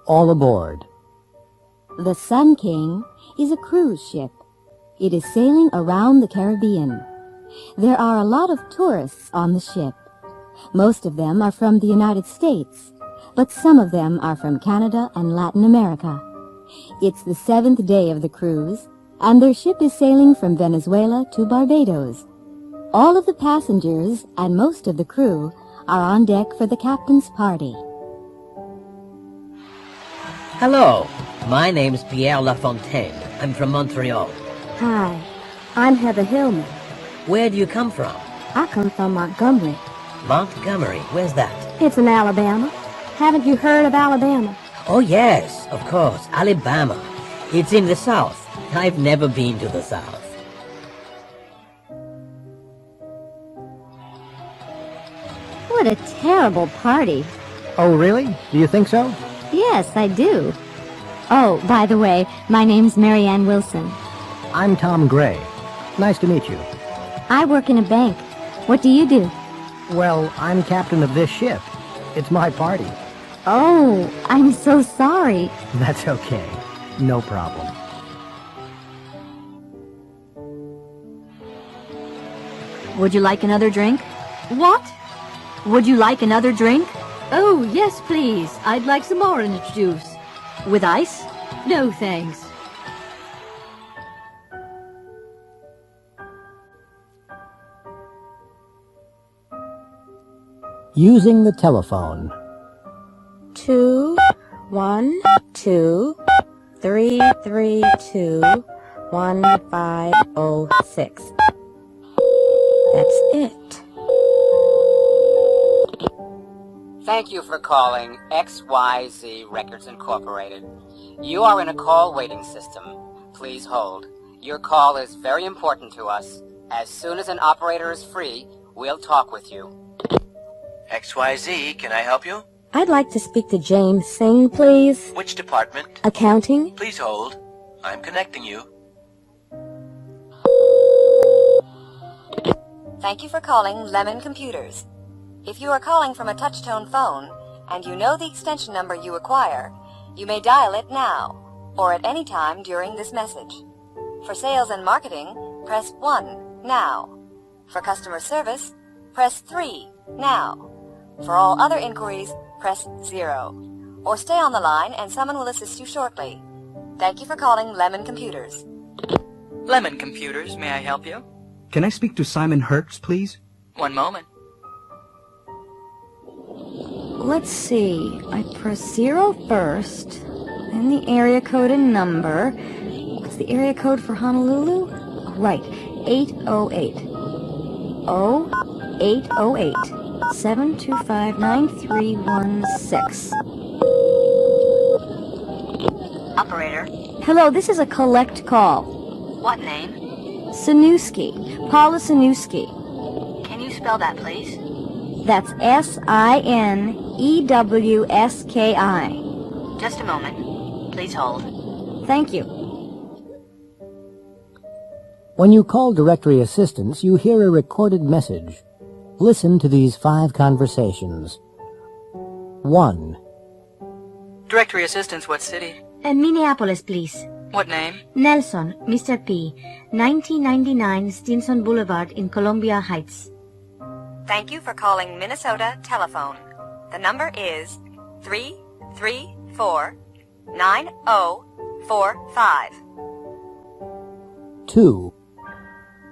All aboard. The Sun King is a cruise ship. It is sailing around the Caribbean. There are a lot of tourists on the ship. Most of them are from the United States, but some of them are from Canada and Latin America. It's the 7th day of the cruise, and their ship is sailing from Venezuela to Barbados. All of the passengers and most of the crew are on deck for the captain's party. Hello, my name's Pierre Lafontaine. I'm from Montreal. Hi, I'm Heather Hillman. Where do you come from? I come from Montgomery. Montgomery, where's that? It's in Alabama. Haven't you heard of Alabama? Oh yes, of course, Alabama. It's in the South. I've never been to the South. What a terrible party. Oh, really? Do you think so? Yes, I do. Oh, by the way, my name's Marianne Wilson. I'm Tom Gray. Nice to meet you. I work in a bank. What do you do? Well, I'm captain of this ship. It's my party. Oh, I'm so sorry. That's okay. No problem. Would you like another drink? What? Would you like another drink? Oh, yes, please. I'd like some orange juice. With ice? No, thanks. Using the telephone. 2 1 2 3 3 2 1 5 0 6. That's it. Thank you for calling XYZ Records Incorporated. You are in a call waiting system. Please hold. Your call is very important to us. As soon as an operator is free, we'll talk with you. XYZ, can I help you? I'd like to speak to James Singh, please. Which department? Accounting? Please hold. I'm connecting you. Thank you for calling Lemon Computers. If you are calling from a touch-tone phone and you know the extension number you require, you may dial it now or at any time during this message. For sales and marketing, press 1 now. For customer service, press 3 now. For all other inquiries, press 0. Or stay on the line and someone will assist you shortly. Thank you for calling Lemon Computers. Lemon Computers, may I help you? Can I speak to Simon Hertz, please? One moment. Let's see. I press 0 first, then the area code and number. What's the area code for Honolulu? Oh, right, 808. 808 725 9316. Operator, Hello, this is a collect call. what name? Sanuski. Paula Sanuski. Can you spell that, please? That's Sinewski. Just a moment. Please hold. Thank you. When you call directory assistance, you hear a recorded message. Listen to these 5 conversations. 1. Directory assistance, what city? Minneapolis, please. What name? Nelson, Mr. P. 1999 Stinson Boulevard in Columbia Heights. Thank you for calling Minnesota Telephone. The number is 334-9045. 2.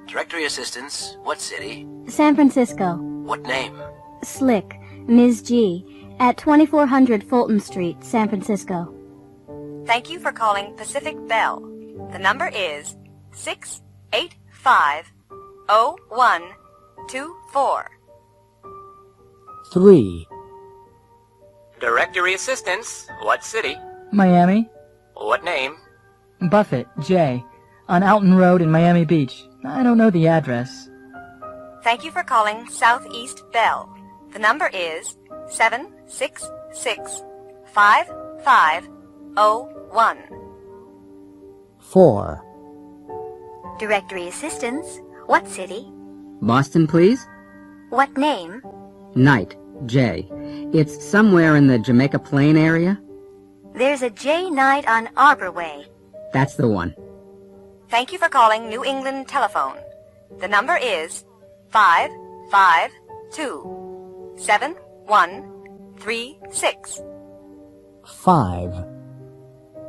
Directory assistance, what city? San Francisco. What name? Slick, Ms. G. At 2400 Fulton Street, San Francisco. Thank you for calling Pacific Bell. The number is 685-0124. 3. Directory assistance, what city? Miami. What name? Buffett, J. On Alton Road in Miami Beach. I don't know the address. Thank you for calling Southeast Bell. The number is 766-5501. 4. Directory assistance, what city? Boston, please? What name? Knight, J. It's somewhere in the Jamaica Plain area? There's a J night on Arbor Way. That's the one. Thank you for calling New England Telephone. The number is 552-7136. 5.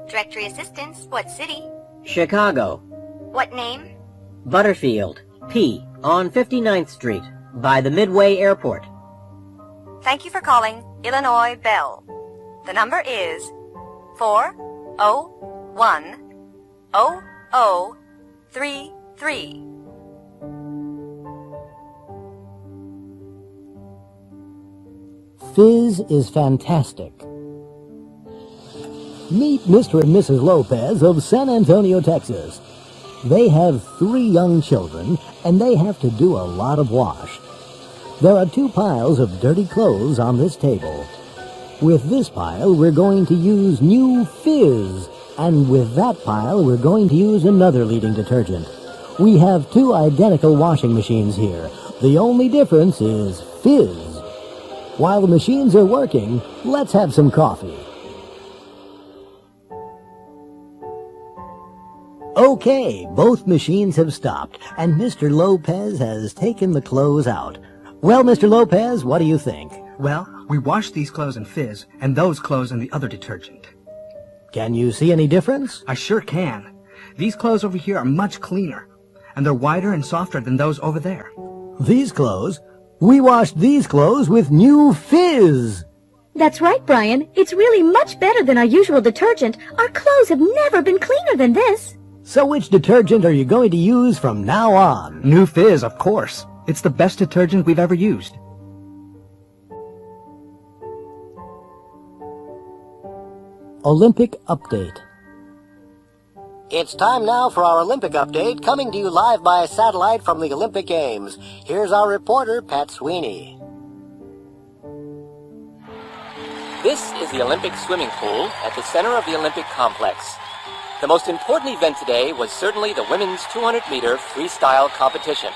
Directory assistance, what city? Chicago. What name? Butterfield. P. On 59th Street. By the Midway Airport. Thank you for calling Illinois Bell. The number is 401-0033. Fizz is fantastic. Meet Mr. and Mrs. Lopez of San Antonio, Texas. They have 3 young children, and they have to do a lot of wash. There are 2 piles of dirty clothes on this table. With this pile, we're going to use new Fizz, and with that pile, we're going to use another leading detergent. We have 2 identical washing machines here. The only difference is Fizz. While the machines are working, let's have some coffee. Okay, both machines have stopped, and Mr. Lopez has taken the clothes out. Well, Mr. Lopez, what do you think? Well, we washed these clothes in Fizz, and those clothes in the other detergent. Can you see any difference? I sure can. These clothes over here are much cleaner, and they're whiter and softer than those over there. These clothes? We washed these clothes with new Fizz. That's right, Brian. It's really much better than our usual detergent. Our clothes have never been cleaner than this. So which detergent are you going to use from now on? New Fizz, of course. It's the best detergent we've ever used. Olympic Update. It's time now for our Olympic update, coming to you live by satellite from the Olympic Games. Here's our reporter, Pat Sweeney. This is the Olympic swimming pool at the center of the Olympic complex. The most important event today was certainly the women's 200-meter freestyle competition.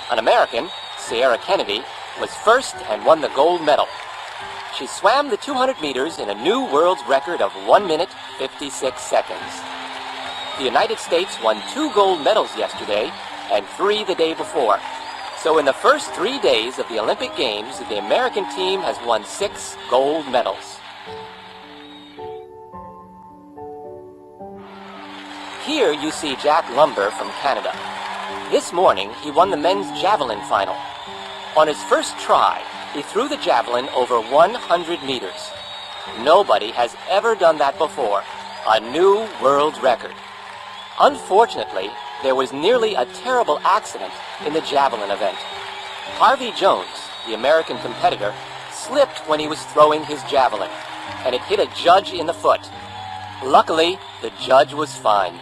An American, Sierra Kennedy, was first and won the gold medal. She swam the 200 meters in a new world's record of 1 minute, 56 seconds. The United States won 2 gold medals yesterday and 3 the day before. So in the first 3 days of the Olympic Games, the American team has won 6 gold medals. Here you see Jack Lumber from Canada. This morning, he won the men's javelin final. On his first try, he threw the javelin over 100 meters. Nobody has ever done that before. A new world record. Unfortunately, there was nearly a terrible accident in the javelin event. Harvey Jones, the American competitor, slipped when he was throwing his javelin, and it hit a judge in the foot. Luckily, the judge was fine.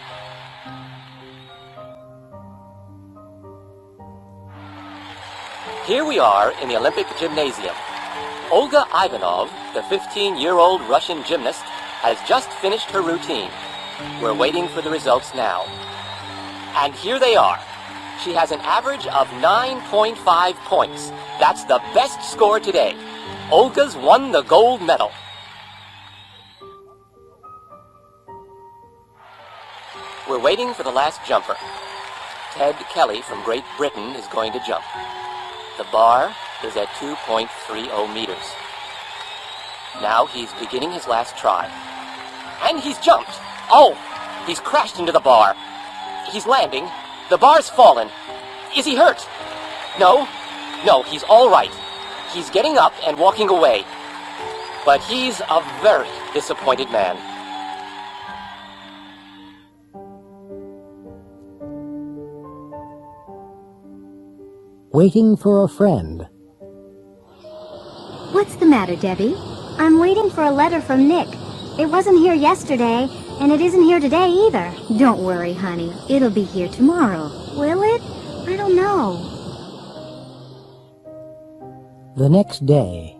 Here we are in the Olympic Gymnasium. Olga Ivanov, the 15-year-old Russian gymnast, has just finished her routine. We're waiting for the results now. And here they are. She has an average of 9.5 points. That's the best score today. Olga's won the gold medal. We're waiting for the last jumper. Ted Kelly from Great Britain is going to jump. The bar is at 2.30 meters. Now he's beginning his last try. And he's jumped. Oh, he's crashed into the bar. He's landing. The bar's fallen. Is he hurt? No, he's all right. He's getting up and walking away. But he's a very disappointed man. Waiting for a friend. What's the matter, Debbie? I'm waiting for a letter from Nick. It wasn't here yesterday, and it isn't here today either. Don't worry, honey. It'll be here tomorrow. Will it? I don't know. The next day.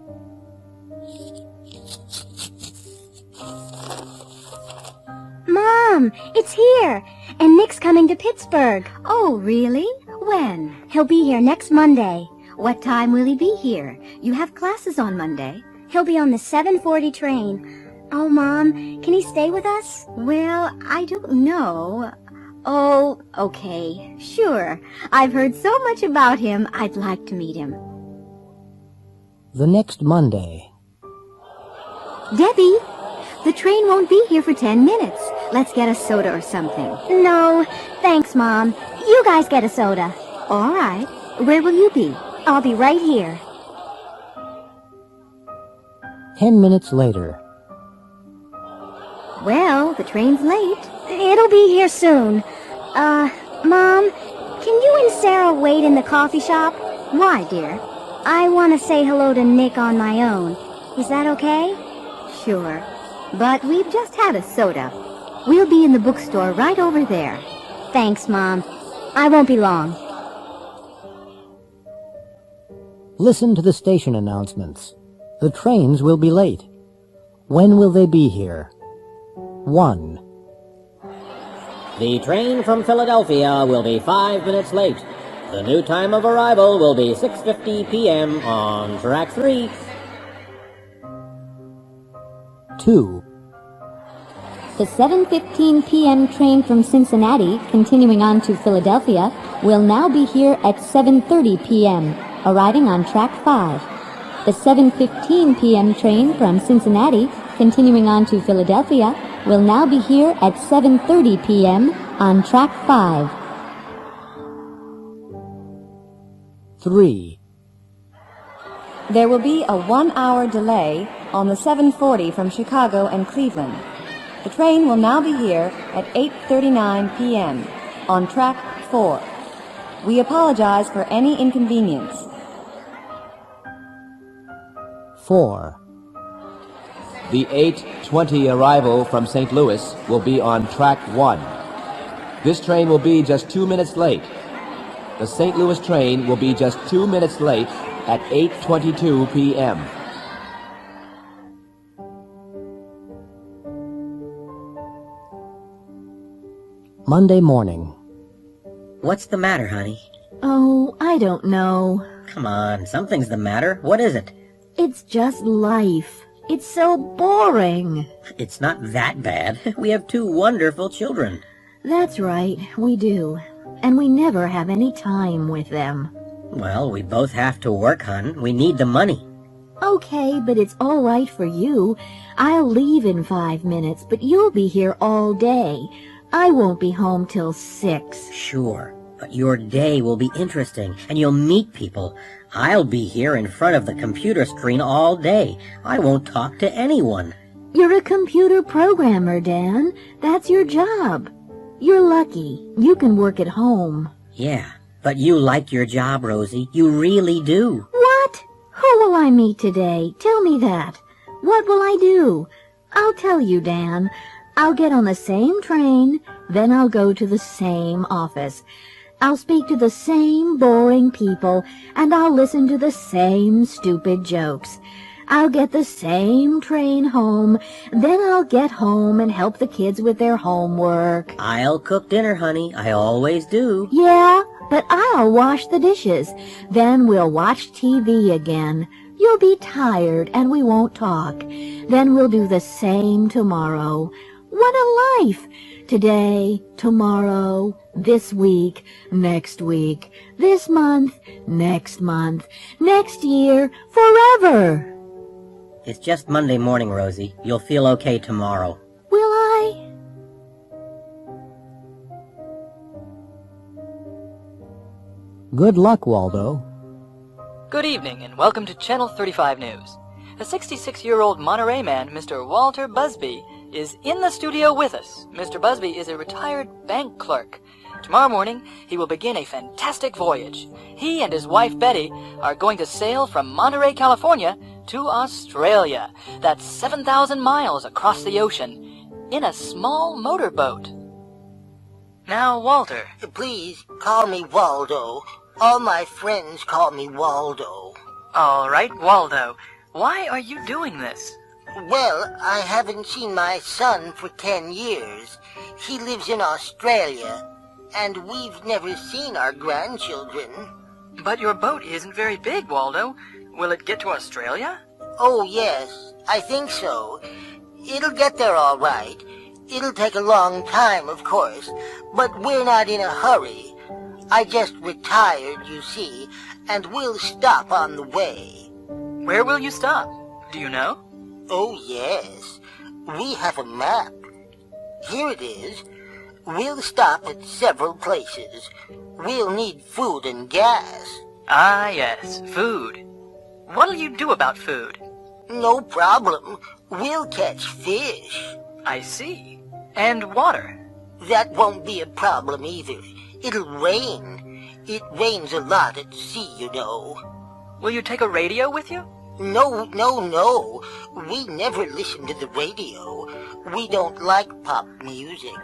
Mom, it's here. And Nick's coming to Pittsburgh. Oh, really? When? He'll be here next Monday. What time will he be here? You have classes on Monday. He'll be on the 7:40 train. Oh, Mom, can he stay with us? Well, I don't know. Oh, okay, sure. I've heard so much about him, I'd like to meet him. The next Monday. Debbie, the train won't be here for 10 minutes. Let's get a soda or something. No, thanks, Mom. You guys get a soda. All right. Where will you be? I'll be right here. 10 minutes later. Well, the train's late. It'll be here soon. Mom, can you and Sarah wait in the coffee shop? Why, dear? I want to say hello to Nick on my own. Is that okay? Sure. But we've just had a soda. We'll be in the bookstore right over there. Thanks, Mom. I won't be long. Listen to the station announcements. The trains will be late. When will they be here? 1. The train from Philadelphia will be 5 minutes late. The new time of arrival will be 6:50 p.m. on track 3. 2. The 7:15 p.m. train from Cincinnati, continuing on to Philadelphia, will now be here at 7:30 p.m., arriving on track 5. The 7:15 p.m. train from Cincinnati, continuing on to Philadelphia, will now be here at 7:30 p.m. on track 5. 3. There will be a 1-hour delay on the 7:40 from Chicago and Cleveland. The train will now be here at 8:39 p.m. on track 4. We apologize for any inconvenience. 4. The 8:20 arrival from St. Louis will be on track 1. This train will be just 2 minutes late. The St. Louis train will be just 2 minutes late at 8:22 p.m. Monday morning. What's the matter, honey? Oh, I don't know. Come on, something's the matter. What is it? It's just life. It's so boring. It's not that bad. We have 2 wonderful children. That's right, we do. And we never have any time with them. Well, we both have to work, hon. We need the money. Okay, but it's all right for you. I'll leave in 5 minutes, but you'll be here all day. I won't be home till 6. Sure, but your day will be interesting, and you'll meet people. I'll be here in front of the computer screen all day. I won't talk to anyone. You're a computer programmer, Dan. That's your job. You're lucky. You can work at home. Yeah, but you like your job, Rosie. You really do. What? Who will I meet today? Tell me that. What will I do? I'll tell you, Dan. I'll get on the same train, then I'll go to the same office. I'll speak to the same boring people, and I'll listen to the same stupid jokes. I'll get the same train home, then I'll get home and help the kids with their homework. I'll cook dinner, honey. I always do. Yeah, but I'll wash the dishes. Then we'll watch TV again. You'll be tired and we won't talk. Then we'll do the same tomorrow. What a life! Today, tomorrow, this week, next week, this month, next year, forever! It's just Monday morning, Rosie. You'll feel okay tomorrow. Will I? Good luck, Waldo. Good evening, and welcome to Channel 35 News. A 66-year-old Monterey man, Mr. Walter Busby, is in the studio with us. Mr. Busby is a retired bank clerk. Tomorrow morning, he will begin a fantastic voyage. He and his wife, Betty, are going to sail from Monterey, California, to Australia. That's 7,000 miles across the ocean, in a small motorboat. Now, Walter. Please, call me Waldo. All my friends call me Waldo. All right, Waldo. Why are you doing this? Well, I haven't seen my son for 10 years. He lives in Australia, and we've never seen our grandchildren. But your boat isn't very big, Waldo. Will it get to Australia? Oh, yes, I think so. It'll get there all right. It'll take a long time, of course, but we're not in a hurry. I just retired, you see, and we'll stop on the way. Where will you stop? Do you know? Oh, yes. We have a map. Here it is. We'll stop at several places. We'll need food and gas. Ah, yes, food. What'll you do about food? No problem. We'll catch fish. I see. And water? That won't be a problem either. It'll rain. It rains a lot at sea, you know. Will you take a radio with you? No. We never listen to the radio. We don't like pop music.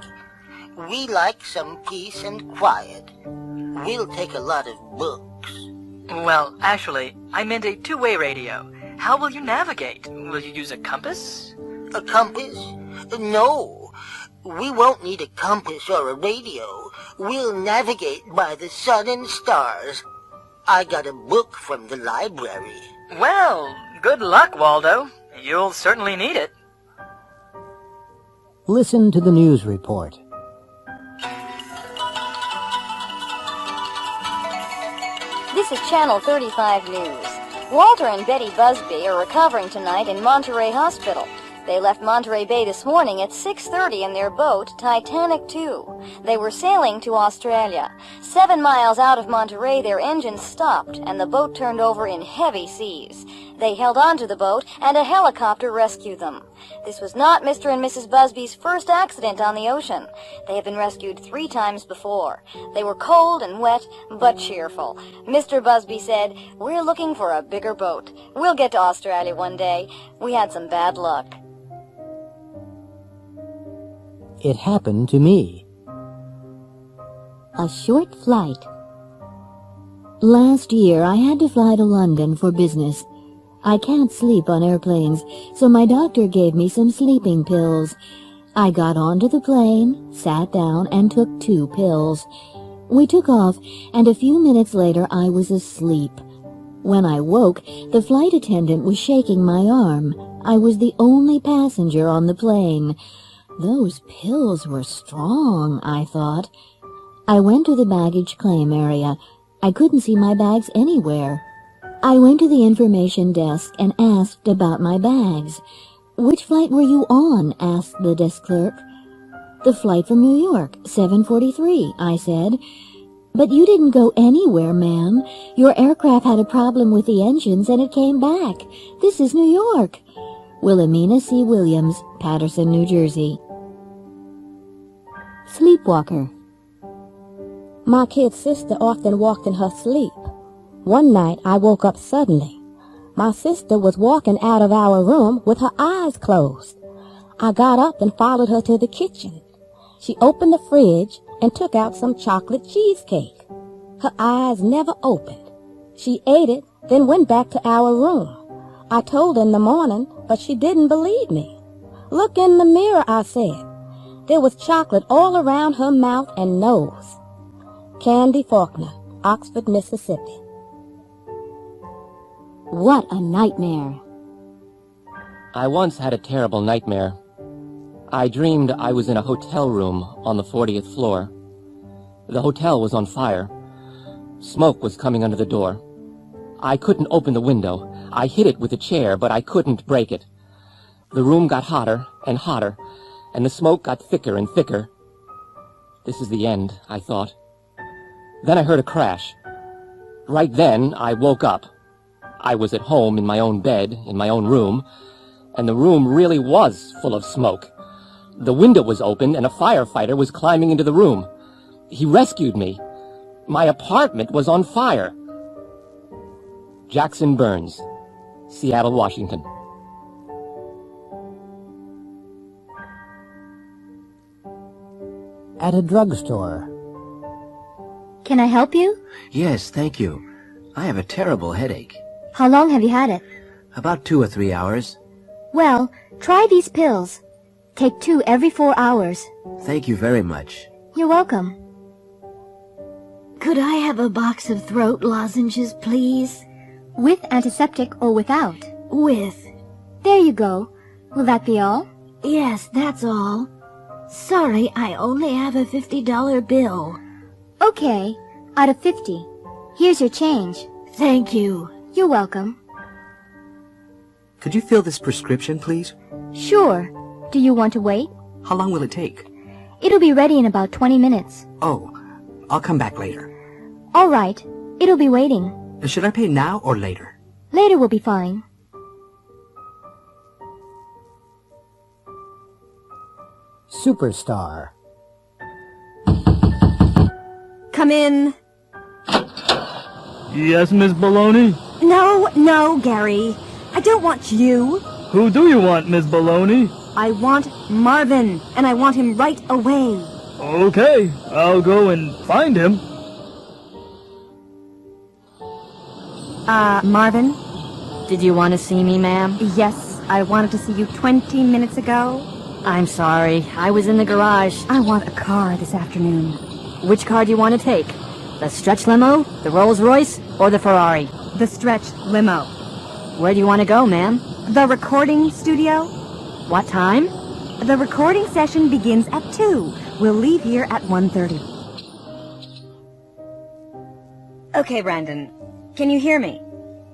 We like some peace and quiet. We'll take a lot of books. Well, actually, I meant a two-way radio. How will you navigate? Will you use a compass? A compass? No. We won't need a compass or a radio. We'll navigate by the sun and stars. I got a book from the library. Well, good luck, Waldo. You'll certainly need it. Listen to the news report. This is Channel 35 News. Walter and Betty Busby are recovering tonight in Monterey Hospital. They left Monterey Bay this morning at 6:30 in their boat, Titanic II. They were sailing to Australia. 7 miles out of Monterey, their engines stopped, and the boat turned over in heavy seas. They held onto the boat, and a helicopter rescued them. This was not Mr. and Mrs. Busby's first accident on the ocean. They have been rescued 3 times before. They were cold and wet, but cheerful. Mr. Busby said, "We're looking for a bigger boat. We'll get to Australia one day. We had some bad luck." It happened to me. A short flight. Last year, I had to fly to London for business. I can't sleep on airplanes, so my doctor gave me some sleeping pills. I got onto the plane, sat down, and took 2 pills. We took off, and a few minutes later I was asleep. When I woke, the flight attendant was shaking my arm. I was the only passenger on the plane. Those pills were strong, I thought. I went to the baggage claim area. I couldn't see my bags anywhere. I went to the information desk and asked about my bags. "Which flight were you on?" asked the desk clerk. "The flight from New York, 7:43, I said. "But you didn't go anywhere, ma'am. Your aircraft had a problem with the engines and it came back. This is New York." Wilhelmina C. Williams, Paterson, New Jersey. Sleepwalker. My kid sister often walked in her sleep. One night I woke up suddenly. My sister was walking out of our room with her eyes closed. I got up and followed her to the kitchen. She opened the fridge and took out some chocolate cheesecake. Her eyes never opened. She ate it, then went back to our room. I told her in the morning, but she didn't believe me. "Look in the mirror," I said. There was chocolate all around her mouth and nose. Candy Faulkner, Oxford, Mississippi. What a nightmare. I once had a terrible nightmare. I dreamed I was in a hotel room on the 40th floor. The hotel was on fire. Smoke was coming under the door. I couldn't open the window. I hit it with a chair, but I couldn't break it. The room got hotter and hotter, and the smoke got thicker and thicker. This is the end, I thought. Then I heard a crash. Right then, I woke up. I was at home in my own bed, in my own room, and the room really was full of smoke. The window was open, and a firefighter was climbing into the room. He rescued me. My apartment was on fire. Jackson Burns, Seattle, Washington. At a drugstore. Can I help you? Yes, thank you. I have a terrible headache. How long have you had it? About 2 or 3 hours. Well, try these pills. Take 2 every 4 hours. Thank you very much. You're welcome. Could I have a box of throat lozenges, please? With antiseptic or without? With. There you go. Will that be all? Yes, that's all. Sorry, I only have a $50 bill. Okay, out of 50. Here's your change. Thank you. You're welcome. Could you fill this prescription, please? Sure. Do you want to wait? How long will it take? It'll be ready in about 20 minutes. Oh, I'll come back later. All right. It'll be waiting. Should I pay now or later? Later will be fine. Superstar. Come in. Yes, Miss Baloney? No, Gary. I don't want you. Who do you want, Miss Baloney? I want Marvin, and I want him right away. Okay, I'll go and find him. Marvin? Did you want to see me, ma'am? Yes, I wanted to see you 20 minutes ago. I'm sorry, I was in the garage. I want a car this afternoon. Which car do you want to take? The stretch limo, the Rolls Royce, or the Ferrari? The stretch limo. Where do you want to go, ma'am? The recording studio. What time? The recording session begins at 2. We'll leave here at 1:30. Okay, Brandon. Can you hear me?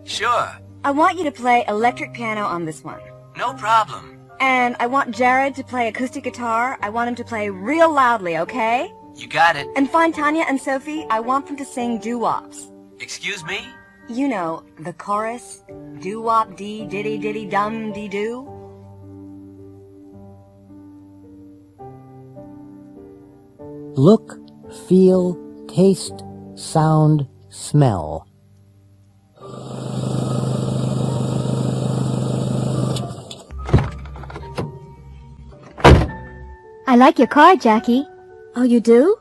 Sure. I want you to play electric piano on this one. No problem. And I want Jared to play acoustic guitar. I want him to play real loudly, okay? You got it. And find Tanya and Sophie. I want them to sing doo-wops. Excuse me? You know, the chorus. Doo-wop dee diddy diddy dum dee doo. Look, feel, taste, sound, smell. I like your car, Jackie. Oh, you do?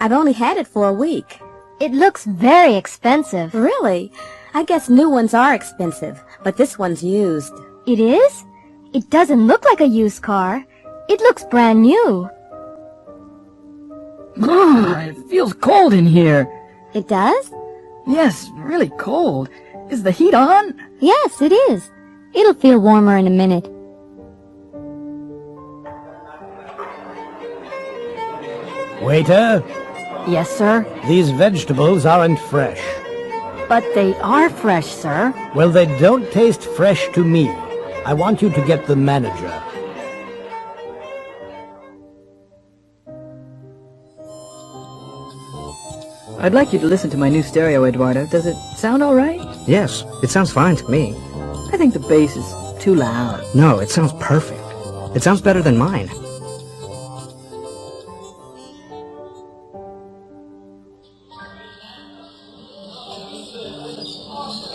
I've only had it for a week. It looks very expensive. Really? I guess new ones are expensive, but this one's used. It is? It doesn't look like a used car. It looks brand new. It feels cold in here. It does? Yes, really cold. Is the heat on? Yes, it is. It'll feel warmer in a minute. Waiter, Yes, sir. these vegetables aren't fresh. But they are fresh, sir. Well, they don't taste fresh to me. I want you to get the manager. I'd like you to listen to my new stereo, Eduardo. Does it sound all right? Yes, it sounds fine to me. I think the bass is too loud. No, it sounds perfect. It sounds better than mine.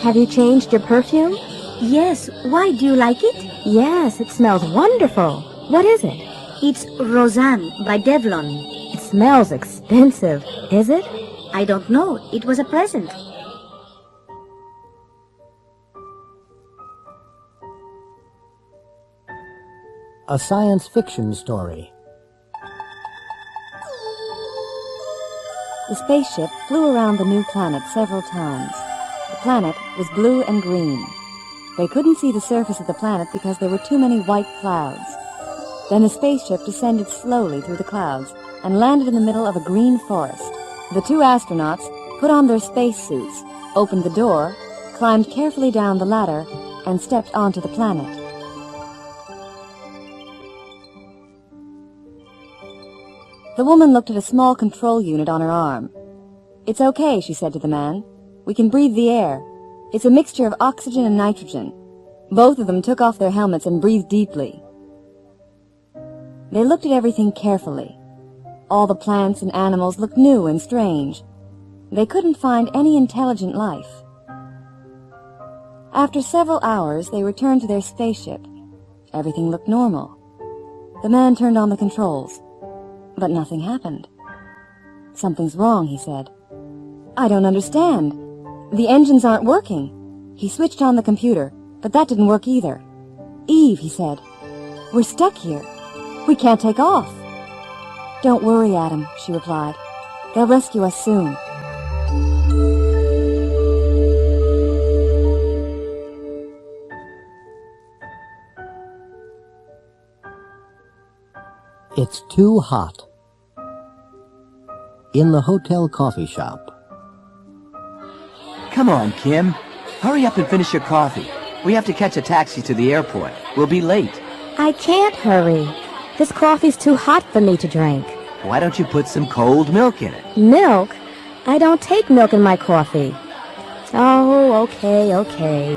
Have you changed your perfume? Yes, why, do you like it? Yes, it smells wonderful. What is it? It's Roseanne by Devlon. It smells expensive, is it? I don't know. It was a present. A science fiction story. The spaceship flew around the new planet several times. The planet was blue and green. They couldn't see the surface of the planet because there were too many white clouds. Then the spaceship descended slowly through the clouds and landed in the middle of a green forest. The two astronauts put on their spacesuits, opened the door, climbed carefully down the ladder, and stepped onto the planet. The woman looked at a small control unit on her arm. "It's okay," she said to the man. "We can breathe the air. It's a mixture of oxygen and nitrogen." Both of them took off their helmets and breathed deeply. They looked at everything carefully. All the plants and animals looked new and strange. They couldn't find any intelligent life. After several hours, they returned to their spaceship. Everything looked normal. The man turned on the controls, but nothing happened. "Something's wrong," he said. "I don't understand. The engines aren't working." He switched on the computer, but that didn't work either. "Eve," he said, "we're stuck here. We can't take off." "Don't worry, Adam," she replied. "They'll rescue us soon." It's too hot. In the hotel coffee shop. Come on, Kim. Hurry up and finish your coffee. We have to catch a taxi to the airport. We'll be late. I can't hurry. This coffee's too hot for me to drink. Why don't you put some cold milk in it? Milk? I don't take milk in my coffee. Oh, okay.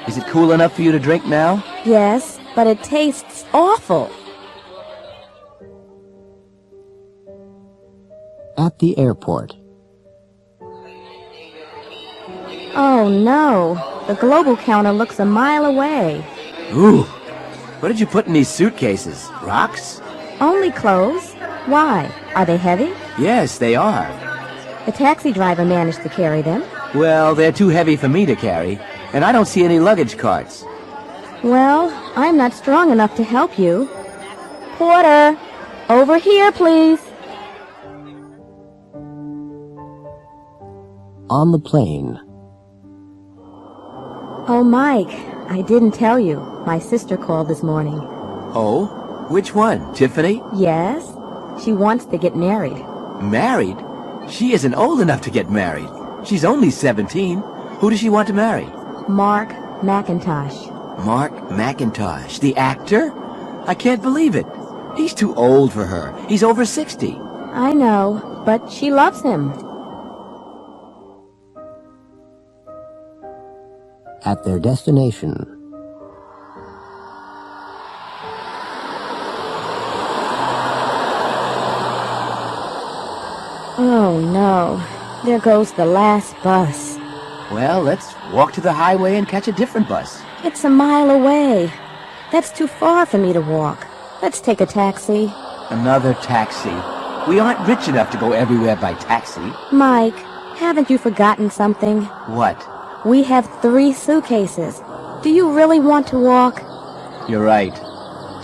Is it cool enough for you to drink now? Yes, but it tastes awful. At the airport. Oh, no. The global counter looks a mile away. Ooh. What did you put in these suitcases? Rocks? Only clothes? Why? Are they heavy? Yes, they are. The taxi driver managed to carry them. Well, they're too heavy for me to carry, and I don't see any luggage carts. Well, I'm not strong enough to help you. Porter, over here, please. On the plane. Oh, Mike, I didn't tell you. My sister called this morning. Oh? Which one? Tiffany? Yes? She wants to get married. Married? She isn't old enough to get married. She's only 17. Who does she want to marry? Mark McIntosh. Mark McIntosh, the actor? I can't believe it. He's too old for her. He's over 60. I know, but she loves him. At their destination. Oh, no. There goes the last bus. Well, let's walk to the highway and catch a different bus. It's a mile away. That's too far for me to walk. Let's take a taxi. Another taxi. We aren't rich enough to go everywhere by taxi. Mike, haven't you forgotten something? What? We have 3 suitcases. Do you really want to walk? You're right.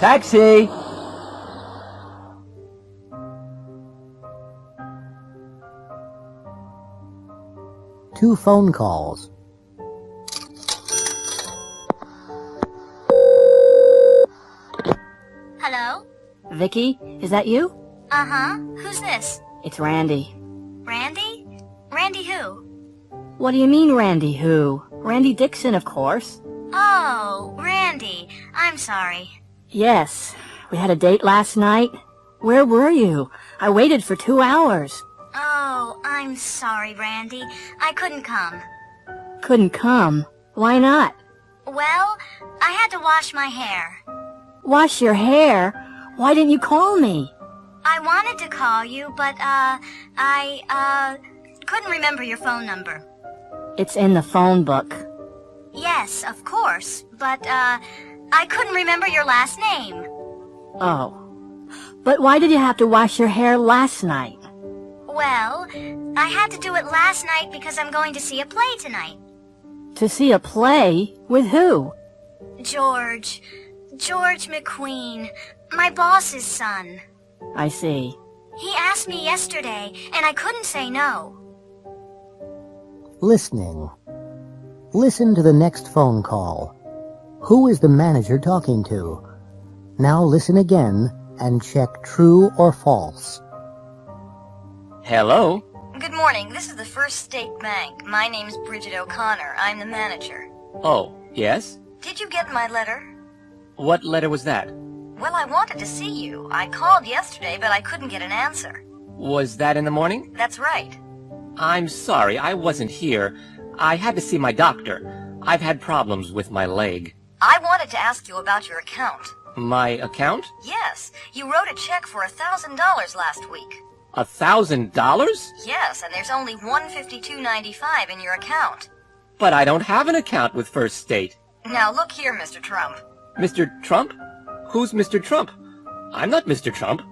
Taxi! Two phone calls. Hello? Vicky, is that you? Uh-huh. Who's this? It's Randy. Randy? Randy who? What do you mean, Randy who? Randy Dixon, of course. Oh, Randy. I'm sorry. Yes. We had a date last night. Where were you? I waited for 2 hours. Oh, I'm sorry, Randy. I couldn't come. Couldn't come? Why not? Well, I had to wash my hair. Wash your hair? Why didn't you call me? I wanted to call you, but, I couldn't remember your phone number. It's in the phone book. Yes, of course, but, I couldn't remember your last name. Oh. But why did you have to wash your hair last night? Well, I had to do it last night because I'm going to see a play tonight. To see a play? With who? George McQueen, my boss's son. I see. He asked me yesterday, and I couldn't say no. Listening. Listen to the next phone call. Who is the manager talking to? Now listen again and check true or false. Hello? Good morning. This is the First State Bank. My name's Bridget O'Connor. I'm the manager. Oh, yes? Did you get my letter? What letter was that? Well, I wanted to see you. I called yesterday, but I couldn't get an answer. Was that in the morning? That's right. I'm sorry, I wasn't here. I had to see my doctor. I've had problems with my leg. I wanted to ask you about your account. My account? Yes. You wrote a check for $1,000 last week. $1,000? Yes, and there's only $152.95 in your account. But I don't have an account with First State. Now look here, Mr. Trump. Mr. Trump? Who's Mr. Trump? I'm not Mr. Trump.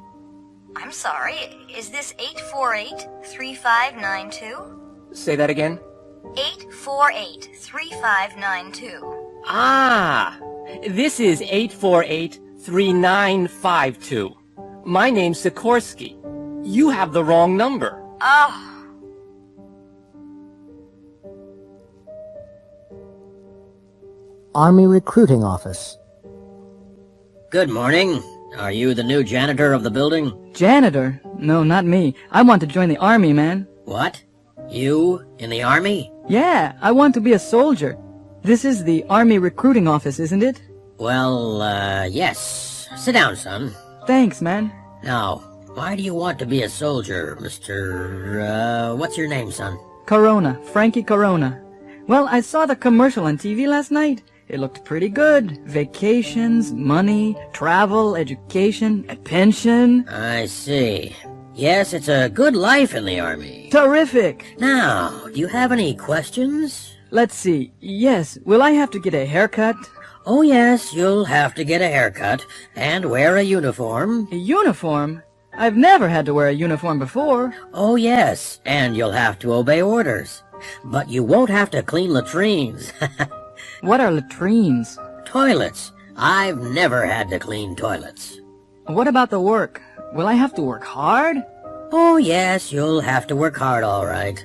I'm sorry, is this 848-3592? Say that again. 848-3592. Ah! This is 848-3952. My name's Sikorsky. You have the wrong number. Oh. Army Recruiting Office. Good morning. Are you the new janitor of the building? Janitor? No, not me. I want to join the army, man. What? You in the army? Yeah, I want to be a soldier. This is the army recruiting office, isn't it? Well, yes. Sit down, son. Thanks, man. Now, why do you want to be a soldier, Mr. what's your name, son? Corona. Frankie Corona. Well, I saw the commercial on TV last night. It looked pretty good. Vacations, money, travel, education, a pension. I see. Yes, it's a good life in the army. Terrific! Now, do you have any questions? Let's see. Yes, will I have to get a haircut? Oh yes, you'll have to get a haircut and wear a uniform. A uniform? I've never had to wear a uniform before. Oh yes, and you'll have to obey orders. But you won't have to clean latrines. What are latrines? Toilets. I've never had to clean toilets. What about the work? Will I have to work hard? Oh yes, you'll have to work hard, all right.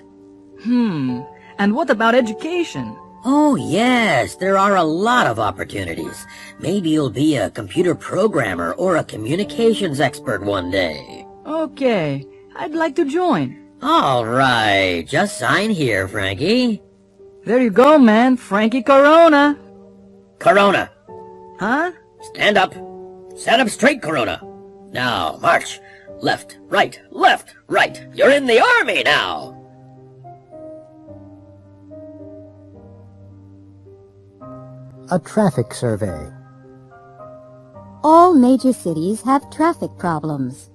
And what about education? Oh yes, there are a lot of opportunities. Maybe you'll be a computer programmer or a communications expert one day. Okay, I'd like to join. All right, just sign here, Frankie. There you go, man. Frankie Corona. Corona. Huh? Stand up. Stand up straight, Corona. Now, march. Left, right, left, right. You're in the army now. A traffic survey. All major cities have traffic problems.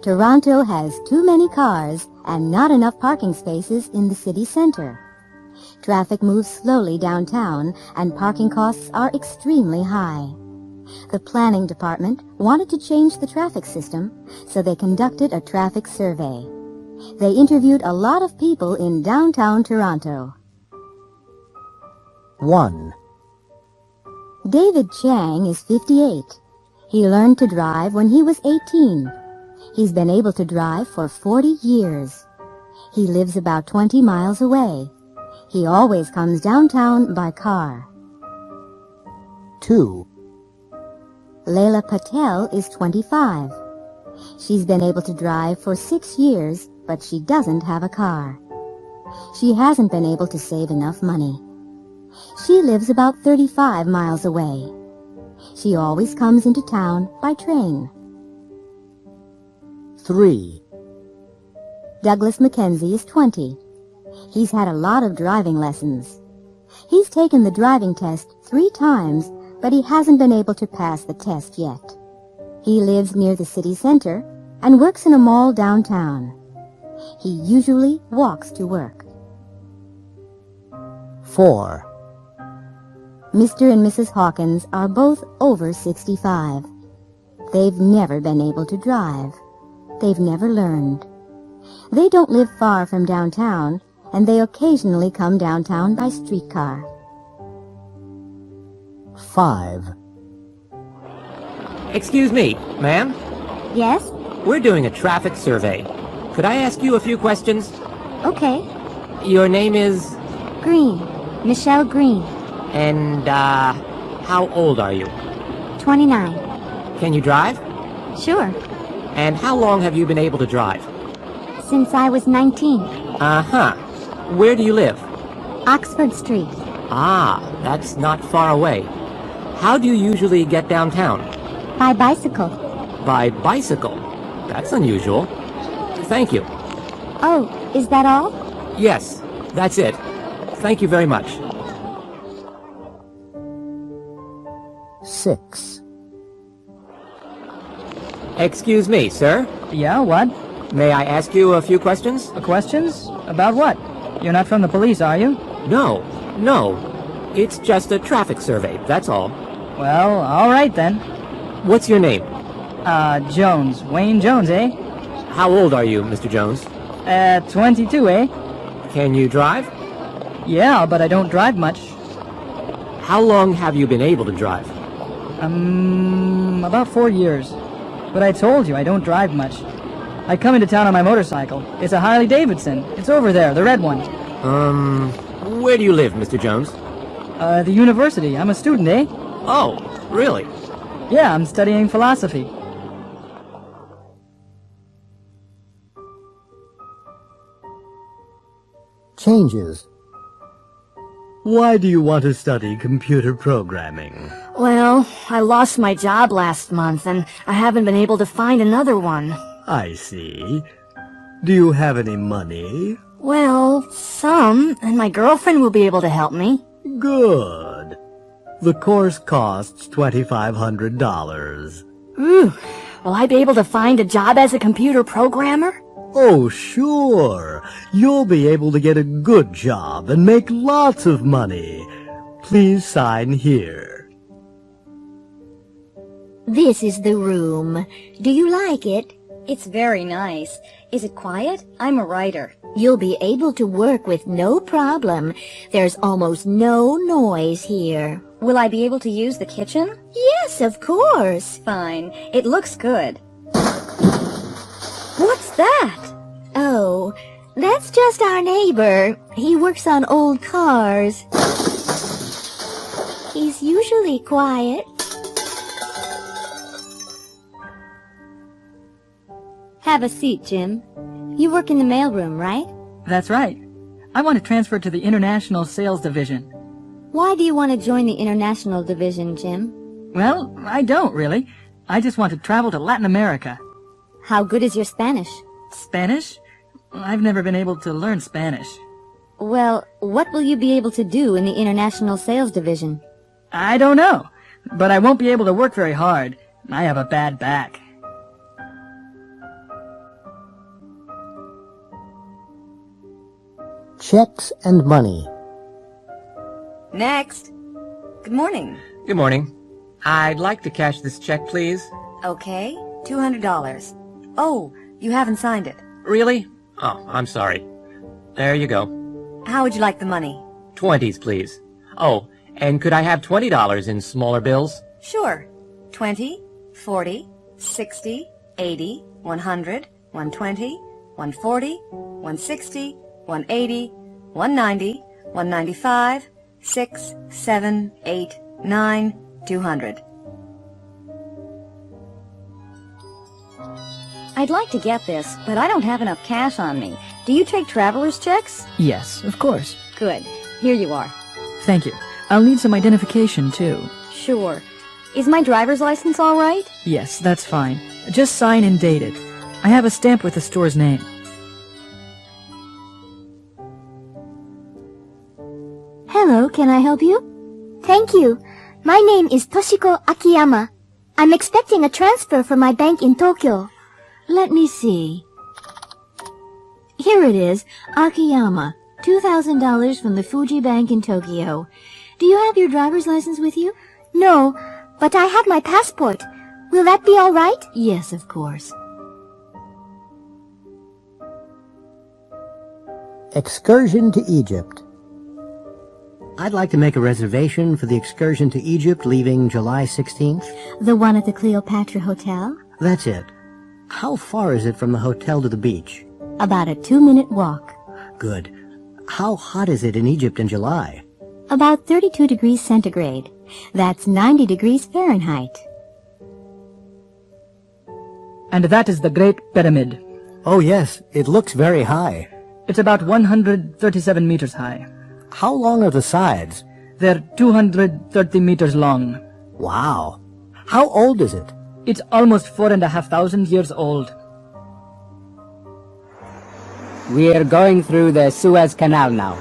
Toronto has too many cars and not enough parking spaces in the city center. Traffic moves slowly downtown and parking costs are extremely high. The planning department wanted to change the traffic system, so they conducted a traffic survey. They interviewed a lot of people in downtown Toronto. 1. David Chang is 58. He learned to drive when he was 18. He's been able to drive for 40 years. He lives about 20 miles away. He always comes downtown by car. 2. Leila Patel is 25. She's been able to drive for 6 years, but she doesn't have a car. She hasn't been able to save enough money. She lives about 35 miles away. She always comes into town by train. 3. Douglas Mackenzie is 20. He's had a lot of driving lessons. He's taken the driving test 3 times, but he hasn't been able to pass the test yet. He lives near the city center and works in a mall downtown. He usually walks to work. 4. Mr. and Mrs. Hawkins are both over 65. They've never been able to drive. They've never learned. They don't live far from downtown, and they occasionally come downtown by streetcar. 5. Excuse me, ma'am? Yes? We're doing a traffic survey. Could I ask you a few questions? Okay. Your name is? Green. Michelle Green. And, how old are you? 29. Can you drive? Sure. And how long have you been able to drive? Since I was 19. Uh-huh. Where do you live? Oxford Street. Ah, that's not far away. How do you usually get downtown? By bicycle. By bicycle? That's unusual. Thank you. Oh, is that all? Yes, that's it. Thank you very much. 6. Excuse me, sir? Yeah, what? May I ask you a few questions? Questions? About what? You're not from the police, are you? No. It's just a traffic survey, that's all. Well, all right then. What's your name? Jones. Wayne Jones, eh? How old are you, Mr. Jones? 22, eh? Can you drive? Yeah, but I don't drive much. How long have you been able to drive? About 4 years. But I told you, I don't drive much. I come into town on my motorcycle. It's a Harley Davidson. It's over there, the red one. Where do you live, Mr. Jones? The university. I'm a student, eh? Oh, really? Yeah, I'm studying philosophy. changes. Why do you want to study computer programming? Well, I lost my job last month, and I haven't been able to find another one. I see. Do you have any money? Well, some, and my girlfriend will be able to help me. Good. The course costs $2,500. Ooh, will I be able to find a job as a computer programmer? Oh, sure. You'll be able to get a good job and make lots of money. Please sign here. This is the room. Do you like it? It's very nice. Is it quiet? I'm a writer. You'll be able to work with no problem. There's almost no noise here. Will I be able to use the kitchen? Yes, of course. Fine. It looks good. What's that? Oh, that's just our neighbor. He works on old cars. He's usually quiet. Have a seat, Jim. You work in the mailroom, right? That's right. I want to transfer to the International Sales Division. Why do you want to join the International Division, Jim? Well, I don't really. I just want to travel to Latin America. How good is your Spanish? Spanish? I've never been able to learn Spanish. Well, what will you be able to do in the International Sales Division? I don't know, but I won't be able to work very hard. I have a bad back. Checks and money. Next. Good morning. Good morning. I'd like to cash this check, please. Okay, $200. Oh, you haven't signed it. Really? Oh, I'm sorry. There you go. How would you like the money? 20s, please. Oh, and could I have $20 in smaller bills? Sure. 20, 40, 60, 80, 100, 120, 140, 160, 180, 190, 195, 6, 7, 8, 9, 200. I'd like to get this, but I don't have enough cash on me. Do you take traveler's checks? Yes, of course. Good. Here you are. Thank you. I'll need some identification, too. Sure. Is my driver's license all right? Yes, that's fine. Just sign and date it. I have a stamp with the store's name. Hello, can I help you? Thank you. My name is Toshiko Akiyama. I'm expecting a transfer from my bank in Tokyo. Let me see. Here it is, Akiyama, $2,000 from the Fuji Bank in Tokyo. Do you have your driver's license with you? No, but I have my passport. Will that be all right? Yes, of course. Excursion to Egypt. I'd like to make a reservation for the excursion to Egypt leaving July 16th. The one at the Cleopatra Hotel? That's it. How far is it from the hotel to the beach? About a 2-minute walk. Good. How hot is it in Egypt in July? About 32 degrees centigrade. That's 90 degrees Fahrenheit. And that is the Great Pyramid. Oh yes, it looks very high. It's about 137 meters high. How long are the sides? They're 230 meters long. Wow. How old is it? It's almost 4,500 years old. We're going through the Suez Canal now.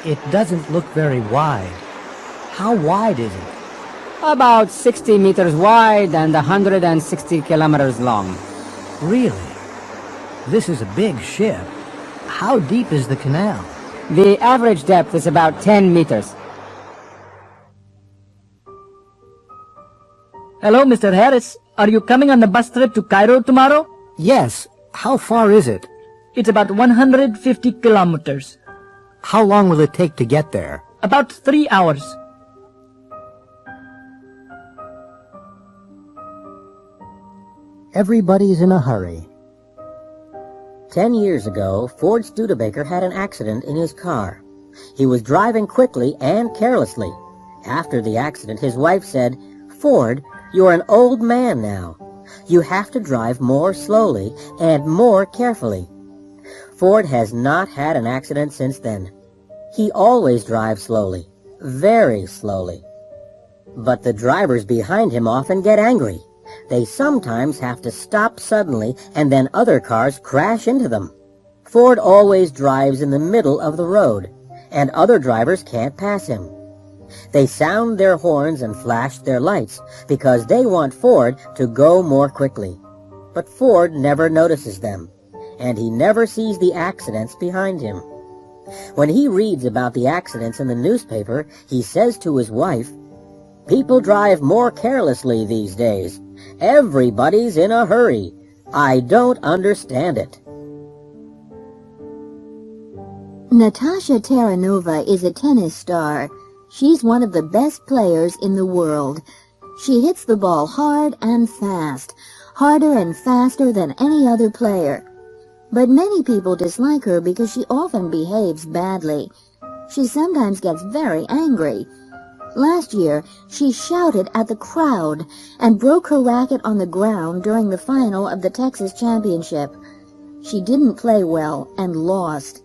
It doesn't look very wide. How wide is it? About 60 meters wide and 160 kilometers long. Really? This is a big ship. How deep is the canal? The average depth is about 10 meters. Hello, Mr. Harris. Are you coming on the bus trip to Cairo tomorrow? Yes. How far is it? It's about 150 kilometers. How long will it take to get there? About 3 hours. Everybody's in a hurry. 10 years ago, Ford Studebaker had an accident in his car. He was driving quickly and carelessly. After the accident, his wife said, "Ford, you're an old man now. You have to drive more slowly and more carefully." Ford has not had an accident since then. He always drives slowly, very slowly. But the drivers behind him often get angry. They sometimes have to stop suddenly, and then other cars crash into them. Ford always drives in the middle of the road, and other drivers can't pass him. They sound their horns and flash their lights because they want Ford to go more quickly. But Ford never notices them, and he never sees the accidents behind him. When he reads about the accidents in the newspaper, he says to his wife, "People drive more carelessly these days. Everybody's in a hurry. I don't understand it." Natasha Taranova is a tennis star. She's one of the best players in the world. She hits the ball hard and fast, harder and faster than any other player. But many people dislike her because she often behaves badly. She sometimes gets very angry. Last year, she shouted at the crowd and broke her racket on the ground during the final of the Texas Championship. She didn't play well and lost.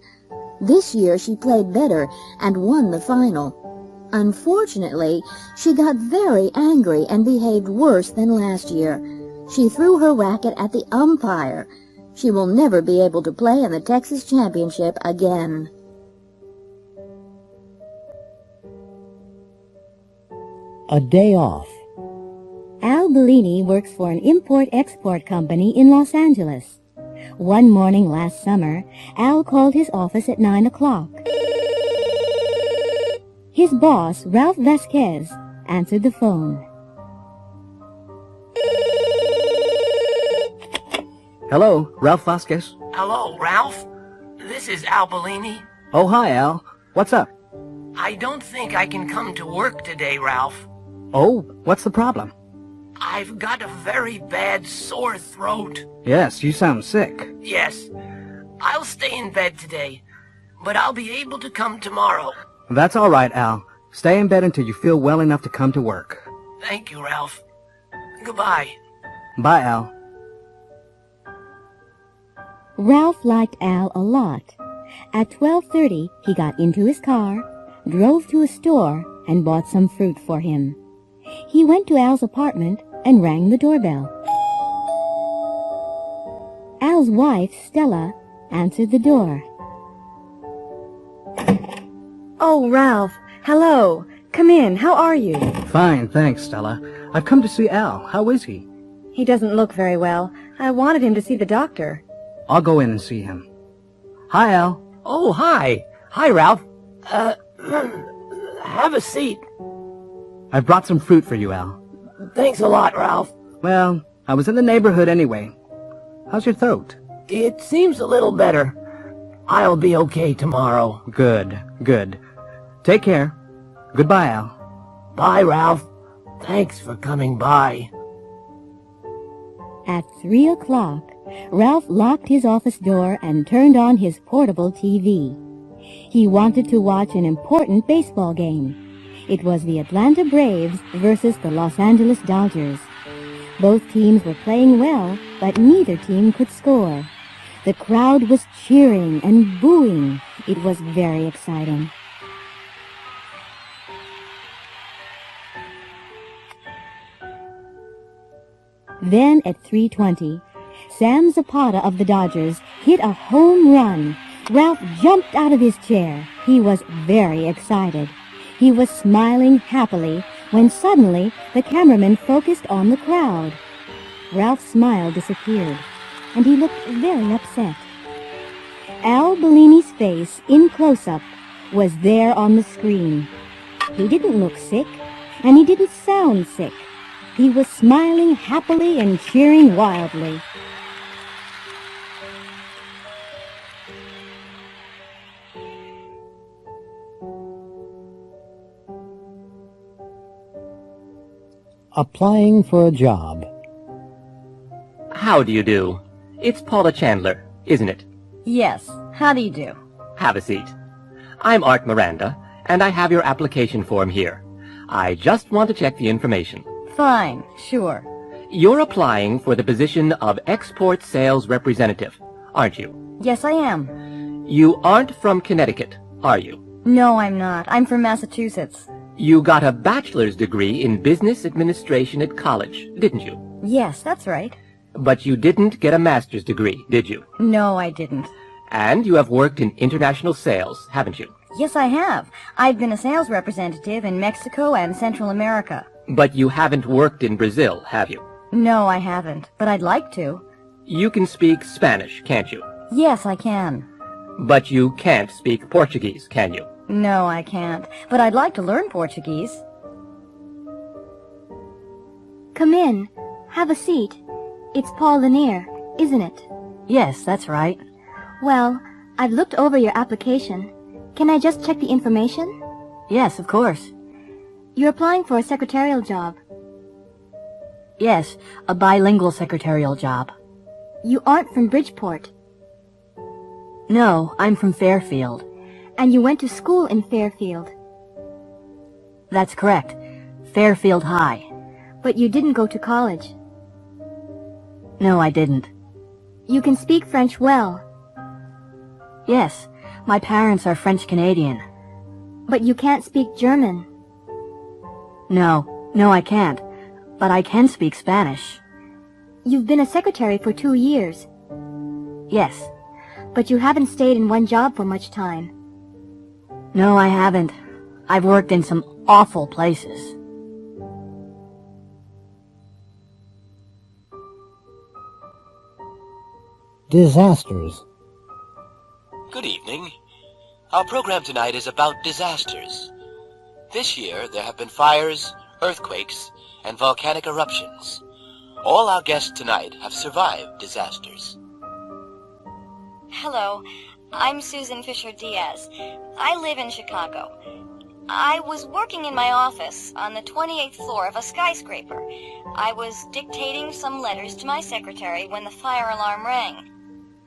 This year, she played better and won the final. Unfortunately, she got very angry and behaved worse than last year. She threw her racket at the umpire. She will never be able to play in the Texas Championship again. A day off. Al Bellini works for an import-export company in Los Angeles. One morning last summer, Al called his office at 9 o'clock. His boss, Ralph Vasquez, answered the phone. Hello, Ralph Vasquez. Hello, Ralph. This is Al Bellini. Oh, hi, Al. What's up? I don't think I can come to work today, Ralph. Oh, what's the problem? I've got a very bad sore throat. Yes, you sound sick. Yes. I'll stay in bed today, but I'll be able to come tomorrow. That's all right, Al. Stay in bed until you feel well enough to come to work. Thank you, Ralph. Goodbye. Bye, Al. Ralph liked Al a lot. At 12:30, he got into his car, drove to a store, and bought some fruit for him. He went to Al's apartment and rang the doorbell. Al's wife, Stella, answered the door. Oh, Ralph. Hello. Come in. How are you? Fine, thanks, Stella. I've come to see Al. How is he? He doesn't look very well. I wanted him to see the doctor. I'll go in and see him. Hi, Al. Oh, hi. Hi, Ralph. Have a seat. I've brought some fruit for you, Al. Thanks a lot, Ralph. Well, I was in the neighborhood anyway. How's your throat? It seems a little better. I'll be okay tomorrow. Good, good. Take care. Goodbye, Al. Bye, Ralph. Thanks for coming by. At 3 o'clock, Ralph locked his office door and turned on his portable TV. He wanted to watch an important baseball game. It was the Atlanta Braves versus the Los Angeles Dodgers. Both teams were playing well, but neither team could score. The crowd was cheering and booing. It was very exciting. Then at 3:20, Sam Zapata of the Dodgers hit a home run. Ralph jumped out of his chair. He was very excited. He was smiling happily when suddenly the cameraman focused on the crowd. Ralph's smile disappeared, and he looked very upset. Al Bellini's face, in close-up, was there on the screen. He didn't look sick, and he didn't sound sick. He was smiling happily and cheering wildly. Applying for a job. How do you do? It's Paula Chandler, isn't it? Yes. How do you do? Have a seat. I'm Art Miranda, and I have your application form here. I just want to check the information. Fine. Sure. You're applying for the position of Export Sales Representative. aren't you? Yes, I am. You aren't from Connecticut, are you? No, I'm not. I'm from Massachusetts. You got a bachelor's degree in business administration at college, didn't you? Yes, that's right. But you didn't get a master's degree, did you? No, I didn't. And you have worked in international sales, haven't you? Yes, I have. I've been a sales representative in Mexico and Central America. But you haven't worked in Brazil, have you? No, I haven't, but I'd like to. You can speak Spanish, can't you? Yes, I can. But you can't speak Portuguese, can you? No, I can't, but I'd like to learn Portuguese. Come in. Have a seat. It's Paul Lanier, isn't it? Yes, that's right. Well, I've looked over your application. Can I just check the information? Yes, of course. You're applying for a secretarial job. Yes, a bilingual secretarial job. You aren't from Bridgeport. No, I'm from Fairfield. And you went to school in Fairfield. That's correct. Fairfield High. But you didn't go to college. No, I didn't. You can speak French well. Yes, my parents are French-Canadian. But you can't speak German. No, I can't. But I can speak Spanish. You've been a secretary for 2 years. Yes. But you haven't stayed in one job for much time. No, I haven't. I've worked in some awful places. Disasters. Good evening. Our program tonight is about disasters. This year there have been fires, earthquakes, and volcanic eruptions. All our guests tonight have survived disasters. Hello, I'm Susan Fisher-Diaz. I live in Chicago. I was working in my office on the 28th floor of a skyscraper. I was dictating some letters to my secretary when the fire alarm rang.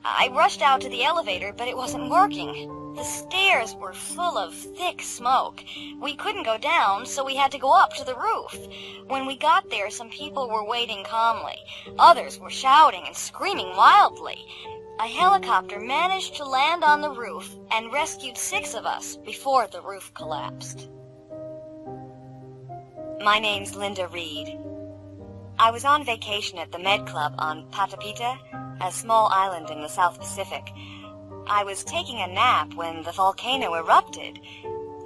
I rushed out to the elevator, but it wasn't working. The stairs were full of thick smoke. We couldn't go down, so we had to go up to the roof. When we got there, some people were waiting calmly. Others were shouting and screaming wildly. A helicopter managed to land on the roof and rescued 6 of us before the roof collapsed. My name's Linda Reed. I was on vacation at the Med Club on Patapita, a small island in the South Pacific. I was taking a nap when the volcano erupted.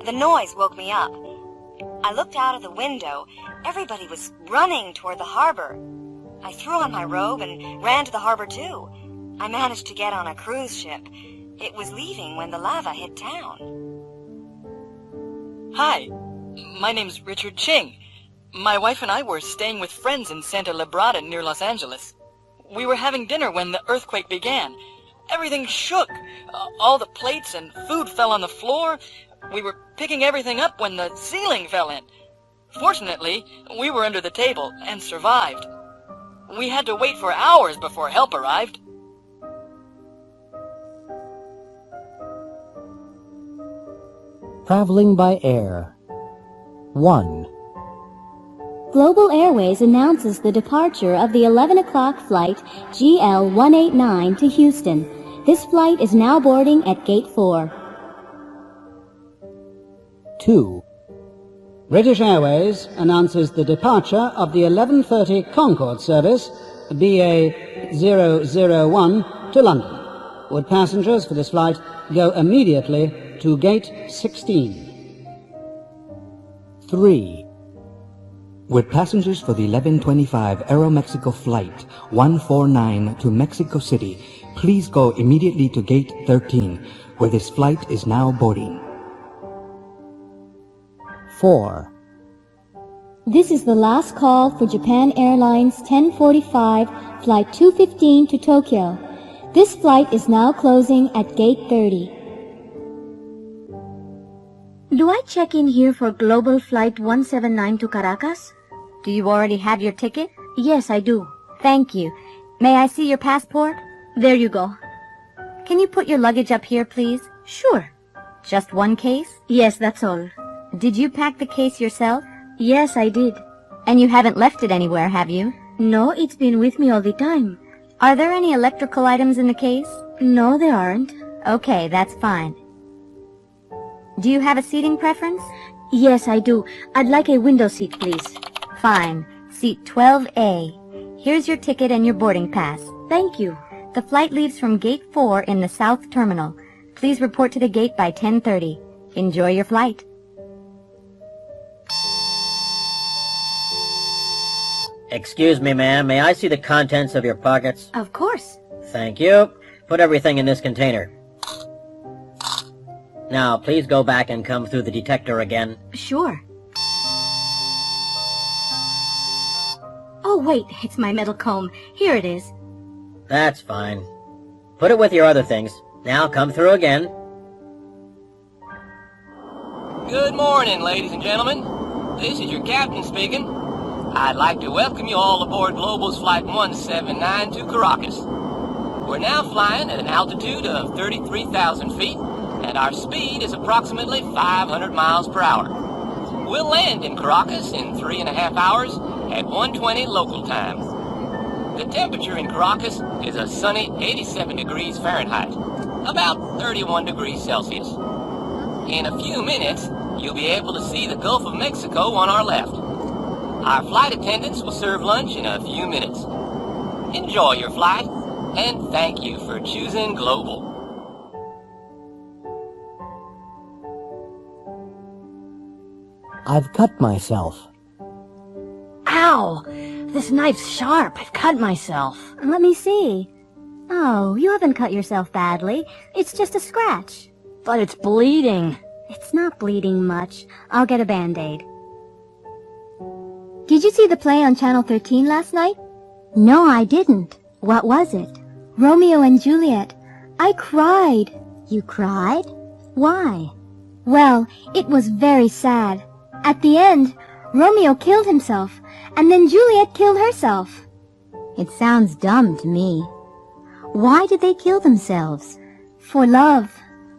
The noise woke me up. I looked out of the window. Everybody was running toward the harbor. I threw on my robe and ran to the harbor too. I managed to get on a cruise ship. It was leaving when the lava hit town. Hi, my name's Richard Ching. My wife and I were staying with friends in Santa Librada near Los Angeles. We were having dinner when the earthquake began. Everything shook. All the plates and food fell on the floor. We were picking everything up when the ceiling fell in. Fortunately, we were under the table and survived. We had to wait for hours before help arrived. Traveling by air. 1. Global Airways announces the departure of the 11 o'clock flight GL189 to Houston. This flight is now boarding at Gate 4. 2. British Airways announces the departure of the 11:30 Concorde service BA001 to London. Would passengers for this flight go immediately to Gate 16? 3. Would passengers for the 11:25 Aeromexico Flight 149 to Mexico City please go immediately to Gate 13, where this flight is now boarding? 4. This is the last call for Japan Airlines 1045 Flight 215 to Tokyo. This flight is now closing at Gate 30. Do I check in here for Global Flight 179 to Caracas? Do you already have your ticket? Yes, I do. Thank you. May I see your passport? There you go. Can you put your luggage up here, please? Sure. Just one case? Yes, that's all. Did you pack the case yourself? Yes, I did. And you haven't left it anywhere, have you? No, it's been with me all the time. Are there any electrical items in the case? No, there aren't. Okay, that's fine. Do you have a seating preference? Yes, I do. I'd like a window seat, please. Fine. Seat 12A. Here's your ticket and your boarding pass. Thank you. The flight leaves from Gate 4 in the South Terminal. Please report to the gate by 10:30. Enjoy your flight. Excuse me, ma'am. May I see the contents of your pockets? Of course. Thank you. Put everything in this container. Now, please go back and come through the detector again. Sure. Oh, wait, it's my metal comb. Here it is. That's fine. Put it with your other things. Now come through again. Good morning, ladies and gentlemen. This is your captain speaking. I'd like to welcome you all aboard Global's Flight 179 to Caracas. We're now flying at an altitude of 33,000 feet, and our speed is approximately 500 miles per hour. We'll land in Caracas in 3.5 hours at 1:20 local time. The temperature in Caracas is a sunny 87 degrees Fahrenheit, about 31 degrees Celsius. In a few minutes, you'll be able to see the Gulf of Mexico on our left. Our flight attendants will serve lunch in a few minutes. Enjoy your flight, and thank you for choosing Global. I've cut myself. Ow! This knife's sharp. I've cut myself. Let me see. Oh, you haven't cut yourself badly. It's just a scratch. But it's bleeding. It's not bleeding much. I'll get a Band-Aid. Did you see the play on Channel 13 last night? No, I didn't. What was it? Romeo and Juliet. I cried. You cried? Why? Well, it was very sad. At the end, Romeo killed himself, and then Juliet killed herself. It sounds dumb to me. Why did they kill themselves? For love.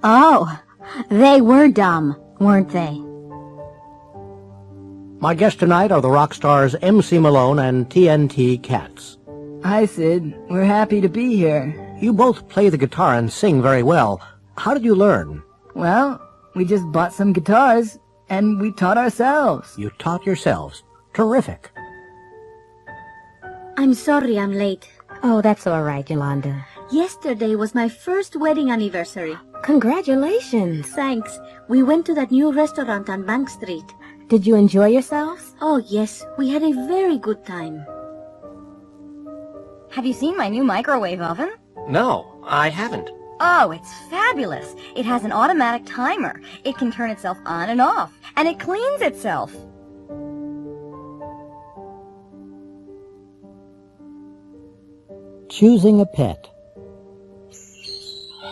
Oh, they were dumb, weren't they? My guests tonight are the rock stars MC Malone and TNT Cats. Hi, Sid. We're happy to be here. You both play the guitar and sing very well. How did you learn? Well, we just bought some guitars, and we taught ourselves. You taught yourselves. Terrific. I'm sorry I'm late. Oh, that's all right, Yolanda. Yesterday was my first wedding anniversary. Congratulations. Thanks. We went to that new restaurant on Bank Street. Did you enjoy yourselves? Oh, yes. We had a very good time. Have you seen my new microwave oven? No, I haven't. Oh, it's fabulous. It has an automatic timer. It can turn itself on and off, and it cleans itself. Choosing a pet.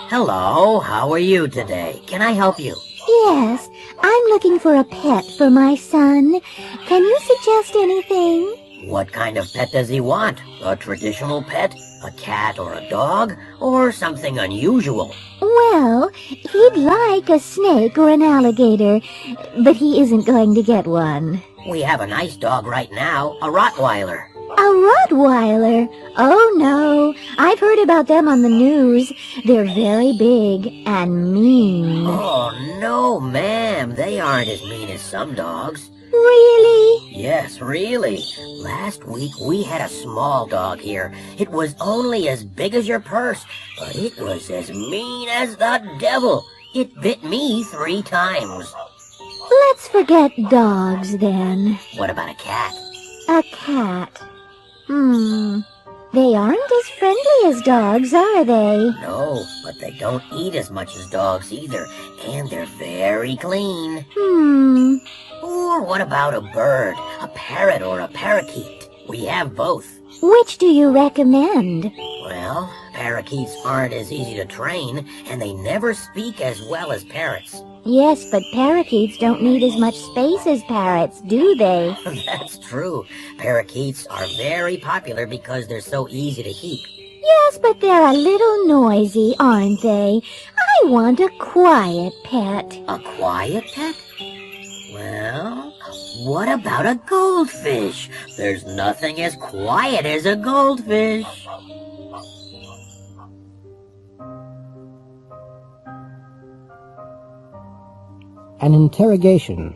Hello, how are you today? Can I help you? Yes, I'm looking for a pet for my son. Can you suggest anything? What kind of pet does he want? A traditional pet? A cat or a dog? Or something unusual? Well, he'd like a snake or an alligator, but he isn't going to get one. We have a nice dog right now, a Rottweiler. A Rottweiler? Oh, no. I've heard about them on the news. They're very big and mean. Oh, no, ma'am. They aren't as mean as some dogs. Really? Yes, really. Last week we had a small dog here. It was only as big as your purse, but it was as mean as the devil. It bit me 3 times. Let's forget dogs, then. What about a cat? A cat. They aren't as friendly as dogs, are they? No, but they don't eat as much as dogs either, and they're very clean. Or what about a bird, a parrot or a parakeet? We have both. Which do you recommend? Well, parakeets aren't as easy to train, and they never speak as well as parrots. Yes, but parakeets don't need as much space as parrots, do they? That's true. Parakeets are very popular because they're so easy to keep. Yes, but they're a little noisy, aren't they? I want a quiet pet. A quiet pet? Well, what about a goldfish? There's nothing as quiet as a goldfish. an interrogation.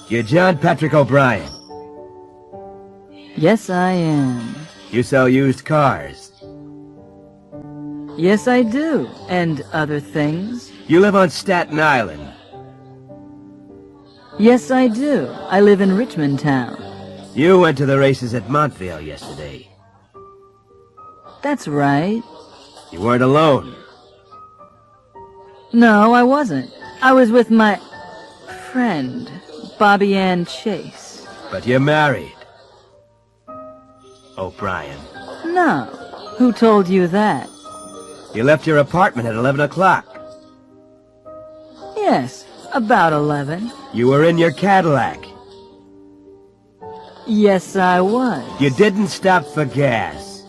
You're John Patrick O'Brien. Yes, I am. You sell used cars. Yes, I do. And other things. You live on Staten Island. Yes, I do. I live in Richmond Town. You went to the races at Montvale yesterday. That's right. You weren't alone. No, I wasn't. I was with my friend, Bobby Ann Chase. But you're married. O'Brien. No. Who told you that? You left your apartment at 11 o'clock. Yes, about 11. You were in your Cadillac. Yes, I was. You didn't stop for gas.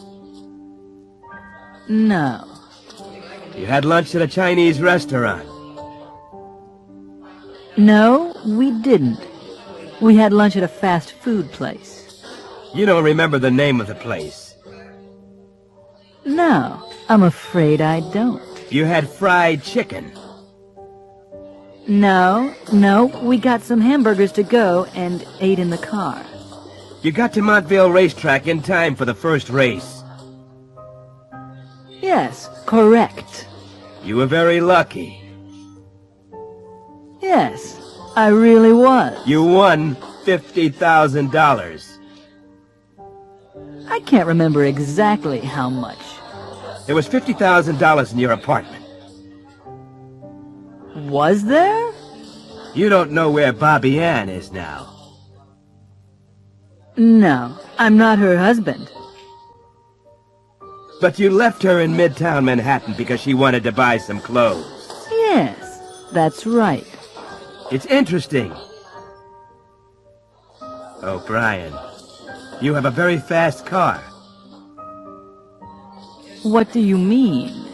No. You had lunch at a Chinese restaurant. No, we didn't. We had lunch at a fast food place. You don't remember the name of the place. No, I'm afraid I don't. You had fried chicken. No, we got some hamburgers to go and ate in the car. You got to Montvale Racetrack in time for the first race. Yes, correct. You were very lucky. Yes, I really was. You won $50,000. I can't remember exactly how much. There was $50,000 in your apartment. Was there? You don't know where Bobby Ann is now. No, I'm not her husband. But you left her in Midtown Manhattan because she wanted to buy some clothes. Yes, that's right. It's interesting. O'Brien, you have a very fast car. What do you mean?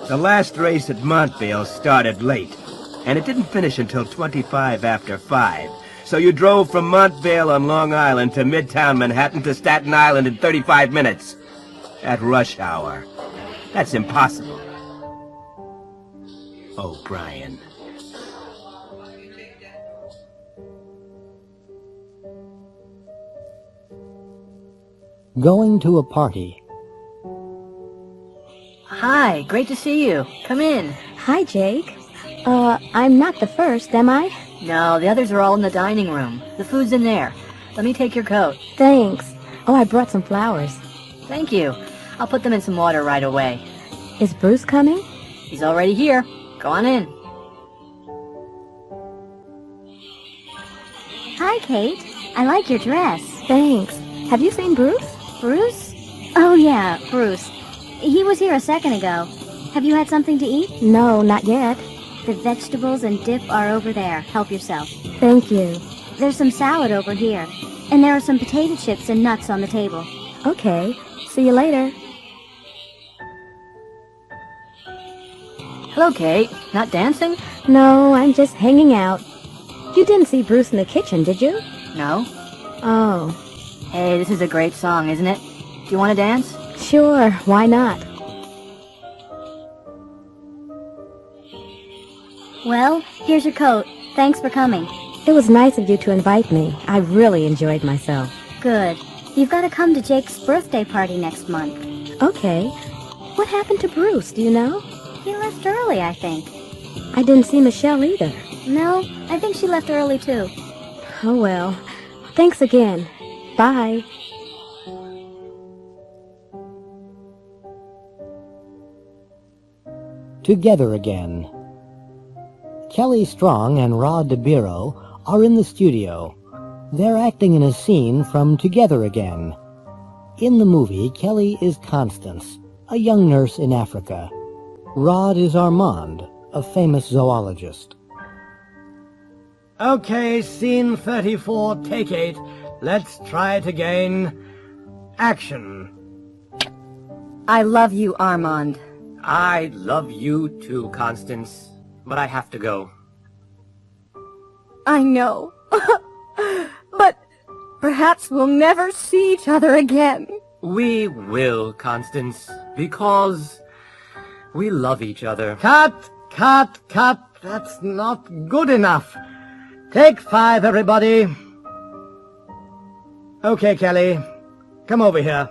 The last race at Montvale started late, and it didn't finish until 25 after 5. So you drove from Montvale on Long Island to Midtown Manhattan to Staten Island in 35 minutes. At rush hour. That's impossible. O'Brien. Going to a party. Hi, great to see you. Come in. Hi, Jake. I'm not the first, am I? No, the others are all in the dining room. The food's in there. Let me take your coat. Thanks. Oh, I brought some flowers. Thank you. I'll put them in some water right away. Is Bruce coming? He's already here. Go on in. Hi, Kate. I like your dress. Thanks. Have you seen Bruce? Bruce? Oh, yeah, Bruce. He was here a second ago. Have you had something to eat? No, not yet. The vegetables and dip are over there. Help yourself. Thank you. There's some salad over here. And there are some potato chips and nuts on the table. Okay. See you later. Hello, Kate. Not dancing? No, I'm just hanging out. You didn't see Bruce in the kitchen, did you? No. Oh. Hey, this is a great song, isn't it? Do you want to dance? Sure, why not? Well, here's your coat. Thanks for coming. It was nice of you to invite me. I really enjoyed myself. Good. You've got to come to Jake's birthday party next month. Okay. What happened to Bruce, do you know? He left early, I think. I didn't see Michelle either. No, I think she left early too. Oh well. Thanks again. Bye. Together again. Kelly Strong and Rod DeBiro are in the studio. They're acting in a scene from Together Again. In the movie, Kelly is Constance, a young nurse in Africa. Rod is Armand, a famous zoologist. Okay, scene 34, take 8. Let's try it again. Action. I love you, Armand. I love you too, Constance, but I have to go. I know. But perhaps we'll never see each other again. We will, Constance, because we love each other. Cut, cut, cut. That's not good enough. Take 5, everybody. Okay, Kelly. Come over here.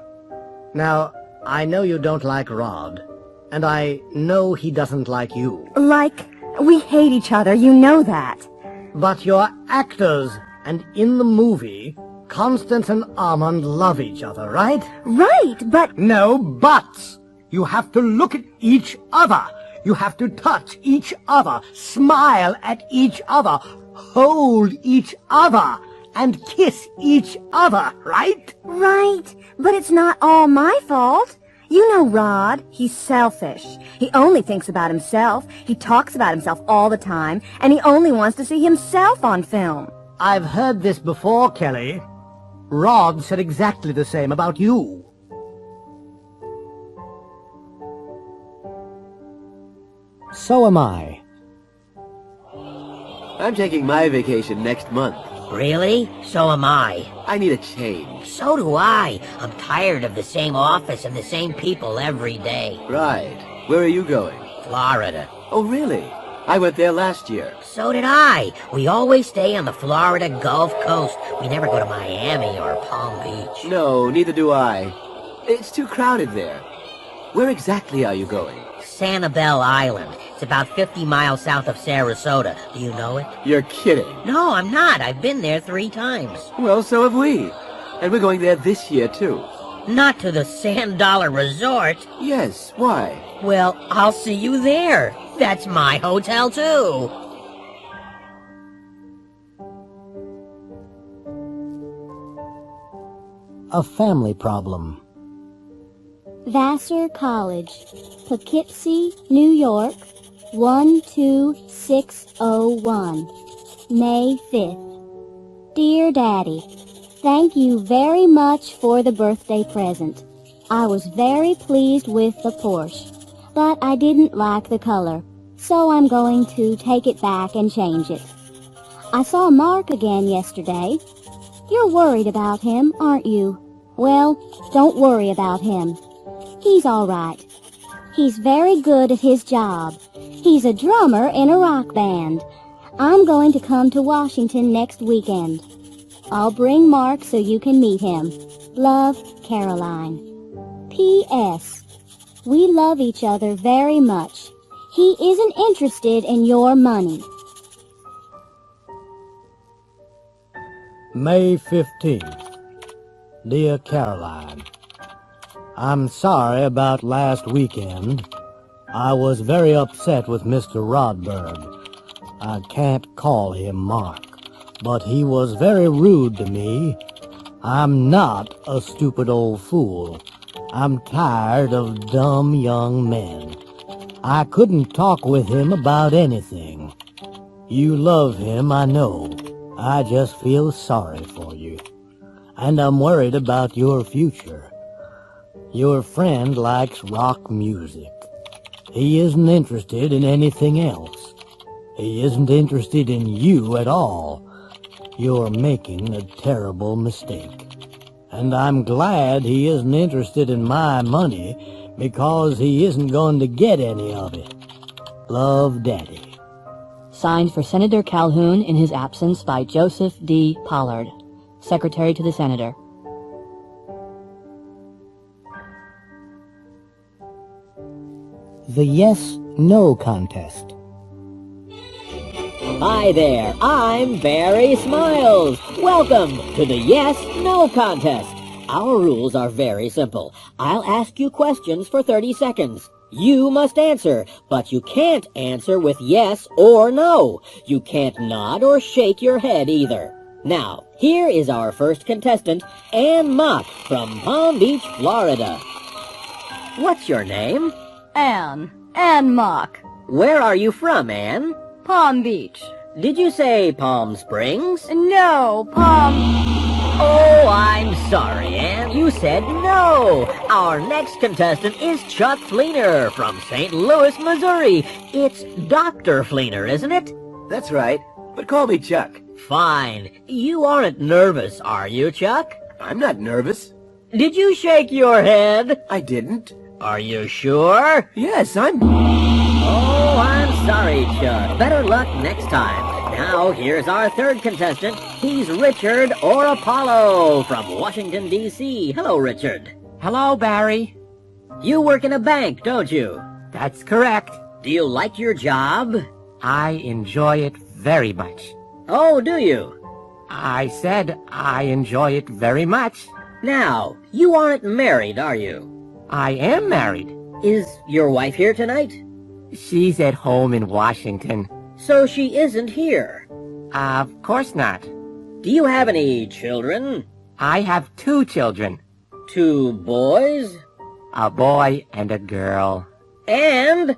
Now, I know you don't like Rod, and I know he doesn't like you. Like, we hate each other, you know that. But you're actors, and in the movie, Constance and Armand love each other, right? Right, but... No buts! You have to look at each other. You have to touch each other, smile at each other, hold each other, and kiss each other, right? Right, but it's not all my fault. You know Rod, he's selfish. He only thinks about himself. He talks about himself all the time, and he only wants to see himself on film. I've heard this before, Kelly. Rod said exactly the same about you. So am I. I'm taking my vacation next month. Really? So am I. I need a change. So do I. I'm tired of the same office and the same people every day. Right. Where are you going? Florida. Oh, really? I went there last year. So did I. We always stay on the Florida Gulf Coast. We never go to Miami or Palm Beach. No, neither do I. It's too crowded there. Where exactly are you going? Sanibel Island. It's about 50 miles south of Sarasota. Do you know it? You're kidding. No, I'm not. I've been there 3 times. Well, so have we. And we're going there this year, too. Not to the Sand Dollar Resort. Yes, why? Well, I'll see you there. That's my hotel, too. A family problem. Vassar College, Poughkeepsie, New York, 12601, May 5th. Dear Daddy, thank you very much for the birthday present. I was very pleased with the Porsche, but I didn't like the color, so I'm going to take it back and change it. I saw Mark again yesterday. You're worried about him, aren't you? Well, don't worry about him. He's all right. He's very good at his job. He's a drummer in a rock band. I'm going to come to Washington next weekend. I'll bring Mark so you can meet him. Love, Caroline. P.S. We love each other very much. He isn't interested in your money. May 15th. Dear Caroline, I'm sorry about last weekend. I was very upset with Mr. Rodberg. I can't call him Mark, but he was very rude to me. I'm not a stupid old fool. I'm tired of dumb young men. I couldn't talk with him about anything. You love him, I know. I just feel sorry for you. And I'm worried about your future. Your friend likes rock music. He isn't interested in anything else. He isn't interested in you at all. You're making a terrible mistake. And I'm glad he isn't interested in my money because he isn't going to get any of it. Love, Daddy. Signed for Senator Calhoun in his absence by Joseph D. Pollard, Secretary to the Senator. The Yes-No Contest. Hi there, I'm Barry Smiles. Welcome to the Yes-No Contest. Our rules are very simple. I'll ask you questions for 30 seconds. You must answer, but you can't answer with yes or no. You can't nod or shake your head either. Now, here is our first contestant, Ann Mock from Palm Beach, Florida. What's your name? Ann Mock. Where are you from, Ann? Palm Beach. Did you say Palm Springs? No, Palm... Oh, I'm sorry, Ann. You said no. Our next contestant is Chuck Fleener from St. Louis, Missouri. It's Dr. Fleener, isn't it? That's right, but call me Chuck. Fine. You aren't nervous, are you, Chuck? I'm not nervous. Did you shake your head? I didn't. Are you sure? Yes, I'm... Oh, I'm sorry, Chuck. Better luck next time. Now, here's our third contestant. He's Richard or Apollo from Washington, D.C. Hello, Richard. Hello, Barry. You work in a bank, don't you? That's correct. Do you like your job? I enjoy it very much. Oh, do you? I said I enjoy it very much. Now, you aren't married, are you? I am married. Is your wife here tonight? She's at home in Washington. So she isn't here? Of course not. Do you have any children? I have 2 children. 2 boys? A boy and a girl. And...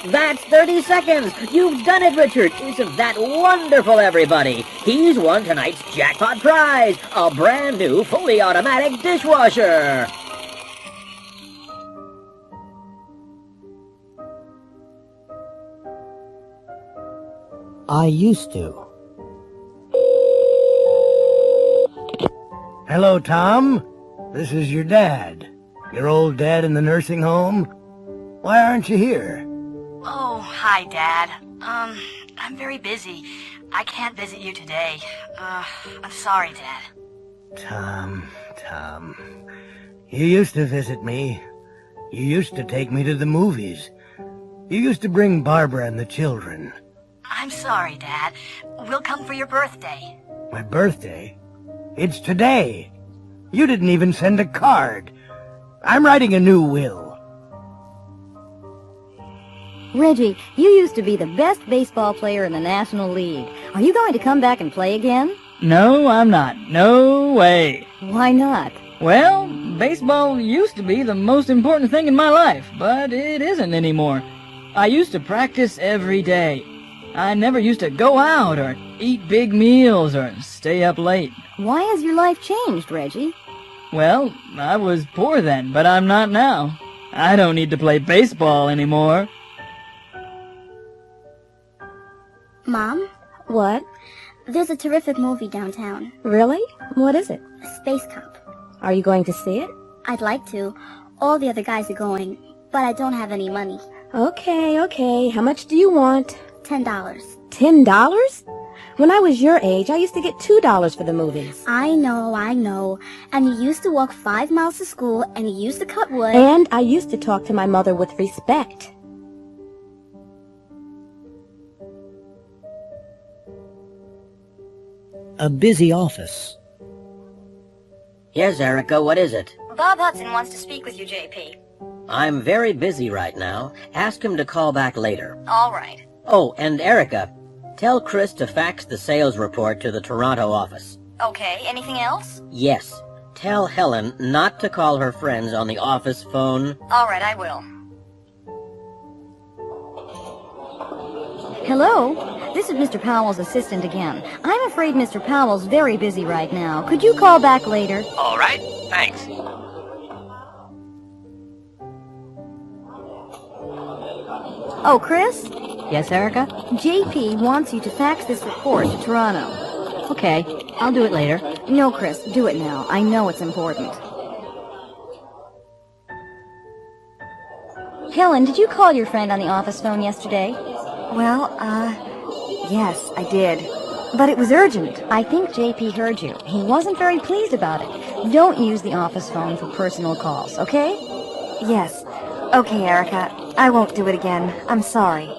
that's 30 seconds! You've done it, Richard! Isn't that wonderful, everybody? He's won tonight's jackpot prize! A brand new, fully automatic dishwasher! I used to. Hello, Tom. This is your dad. Your old dad in the nursing home? Why aren't you here? Oh, hi, Dad. I'm very busy. I can't visit you today. I'm sorry, Dad. Tom. You used to visit me. You used to take me to the movies. You used to bring Barbara and the children. I'm sorry, Dad. We'll come for your birthday. My birthday? It's today. You didn't even send a card. I'm writing a new will. Reggie, you used to be the best baseball player in the National League. Are you going to come back and play again? No, I'm not. No way. Why not? Well, baseball used to be the most important thing in my life, but it isn't anymore. I used to practice every day. I never used to go out or eat big meals or stay up late. Why has your life changed, Reggie? Well, I was poor then, but I'm not now. I don't need to play baseball anymore. Mom? What? There's a terrific movie downtown. Really? What is it? Space Cop. Are you going to see it? I'd like to. All the other guys are going, but I don't have any money. Okay. How much do you want? $10. $10? When I was your age, I used to get $2 for the movies. I know. And you used to walk 5 miles to school, and you used to cut wood. And I used to talk to my mother with respect. A busy office. Yes, Erica, what is it? Bob Hudson wants to speak with you, JP. I'm very busy right now. Ask him to call back later. All right. Oh, and Erica, tell Chris to fax the sales report to the Toronto office. Okay, anything else? Yes. Tell Helen not to call her friends on the office phone. All right, I will. Hello? This is Mr. Powell's assistant again. I'm afraid Mr. Powell's very busy right now. Could you call back later? All right, thanks. Oh, Chris? Yes, Erica? JP wants you to fax this report to Toronto. Okay, I'll do it later. No, Chris, do it now. I know it's important. Helen, did you call your friend on the office phone yesterday? Well, yes, I did. But it was urgent. I think JP heard you. He wasn't very pleased about it. Don't use the office phone for personal calls, okay? Yes. Okay, Erica. I won't do it again. I'm sorry.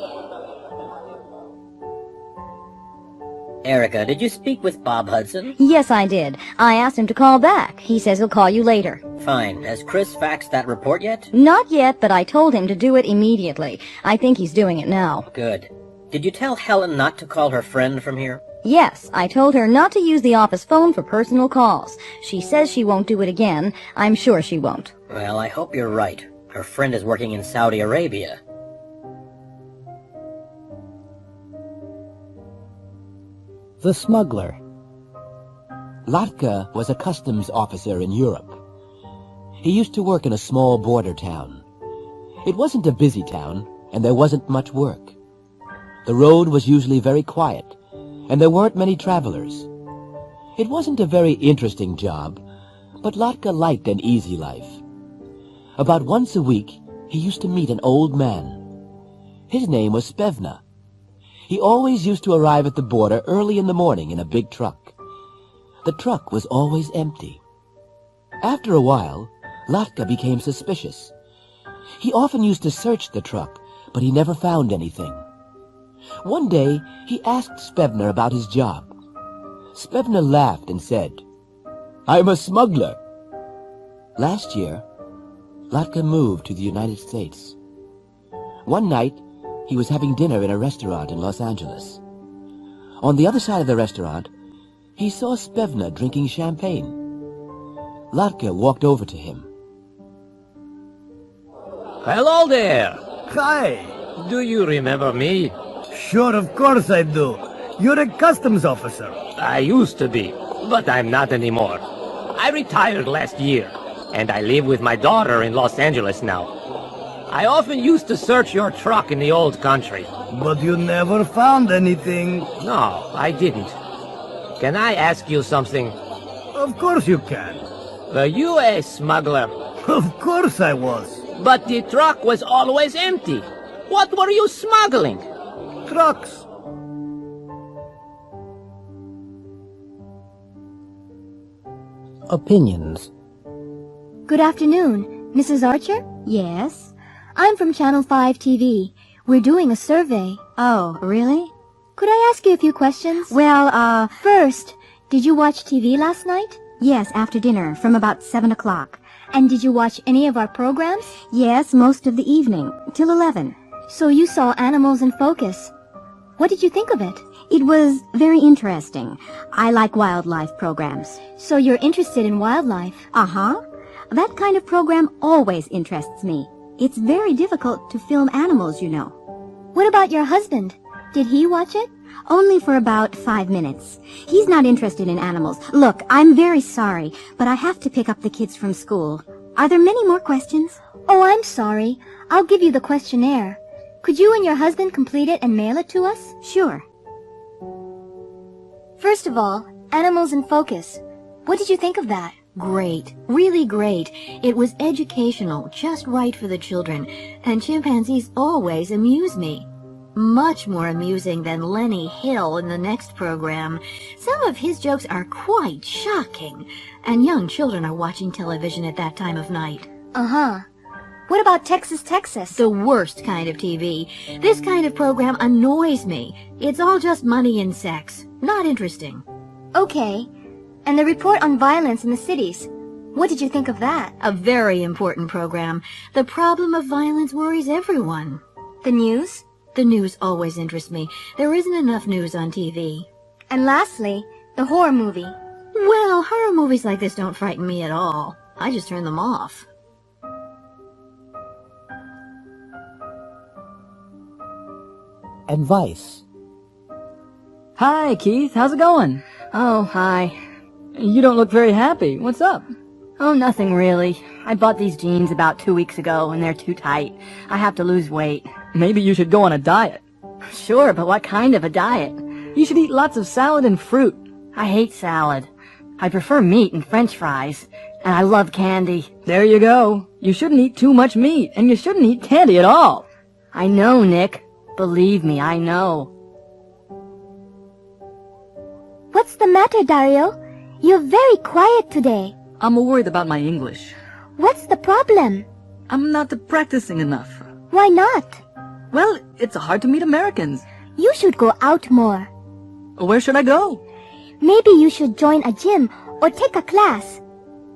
Erica, did you speak with Bob Hudson? Yes, I did. I asked him to call back. He says he'll call you later. Fine. Has Chris faxed that report yet? Not yet, but I told him to do it immediately. I think he's doing it now. Good. Did you tell Helen not to call her friend from here? Yes, I told her not to use the office phone for personal calls. She says she won't do it again. I'm sure she won't. Well, I hope you're right. Her friend is working in Saudi Arabia. The smuggler. Latka was a customs officer in Europe. He used to work in a small border town. It wasn't a busy town, and there wasn't much work. The road was usually very quiet, and there weren't many travelers. It wasn't a very interesting job, but Latka liked an easy life. About once a week, he used to meet an old man. His name was Spevna. He always used to arrive at the border early in the morning in a big truck. The truck was always empty. After a while, Latka became suspicious. He often used to search the truck, but he never found anything. One day, he asked Spevna about his job. Spevna laughed and said, "I'm a smuggler." Last year, Latka moved to the United States. One night, he was having dinner in a restaurant in Los Angeles. On the other side of the restaurant, he saw Spevna drinking champagne. Latka walked over to him. Hello there. Hi. Do you remember me? Sure, of course I do. You're a customs officer. I used to be, but I'm not anymore. I retired last year, and I live with my daughter in Los Angeles now. I often used to search your truck in the old country. But you never found anything. No, I didn't. Can I ask you something? Of course you can. Were you a smuggler? Of course I was. But the truck was always empty. What were you smuggling? Trucks. Opinions. Good afternoon, Mrs. Archer? Yes? I'm from Channel 5 TV. We're doing a survey. Oh, really? Could I ask you a few questions? Well, first, did you watch TV last night? Yes, after dinner, from about 7 o'clock. And did you watch any of our programs? Yes, most of the evening, till 11. So you saw Animals in Focus. What did you think of it? It was very interesting. I like wildlife programs. So you're interested in wildlife? Uh-huh. That kind of program always interests me. It's very difficult to film animals, you know. What about your husband? Did he watch it? Only for about 5 minutes. He's not interested in animals. Look, I'm very sorry, but I have to pick up the kids from school. Are there many more questions? Oh, I'm sorry. I'll give you the questionnaire. Could you and your husband complete it and mail it to us? Sure. First of all, Animals in Focus. What did you think of that? Great. Really great. It was educational, just right for the children. And chimpanzees always amuse me. Much more amusing than Lenny Hill in the next program. Some of his jokes are quite shocking. And young children are watching television at that time of night. Uh-huh. What about Texas, Texas? The worst kind of TV. This kind of program annoys me. It's all just money and sex. Not interesting. Okay. And the report on violence in the cities. What did you think of that? A very important program. The problem of violence worries everyone. The news? The news always interests me. There isn't enough news on TV. And lastly, the horror movie. Well, horror movies like this don't frighten me at all. I just turn them off. Advice. Hi, Keith. How's it going? Oh, hi. You don't look very happy. What's up? Oh, nothing really. I bought these jeans about 2 weeks ago, and they're too tight. I have to lose weight. Maybe you should go on a diet. Sure, but what kind of a diet? You should eat lots of salad and fruit. I hate salad. I prefer meat and French fries. And I love candy. There you go. You shouldn't eat too much meat, and you shouldn't eat candy at all. I know, Nick. Believe me, I know. What's the matter, Dario? You're very quiet today. I'm worried about my English. What's the problem? I'm not practicing enough. Why not? Well, it's hard to meet Americans. You should go out more. Where should I go? Maybe you should join a gym or take a class.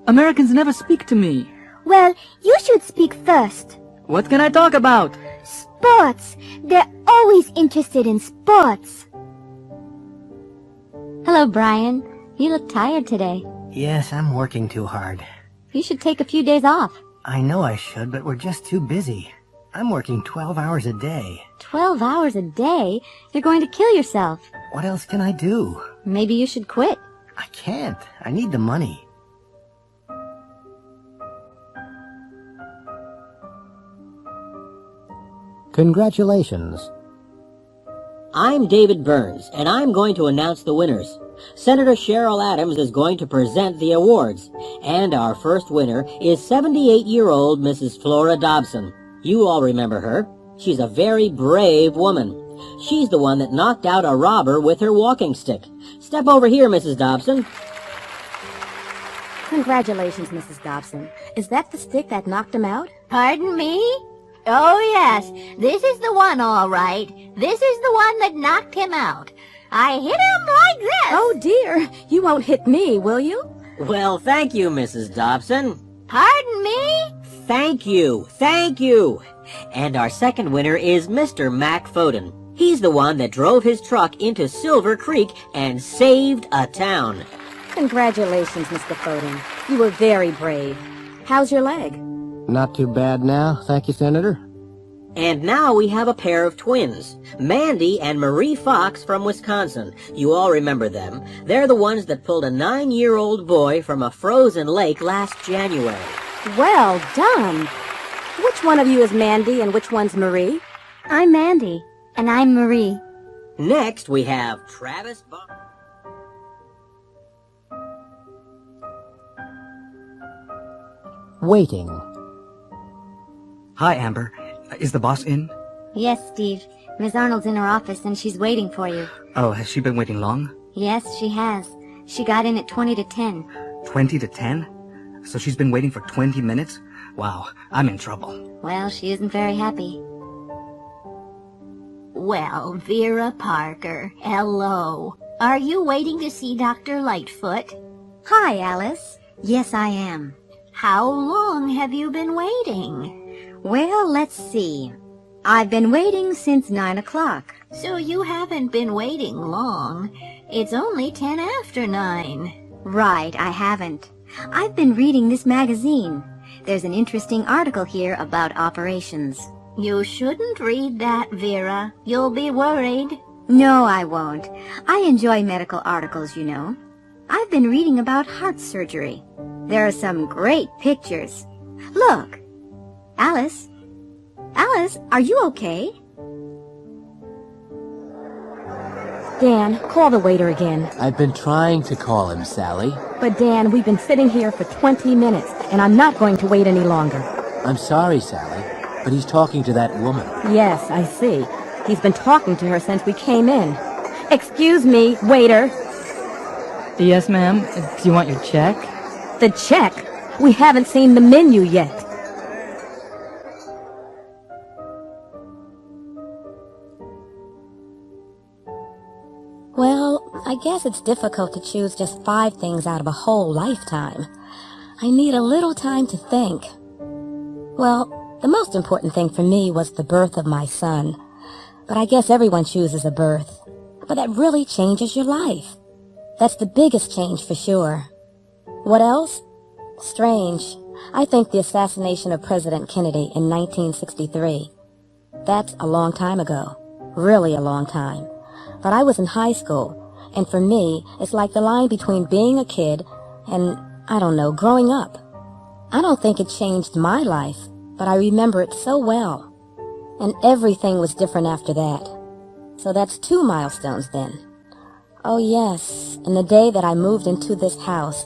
Americans never speak to me. Well, you should speak first. What can I talk about? Sports. They're always interested in sports. Hello, Brian. You look tired today. Yes, I'm working too hard. You should take a few days off. I know I should, but we're just too busy. I'm working 12 hours a day. 12 hours a day? You're going to kill yourself. What else can I do? Maybe you should quit. I can't. I need the money. Congratulations. I'm David Burns, and I'm going to announce the winners. Senator Cheryl Adams is going to present the awards, and our first winner is 78-year-old Mrs. Flora Dobson. You all remember her. She's a very brave woman. She's the one that knocked out a robber with her walking stick. Step over here, Mrs. Dobson. Congratulations, Mrs. Dobson. Is that the stick that knocked him out? Pardon me? Oh, yes. This is the one, all right. This is the one that knocked him out. I hit him like this. Oh, dear. You won't hit me, will you? Well, thank you, Mrs. Dobson. Pardon me? Thank you. Thank you. And our second winner is Mr. Mac Foden. He's the one that drove his truck into Silver Creek and saved a town. Congratulations, Mr. Foden. You were very brave. How's your leg? Not too bad now, thank you, Senator. And now we have a pair of twins, Mandy and Marie Fox from Wisconsin. You all remember them. They're the ones that pulled a 9-year-old boy from a frozen lake last January. Well done. Which one of you is Mandy and which one's Marie? I'm Mandy. And I'm Marie. Next, we have Travis Waiting. Hi, Amber. Is the boss in? Yes, Steve. Miss Arnold's in her office and she's waiting for you. Oh, has she been waiting long? Yes, she has. She got in at 20 to 10. 20 to 10? So she's been waiting for 20 minutes? Wow, I'm in trouble. Well, she isn't very happy. Well, Vera Parker, hello. Are you waiting to see Dr. Lightfoot? Hi, Alice. Yes, I am. How long have you been waiting? Well, let's see. I've been waiting since 9 o'clock. So you haven't been waiting long. It's only 10 after 9. Right, I haven't. I've been reading this magazine. There's an interesting article here about operations. You shouldn't read that, Vera. You'll be worried. No, I won't. I enjoy medical articles, you know. I've been reading about heart surgery. There are some great pictures. Look. Alice? Alice, are you okay? Dan, call the waiter again. I've been trying to call him, Sally. But Dan, we've been sitting here for 20 minutes, and I'm not going to wait any longer. I'm sorry, Sally, but he's talking to that woman. Yes, I see. He's been talking to her since we came in. Excuse me, waiter. Yes, ma'am. Do you want your check? The check? We haven't seen the menu yet. Well, I guess it's difficult to choose just 5 things out of a whole lifetime. I need a little time to think. Well, the most important thing for me was the birth of my son. But I guess everyone chooses a birth. But that really changes your life. That's the biggest change for sure. What else? Strange. I think the assassination of President Kennedy in 1963. That's a long time ago. Really a long time. But I was in high school, and for me, it's like the line between being a kid and, I don't know, growing up. I don't think it changed my life, but I remember it so well. And everything was different after that. So that's 2 milestones then. Oh yes, and the day that I moved into this house.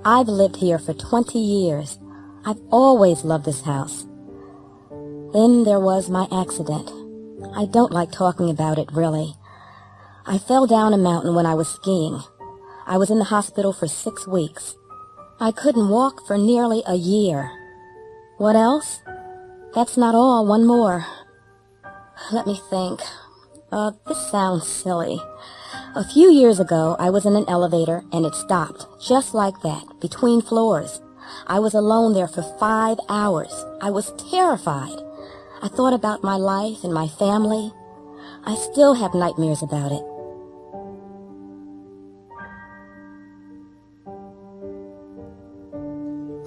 I've lived here for 20 years. I've always loved this house. Then there was my accident. I don't like talking about it, really. I fell down a mountain when I was skiing. I was in the hospital for 6 weeks. I couldn't walk for nearly a year. What else? That's not all. One more. Let me think. This sounds silly. A few years ago, I was in an elevator and it stopped, just like that, between floors. I was alone there for 5 hours. I was terrified. I thought about my life and my family. I still have nightmares about it.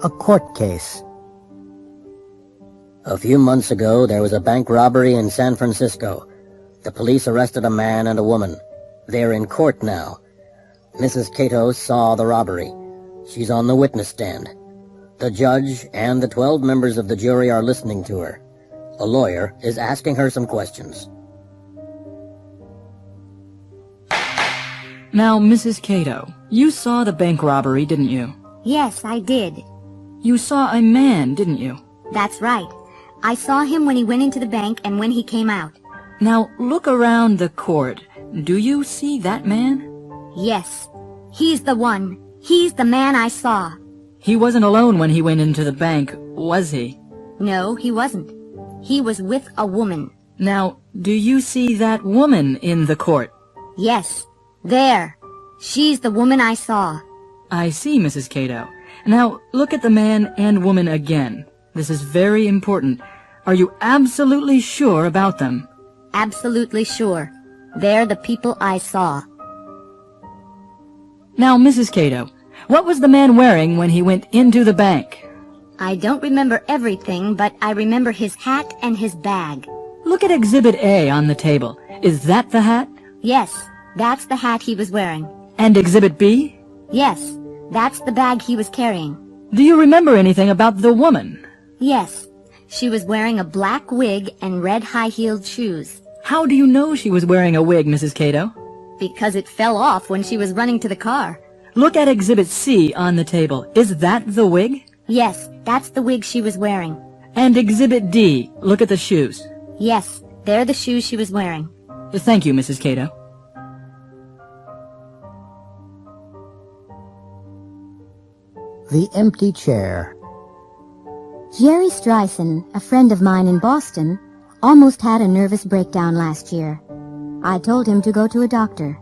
A court case. A few months ago, there was a bank robbery in San Francisco. The police arrested a man and a woman. They're in court now. Mrs. Cato saw the robbery. She's on the witness stand. The judge and the 12 members of the jury are listening to her. A lawyer is asking her some questions. Now, Mrs. Cato, you saw the bank robbery, didn't you? Yes, I did. You saw a man, didn't you? That's right. I saw him when he went into the bank and when he came out. Now, look around the court. Do you see that man? Yes. He's the one. He's the man I saw. He wasn't alone when he went into the bank, was he? No, he wasn't. He was with a woman. Now, do you see that woman in the court? Yes. There. She's the woman I saw. I see, Mrs. Cato. Now, look at the man and woman again. This is very important. Are you absolutely sure about them? Absolutely sure. They're the people I saw. Now, Mrs. Cato, what was the man wearing when he went into the bank? I don't remember everything, but I remember his hat and his bag. Look at Exhibit A on the table. Is that the hat? Yes, that's the hat he was wearing. And Exhibit B? Yes, that's the bag he was carrying. Do you remember anything about the woman? Yes, she was wearing a black wig and red high-heeled shoes. How do you know she was wearing a wig, Mrs. Cato? Because it fell off when she was running to the car. Look at Exhibit C on the table. Is that the wig? Yes, that's the wig she was wearing. And Exhibit D, look at the shoes. Yes, they're the shoes she was wearing. Thank you, Mrs. Cato. The empty chair. Jerry Streisand, a friend of mine in Boston, almost had a nervous breakdown last year. I told him to go to a doctor.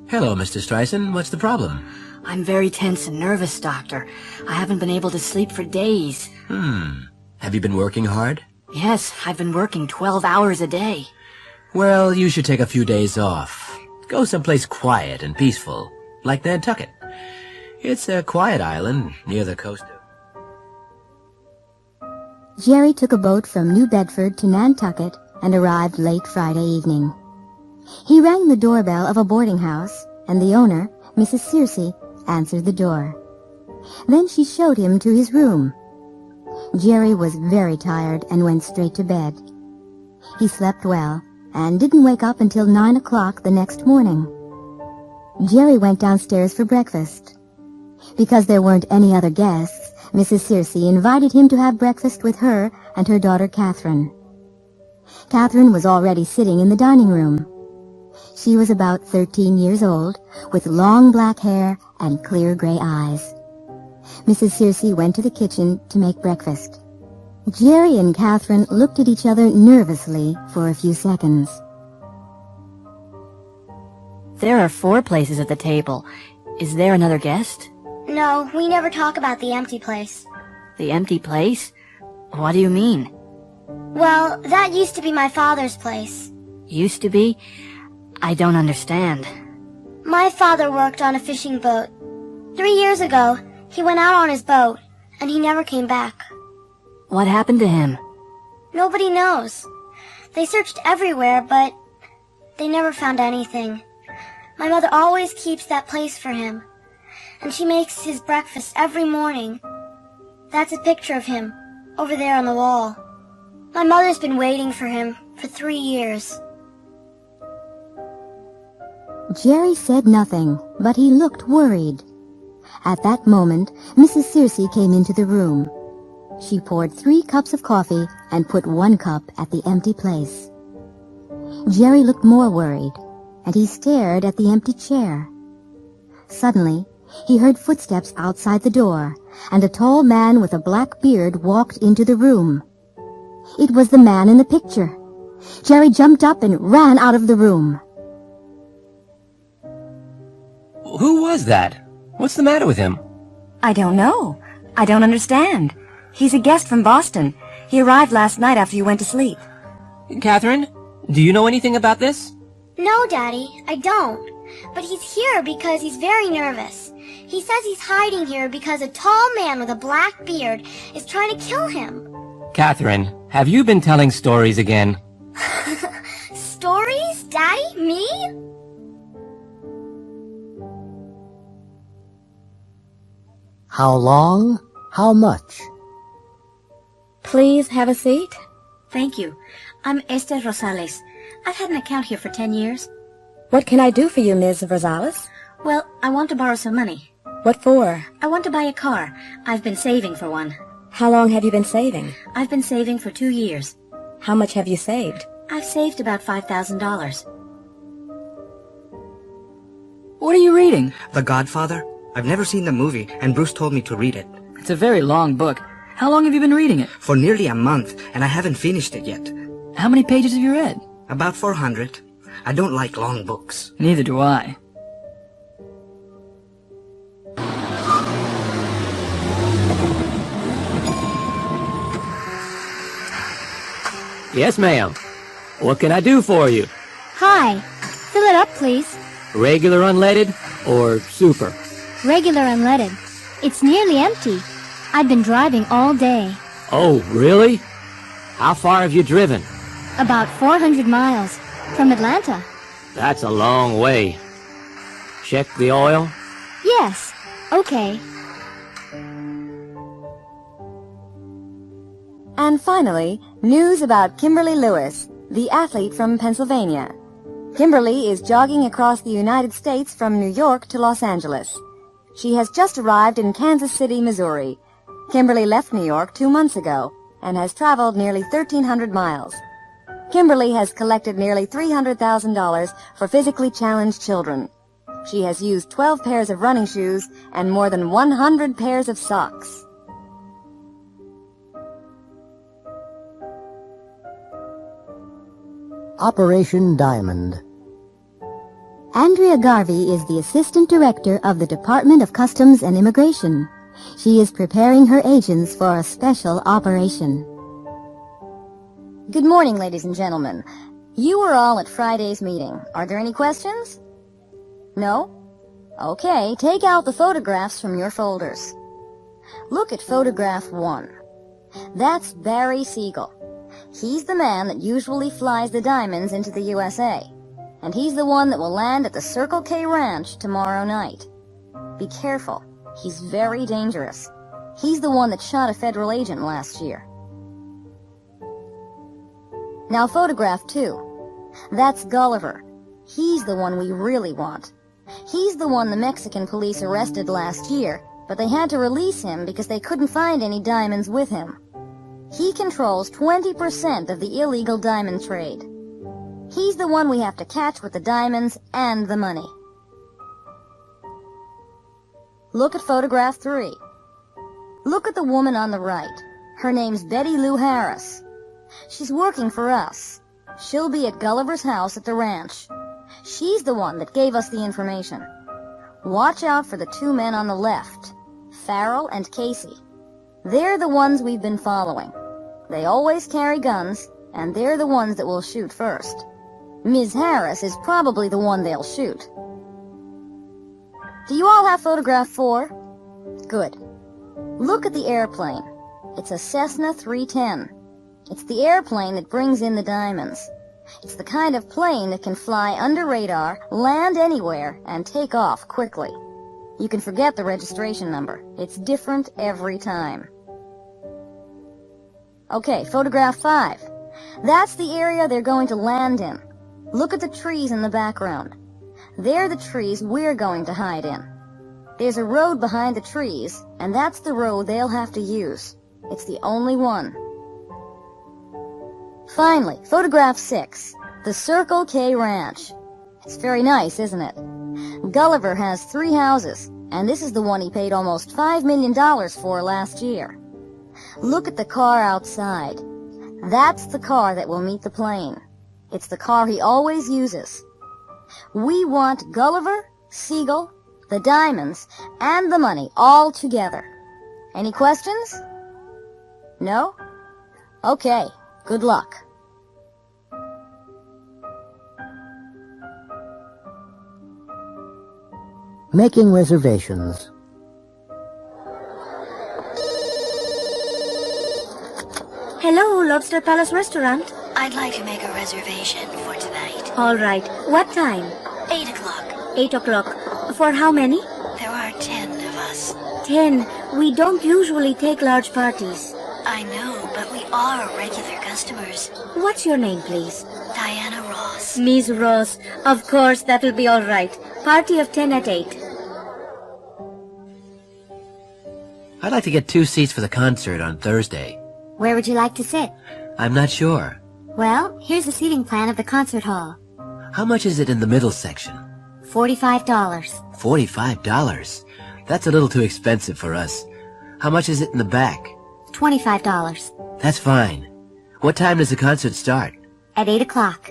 Hello, Mr. Streisand. What's the problem? I'm very tense and nervous, Doctor. I haven't been able to sleep for days. Have you been working hard? Yes, I've been working 12 hours a day. Well, you should take a few days off. Go someplace quiet and peaceful, like Nantucket. It's a quiet island near the coast of... Jerry took a boat from New Bedford to Nantucket and arrived late Friday evening. He rang the doorbell of a boarding house, and the owner, Mrs. Searcy, answered the door. Then she showed him to his room. Jerry was very tired and went straight to bed. He slept well and didn't wake up until 9 o'clock the next morning. Jerry went downstairs for breakfast. Because there weren't any other guests, Mrs. Searcy invited him to have breakfast with her and her daughter Catherine. Catherine was already sitting in the dining room. She was about 13 years old, with long black hair and clear gray eyes. Mrs. Searcy went to the kitchen to make breakfast. Jerry and Catherine looked at each other nervously for a few seconds. There are 4 places at the table. Is there another guest? No, we never talk about the empty place. The empty place? What do you mean? Well, that used to be my father's place. Used to be? I don't understand. My father worked on a fishing boat. 3 years ago, he went out on his boat, and he never came back. What happened to him? Nobody knows. They searched everywhere, but they never found anything. My mother always keeps that place for him, and she makes his breakfast every morning. That's a picture of him, over there on the wall. My mother's been waiting for him for 3 years. Jerry said nothing, but he looked worried. At that moment, Mrs. Searcy came into the room. She poured 3 cups of coffee and put 1 cup at the empty place. Jerry looked more worried, and he stared at the empty chair. Suddenly, he heard footsteps outside the door, and a tall man with a black beard walked into the room. It was the man in the picture. Jerry jumped up and ran out of the room. Who was that? What's the matter with him? I don't know. I don't understand. He's a guest from Boston. He arrived last night after you went to sleep. Catherine, do you know anything about this? No, Daddy, I don't. But he's here because he's very nervous. He says he's hiding here because a tall man with a black beard is trying to kill him. Catherine, have you been telling stories again? Stories? Daddy? Me? How long? How much? Please have a seat. Thank you. I'm Esther Rosales. I've had an account here for 10 years. What can I do for you, Ms. Rosales? Well, I want to borrow some money. What for? I want to buy a car. I've been saving for one. How long have you been saving? I've been saving for 2 years. How much have you saved? I've saved about $5,000. What are you reading? The Godfather. I've never seen the movie, and Bruce told me to read it. It's a very long book. How long have you been reading it? For nearly a month, and I haven't finished it yet. How many pages have you read? About 400. I don't like long books. Neither do I. Yes, ma'am. What can I do for you? Hi. Fill it up, please. Regular unleaded or super? Regular unleaded. It's nearly empty. I've been driving all day. Oh, really? How far have you driven? About 400 miles. From Atlanta. That's a long way. Check the oil? Yes. Okay. And finally, news about Kimberly Lewis, the athlete from Pennsylvania. Kimberly is jogging across the United States from New York to Los Angeles. She has just arrived in Kansas City, Missouri. Kimberly left New York 2 months ago and has traveled nearly 1,300 miles. Kimberly has collected nearly $300,000 for physically challenged children. She has used 12 pairs of running shoes and more than 100 pairs of socks. Operation Diamond. Andrea Garvey is the Assistant Director of the Department of Customs and Immigration. She is preparing her agents for a special operation. Good morning, ladies and gentlemen. You were all at Friday's meeting. Are there any questions? No? Okay, take out the photographs from your folders. Look at photograph 1. That's Barry Siegel. He's the man that usually flies the diamonds into the USA. And he's the one that will land at the Circle K Ranch tomorrow night. Be careful. He's very dangerous. He's the one that shot a federal agent last year. Now photograph 2. That's Gulliver. He's the one we really want. He's the one the Mexican police arrested last year, but they had to release him because they couldn't find any diamonds with him. He controls 20% of the illegal diamond trade. He's the one we have to catch with the diamonds and the money. Look at photograph 3. Look at the woman on the right. Her name's Betty Lou Harris. She's working for us. She'll be at Gulliver's house at the ranch. She's the one that gave us the information. Watch out for the 2 men on the left, Farrell and Casey. They're the ones we've been following. They always carry guns, and they're the ones that will shoot first. Ms. Harris is probably the one they'll shoot. Do you all have photograph 4? Good. Look at the airplane. It's a Cessna 310. It's the airplane that brings in the diamonds. It's the kind of plane that can fly under radar, land anywhere, and take off quickly. You can forget the registration number. It's different every time. Okay, photograph 5. That's the area they're going to land in. Look at the trees in the background. They're the trees we're going to hide in. There's a road behind the trees, and that's the road they'll have to use. It's the only one. Finally, photograph 6. The Circle K Ranch. It's very nice, isn't it? Gulliver has 3 houses, and this is the one he paid almost $5 million for last year. Look at the car outside. That's the car that will meet the plane. It's the car he always uses. We want Gulliver, Siegel, the diamonds, and the money all together. Any questions? No? Okay, good luck. Making reservations. Hello, Lobster Palace Restaurant. I'd like to make a reservation for tonight. All right. What time? 8 o'clock. 8 o'clock. For how many? There are 10 of us. 10. We don't usually take large parties. I know, but we are regular customers. What's your name, please? Diana Ross. Miss Ross. Of course, that will be all right. Party of 10 at 8. I'd like to get 2 seats for the concert on Thursday. Where would you like to sit? I'm not sure. Well, here's the seating plan of the concert hall. How much is it in the middle section? $45. $45? That's a little too expensive for us. How much is it in the back? $25. That's fine. What time does the concert start? At 8 o'clock.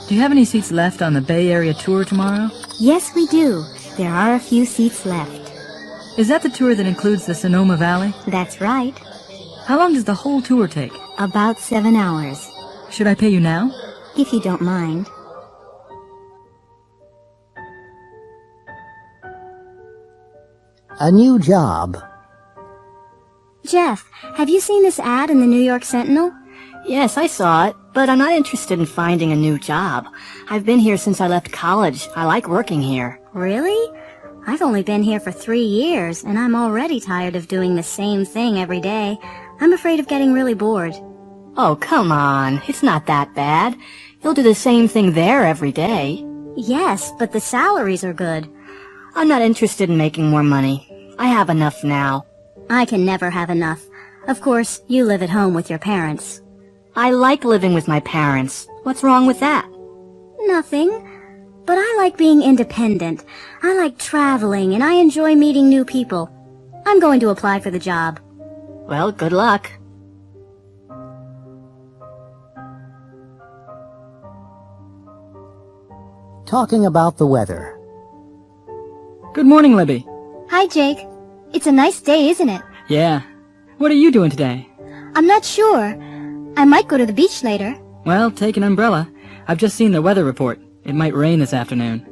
Do you have any seats left on the Bay Area tour tomorrow? Yes, we do. There are a few seats left. Is that the tour that includes the Sonoma Valley? That's right. How long does the whole tour take? About 7 hours. Should I pay you now? If you don't mind. A new job. Jeff, have you seen this ad in the New York Sentinel? Yes, I saw it, but I'm not interested in finding a new job. I've been here since I left college. I like working here. Really? I've only been here for 3 years, and I'm already tired of doing the same thing every day. I'm afraid of getting really bored. Oh, come on. It's not that bad. You'll do the same thing there every day. Yes, but the salaries are good. I'm not interested in making more money. I have enough now. I can never have enough. Of course, you live at home with your parents. I like living with my parents. What's wrong with that? Nothing. But I like being independent. I like traveling, and I enjoy meeting new people. I'm going to apply for the job. Well, good luck. Talking about the weather. Good morning, Libby. Hi, Jake. It's a nice day, isn't it? Yeah. What are you doing today? I'm not sure. I might go to the beach later. Well, take an umbrella. I've just seen the weather report. It might rain this afternoon.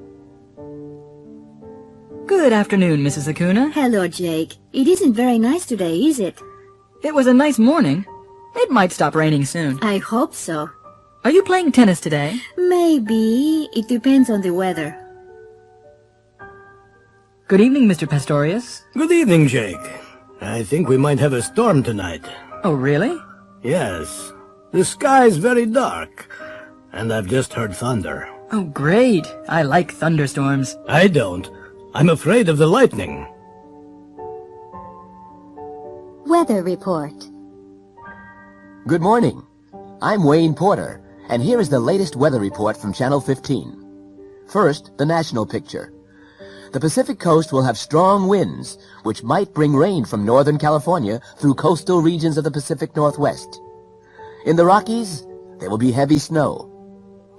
Good afternoon, Mrs. Acuna. Hello, Jake. It isn't very nice today, is it? It was a nice morning. It might stop raining soon. I hope so. Are you playing tennis today? Maybe. It depends on the weather. Good evening, Mr. Pastorius. Good evening, Jake. I think we might have a storm tonight. Oh, really? Yes. The sky's very dark, and I've just heard thunder. Oh, great. I like thunderstorms. I don't. I'm afraid of the lightning. Weather report. Good morning. I'm Wayne Porter, and here is the latest weather report from Channel 15. First, the national picture. The Pacific coast will have strong winds, which might bring rain from Northern California through coastal regions of the Pacific Northwest. In the Rockies, there will be heavy snow.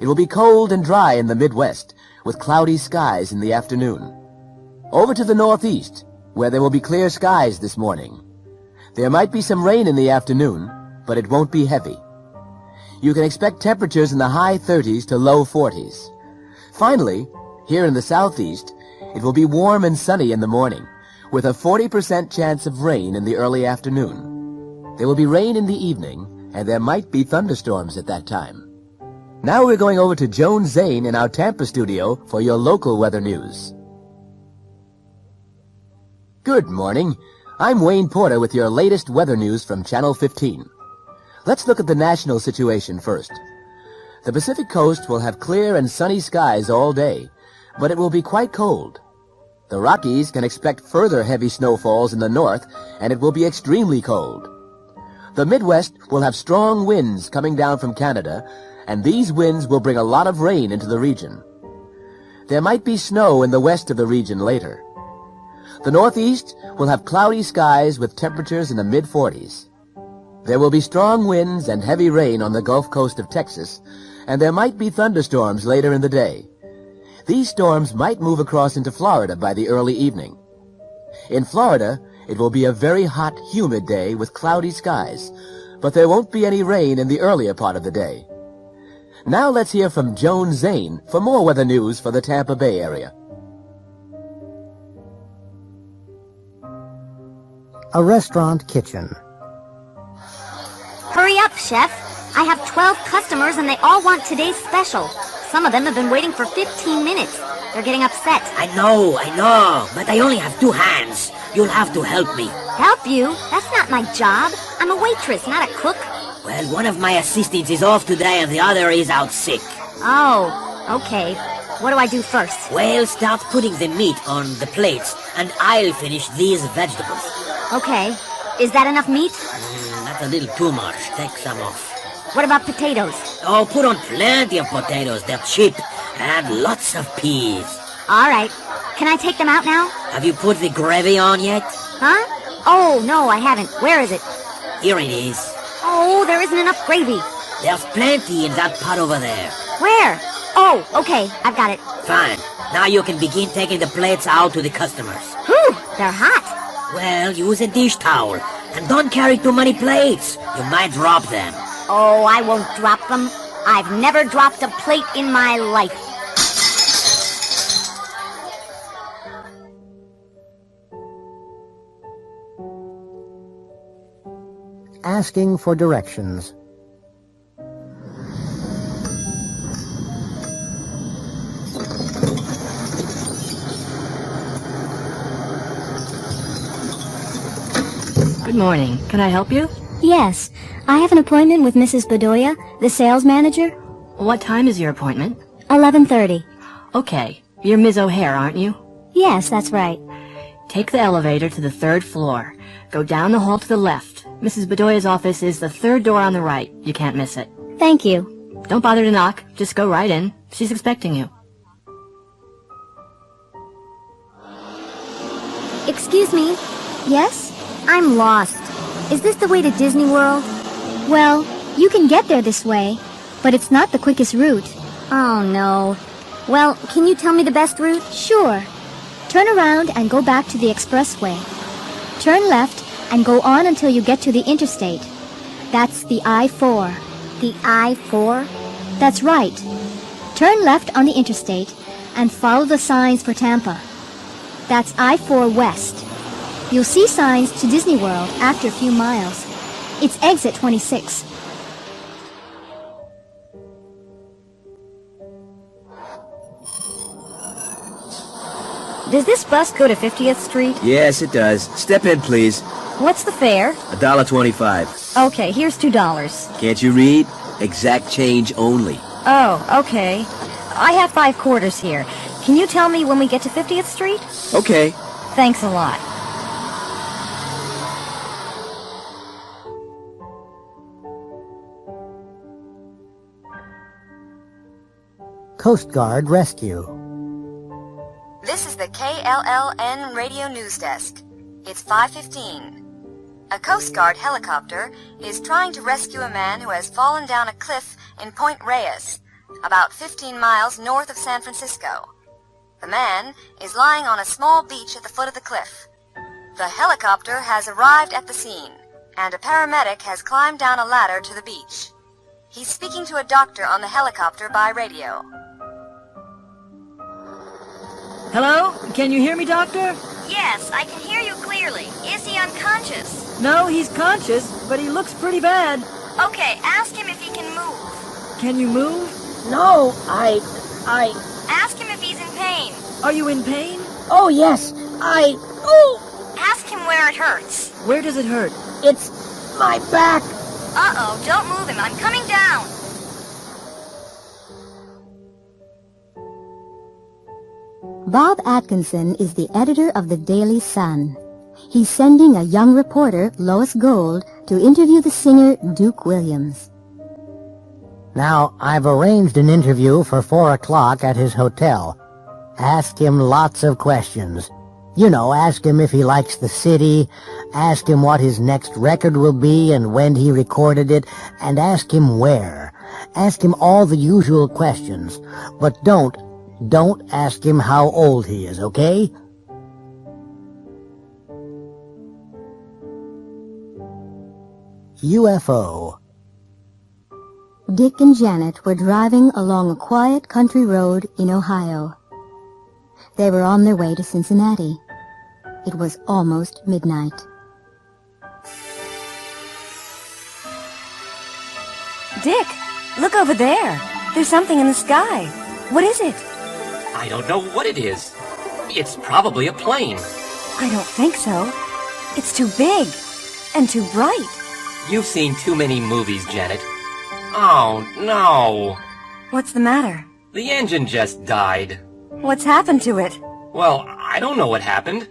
It will be cold and dry in the Midwest, with cloudy skies in the afternoon. Over to the Northeast, where there will be clear skies this morning. There might be some rain in the afternoon, but it won't be heavy. You can expect temperatures in the high 30s to low 40s. Finally, here in the Southeast, it will be warm and sunny in the morning, with a 40% chance of rain in the early afternoon. There will be rain in the evening, and there might be thunderstorms at that time. Now we're going over to Joan Zane in our Tampa studio for your local weather news. Good morning. I'm Wayne Porter with your latest weather news from Channel 15. Let's look at the national situation first. The Pacific coast will have clear and sunny skies all day, but it will be quite cold. The Rockies can expect further heavy snowfalls in the north, and it will be extremely cold. The Midwest will have strong winds coming down from Canada, and these winds will bring a lot of rain into the region. There might be snow in the west of the region later. The Northeast will have cloudy skies with temperatures in the mid-40s. There will be strong winds and heavy rain on the Gulf Coast of Texas, and there might be thunderstorms later in the day. These storms might move across into Florida by the early evening. In Florida, it will be a very hot, humid day with cloudy skies, but there won't be any rain in the earlier part of the day. Now let's hear from Joan Zane for more weather news for the Tampa Bay area. A restaurant kitchen. Hurry up, Chef. I have 12 customers and they all want today's special. Some of them have been waiting for 15 minutes. They're getting upset. I know, but I only have 2 hands. You'll have to help me. Help you? That's not my job. I'm a waitress, not a cook. Well, one of my assistants is off today and the other is out sick. Oh, okay. What do I do first? Well, start putting the meat on the plates, and I'll finish these vegetables. Okay. Is that enough meat? That's a little too much. Take some off. What about potatoes? Oh, put on plenty of potatoes. They're cheap. And lots of peas. All right. Can I take them out now? Have you put the gravy on yet? Huh? Oh, no, I haven't. Where is it? Here it is. Oh, there isn't enough gravy. There's plenty in that pot over there. Where? Oh, okay. I've got it. Fine. Now you can begin taking the plates out to the customers. Whew, they're hot. Well, use a dish towel. And don't carry too many plates. You might drop them. Oh, I won't drop them. I've never dropped a plate in my life. Asking for directions. Good morning. Can I help you? Yes, I have an appointment with Mrs. Bedoya, the sales manager. What time is your appointment? 11:30. Okay. You're Ms. O'Hare, aren't you? Yes, that's right. Take the elevator to the 3rd floor. Go down the hall to the left. Mrs. Bedoya's office is the 3rd door on the right. You can't miss it. Thank you. Don't bother to knock. Just go right in. She's expecting you. Excuse me. Yes? I'm lost. Is this the way to Disney World? Well, you can get there this way, but it's not the quickest route. Oh, no. Well, can you tell me the best route? Sure. Turn around and go back to the expressway. Turn left and go on until you get to the interstate. That's the I-4. The I-4? That's right. Turn left on the interstate and follow the signs for Tampa. That's I-4 West. You'll see signs to Disney World after a few miles. It's exit 26. Does this bus go to 50th Street? Yes, it does. Step in, please. What's the fare? $1.25. Okay, here's $2. Can't you read? Exact change only. Oh, okay. I have 5 quarters here. Can you tell me when we get to 50th Street? Okay. Thanks a lot. Coast Guard Rescue. This is the KLLN Radio News Desk. It's 5:15. A Coast Guard helicopter is trying to rescue a man who has fallen down a cliff in Point Reyes, about 15 miles north of San Francisco. The man is lying on a small beach at the foot of the cliff. The helicopter has arrived at the scene, and a paramedic has climbed down a ladder to the beach. He's speaking to a doctor on the helicopter by radio. Hello? Can you hear me, Doctor? Yes, I can hear you clearly. Is he unconscious? No, he's conscious, but he looks pretty bad. Okay, ask him if he can move. Can you move? No, I... Ask him if he's in pain. Are you in pain? Oh, yes, Oh! Ask him where it hurts. Where does it hurt? It's my back. Uh-oh, don't move him. I'm coming down. Bob Atkinson is the editor of the Daily Sun. He's sending a young reporter, Lois Gold, to interview the singer Duke Williams. Now, I've arranged an interview for 4 o'clock at his hotel. Ask him lots of questions. You know, ask him if he likes the city, ask him what his next record will be and when he recorded it, and ask him where. Ask him all the usual questions, but don't ask him how old he is, okay? UFO. Dick and Janet were driving along a quiet country road in Ohio. They were on their way to Cincinnati. It was almost midnight. Dick, look over there. There's something in the sky. What is it? I don't know what it is. It's probably a plane. I don't think so. It's too big and too bright. You've seen too many movies, Janet. Oh, no. What's the matter? The engine just died. What's happened to it? Well, I don't know what happened.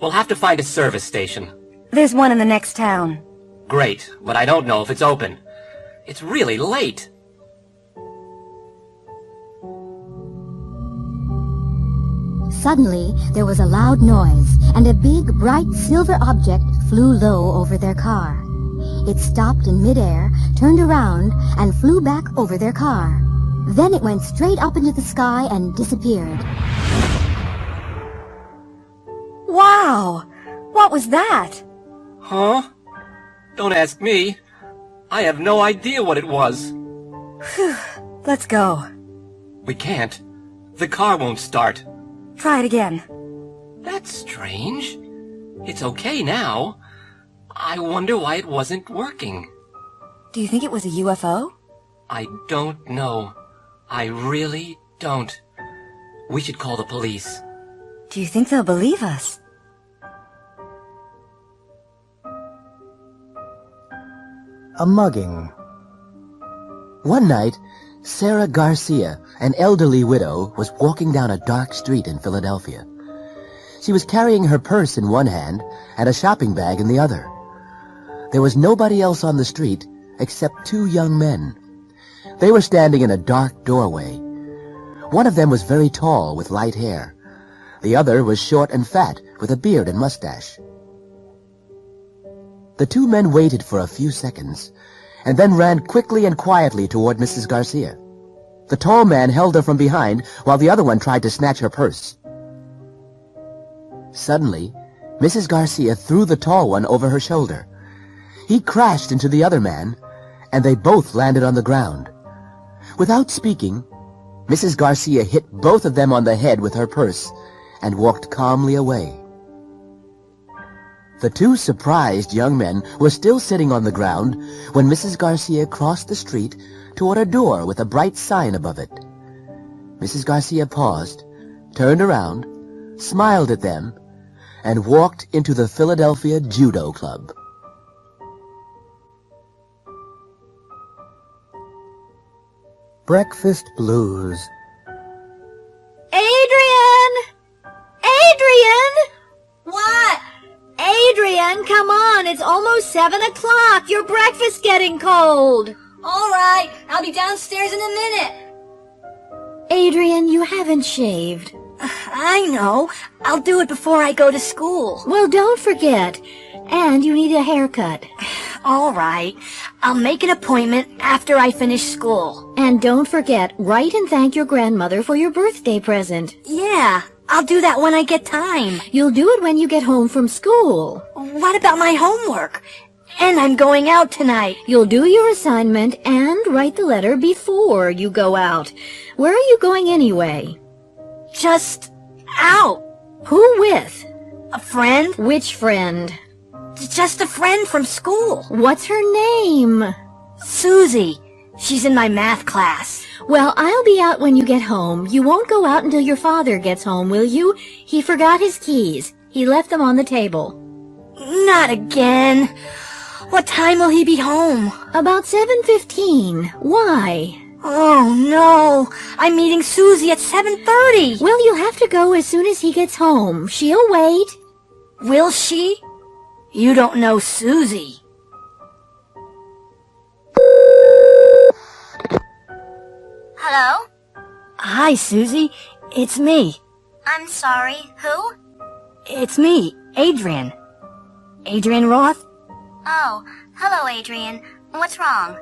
We'll have to find a service station. There's one in the next town. Great, but I don't know if it's open. It's really late. Suddenly, there was a loud noise, and a big, bright silver object flew low over their car. It stopped in midair, turned around, and flew back over their car. Then it went straight up into the sky and disappeared. Wow! What was that? Huh? Don't ask me. I have no idea what it was. Phew. Let's go. We can't. The car won't start. Try it again. That's strange. It's okay now. I wonder why it wasn't working. Do you think it was a UFO? I don't know. I really don't. We should call the police. Do you think they'll believe us? A mugging. One night, Sarah Garcia, an elderly widow, was walking down a dark street in Philadelphia. She was carrying her purse in one hand and a shopping bag in the other. There was nobody else on the street except two young men. They were standing in a dark doorway. One of them was very tall with light hair. The other was short and fat with a beard and mustache. The two men waited for a few seconds and then ran quickly and quietly toward Mrs. Garcia. The tall man held her from behind while the other one tried to snatch her purse. Suddenly, Mrs. Garcia threw the tall one over her shoulder. He crashed into the other man, and they both landed on the ground. Without speaking, Mrs. Garcia hit both of them on the head with her purse and walked calmly away. The two surprised young men were still sitting on the ground when Mrs. Garcia crossed the street toward a door with a bright sign above it. Mrs. Garcia paused, turned around, smiled at them, and walked into the Philadelphia Judo Club. Breakfast blues. Adrian! Adrian! What? Adrian, come on. It's almost 7 o'clock. Your breakfast's getting cold. All right, I'll be downstairs in a minute. Adrian, you haven't shaved. I know. I'll do it before I go to school. Well, don't forget. And you need a haircut. All right. I'll make an appointment after I finish school. And don't forget, write and thank your grandmother for your birthday present. Yeah, I'll do that when I get time. You'll do it when you get home from school. What about my homework? And I'm going out tonight. You'll do your assignment and write the letter before you go out. Where are you going anyway? Just out. Who with? A friend. Which friend? Just a friend from school. What's her name? Susie. She's in my math class. Well, I'll be out when you get home. You won't go out until your father gets home, will you? He forgot his keys. He left them on the table. Not again. What time will he be home? About 7:15. Why? Oh, no. I'm meeting Susie at 7:30. Well, you'll have to go as soon as he gets home. She'll wait. Will she? You don't know Susie. Hello? Hi, Susie. It's me. I'm sorry. Who? It's me, Adrian. Adrian Roth? Oh, hello, Adrian. What's wrong?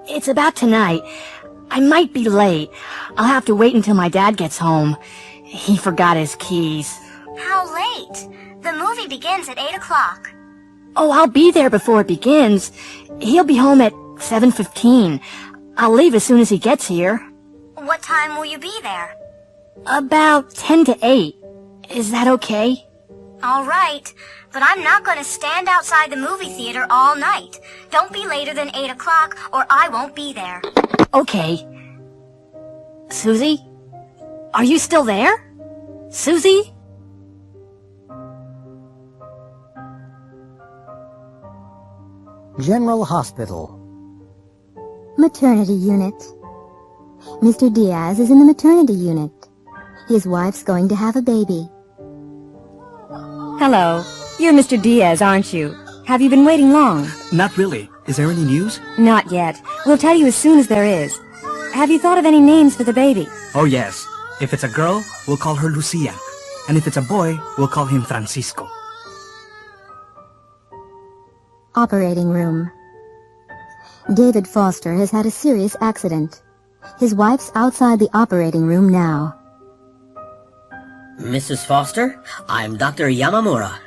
It's about tonight. I might be late. I'll have to wait until my dad gets home. He forgot his keys. How late? The movie begins at 8 o'clock. Oh, I'll be there before it begins. He'll be home at 7:15. I'll leave as soon as he gets here. What time will you be there? About 10 to 8. Is that okay? All right, but I'm not going to stand outside the movie theater all night. Don't be later than 8 o'clock or I won't be there. Okay. Susie? Are you still there? Susie? General Hospital. Maternity unit. Mr. Diaz is in the maternity unit. His wife's going to have a baby. Hello. You're Mr. Diaz, aren't you? Have you been waiting long? Not really. Is there any news? Not yet. We'll tell you as soon as there is. Have you thought of any names for the baby? Oh, yes. If it's a girl, we'll call her Lucia. And if it's a boy, we'll call him Francisco. Operating room. David Foster has had a serious accident. His wife's outside the operating room now. Mrs. Foster, I'm Dr. Yamamura.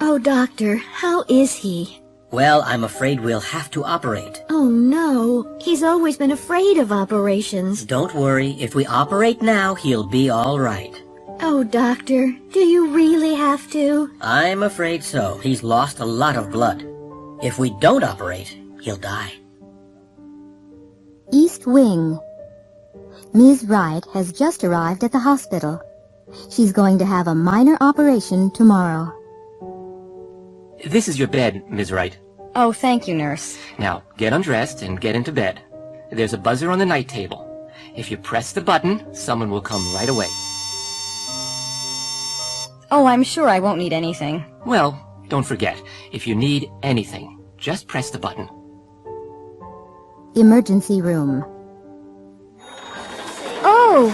Oh, doctor, how is he? Well, I'm afraid we'll have to operate. Oh, no. He's always been afraid of operations. Don't worry, if we operate now, he'll be all right. Oh, doctor, do you really have to? I'm afraid so. He's lost a lot of blood. If we don't operate, he'll die. East Wing. Ms. Wright has just arrived at the hospital. She's going to have a minor operation tomorrow. This is your bed, Ms. Wright. Oh, thank you, nurse. Now, get undressed and get into bed. There's a buzzer on the night table. If you press the button, someone will come right away. Oh, I'm sure I won't need anything. Well, don't forget, if you need anything, just press the button. Emergency room. Oh!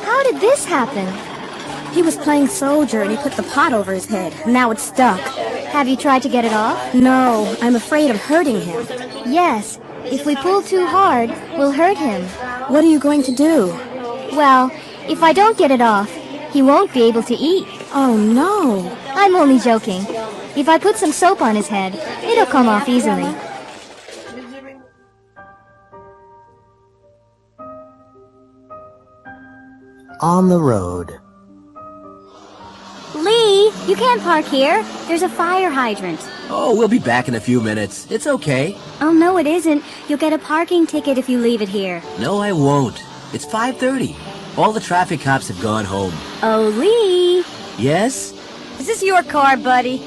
How did this happen? He was playing soldier and he put the pot over his head. Now it's stuck. Have you tried to get it off? No, I'm afraid of hurting him. Yes, if we pull too hard, we'll hurt him. What are you going to do? Well, if I don't get it off, he won't be able to eat. Oh, no. I'm only joking. If I put some soap on his head, it'll come off easily. On the road. Lee, you can't park here. There's a fire hydrant. Oh, we'll be back in a few minutes. It's okay. Oh, no, it isn't. You'll get a parking ticket if you leave it here. No, I won't. It's 5:30. All the traffic cops have gone home. Oh, Lee. Yes? Is this your car, buddy?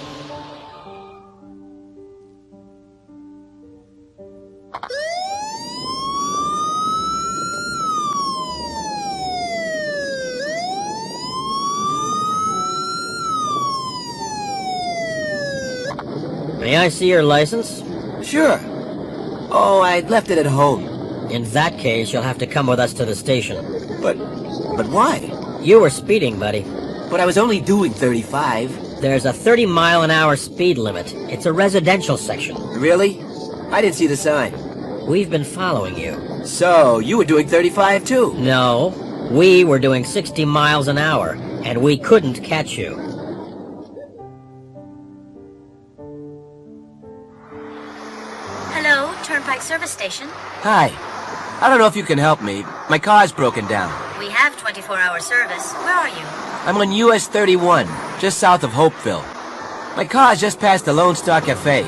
May I see your license? Sure. Oh, I left it at home. In that case, you'll have to come with us to the station. But why? You were speeding, buddy. But I was only doing 35. There's a 30-mile-an-hour speed limit. It's a residential section. Really? I didn't see the sign. We've been following you. So, you were doing 35 too? No. We were doing 60 miles an hour, and we couldn't catch you. Hello, Turnpike Service Station. Hi. I don't know if you can help me. My car's broken down. We have 24-hour service. Where are you? I'm on US 31, just south of Hopeville. My car's just past the Lone Star Cafe.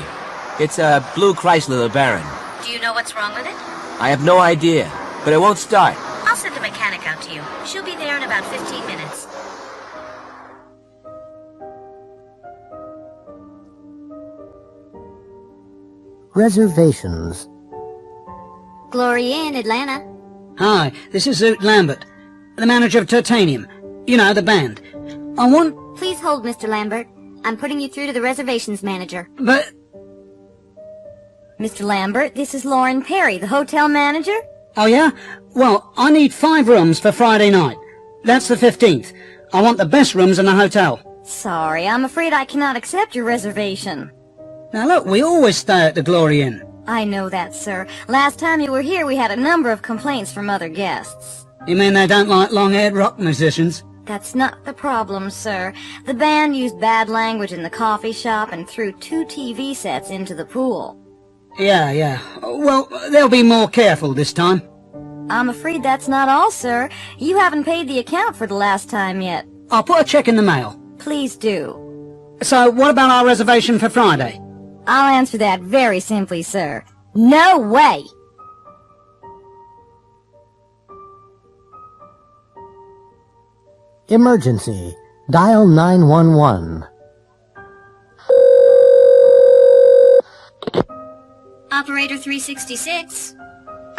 It's a blue Chrysler LeBaron. Do you know what's wrong with it? I have no idea, but it won't start. I'll send a mechanic out to you. She'll be there in about 15 minutes. Reservations. Glory Inn, Atlanta. Hi, this is Zoot Lambert, the manager of Titanium. You know, the band. I want... Please hold, Mr. Lambert. I'm putting you through to the reservations manager. But... Mr. Lambert, this is Lauren Perry, the hotel manager. Oh, yeah? Well, I need 5 rooms for Friday night. That's the 15th. I want the best rooms in the hotel. Sorry, I'm afraid I cannot accept your reservation. Now look, we always stay at the Glory Inn. I know that, sir. Last time you were here, we had a number of complaints from other guests. You mean they don't like long-haired rock musicians? That's not the problem, sir. The band used bad language in the coffee shop and threw 2 TV sets into the pool. Yeah. Well, they'll be more careful this time. I'm afraid that's not all, sir. You haven't paid the account for the last time yet. I'll put a check in the mail. Please do. So, what about our reservation for Friday? I'll answer that very simply, sir. No way! Emergency. Dial 911. Operator 366.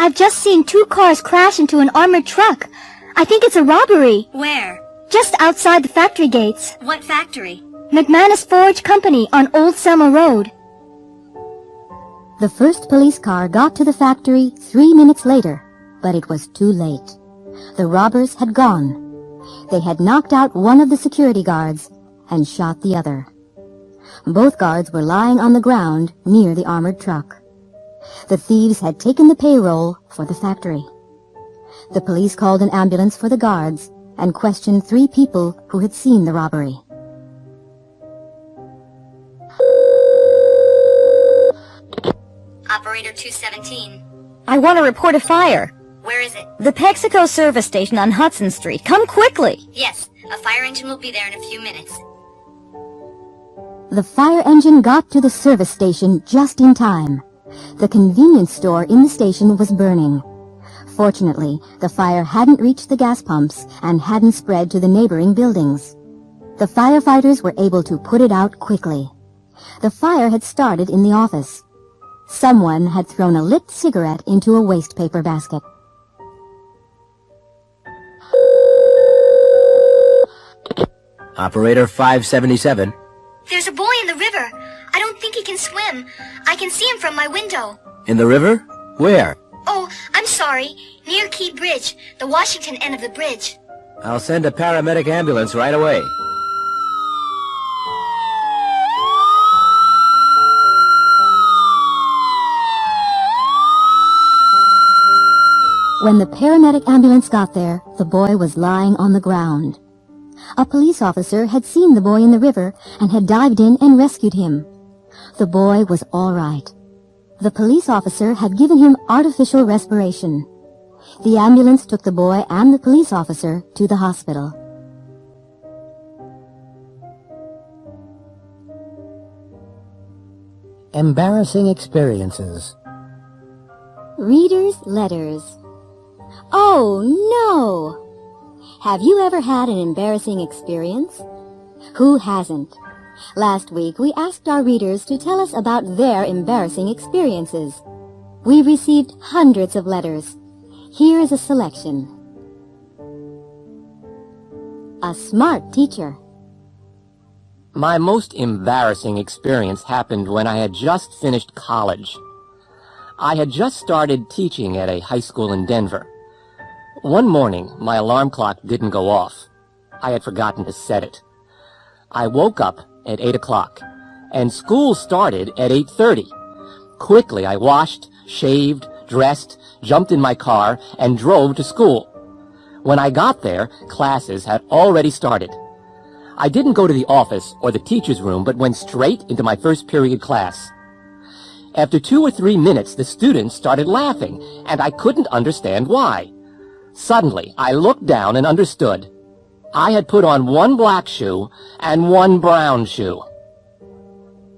I've just seen 2 cars crash into an armored truck. I think it's a robbery. Where? Just outside the factory gates. What factory? McManus Forge Company on Old Selma Road. The first police car got to the factory 3 minutes later, but it was too late. The robbers had gone. They had knocked out one of the security guards and shot the other. Both guards were lying on the ground near the armored truck. The thieves had taken the payroll for the factory. The police called an ambulance for the guards and questioned 3 people who had seen the robbery. Operator 217. I want to report a fire. Where is it? The Texaco service station on Hudson Street. Come quickly. Yes, a fire engine will be there in a few minutes. The fire engine got to the service station just in time. The convenience store in the station was burning. Fortunately, the fire hadn't reached the gas pumps and hadn't spread to the neighboring buildings. The firefighters were able to put it out quickly. The fire had started in the office. Someone had thrown a lit cigarette into a waste paper basket. Operator 577. There's a boy in the river. I don't think he can swim. I can see him from my window. In the river? Where? Oh, I'm sorry. Near Key Bridge, the Washington end of the bridge. I'll send a paramedic ambulance right away. When the paramedic ambulance got there, the boy was lying on the ground. A police officer had seen the boy in the river and had dived in and rescued him. The boy was all right. The police officer had given him artificial respiration. The ambulance took the boy and the police officer to the hospital. Embarrassing experiences. Reader's letters. Oh, no! Have you ever had an embarrassing experience? Who hasn't? Last week, we asked our readers to tell us about their embarrassing experiences. We received hundreds of letters. Here is a selection. A smart teacher. My most embarrassing experience happened when I had just finished college. I had just started teaching at a high school in Denver. One morning, my alarm clock didn't go off. I had forgotten to set it. I woke up at 8 o'clock, and school started at 8:30. Quickly, I washed, shaved, dressed, jumped in my car, and drove to school. When I got there, classes had already started. I didn't go to the office or the teacher's room, but went straight into my first period class. After 2 or 3 minutes, the students started laughing, and I couldn't understand why. Suddenly, I looked down and understood. I had put on 1 black shoe and 1 brown shoe.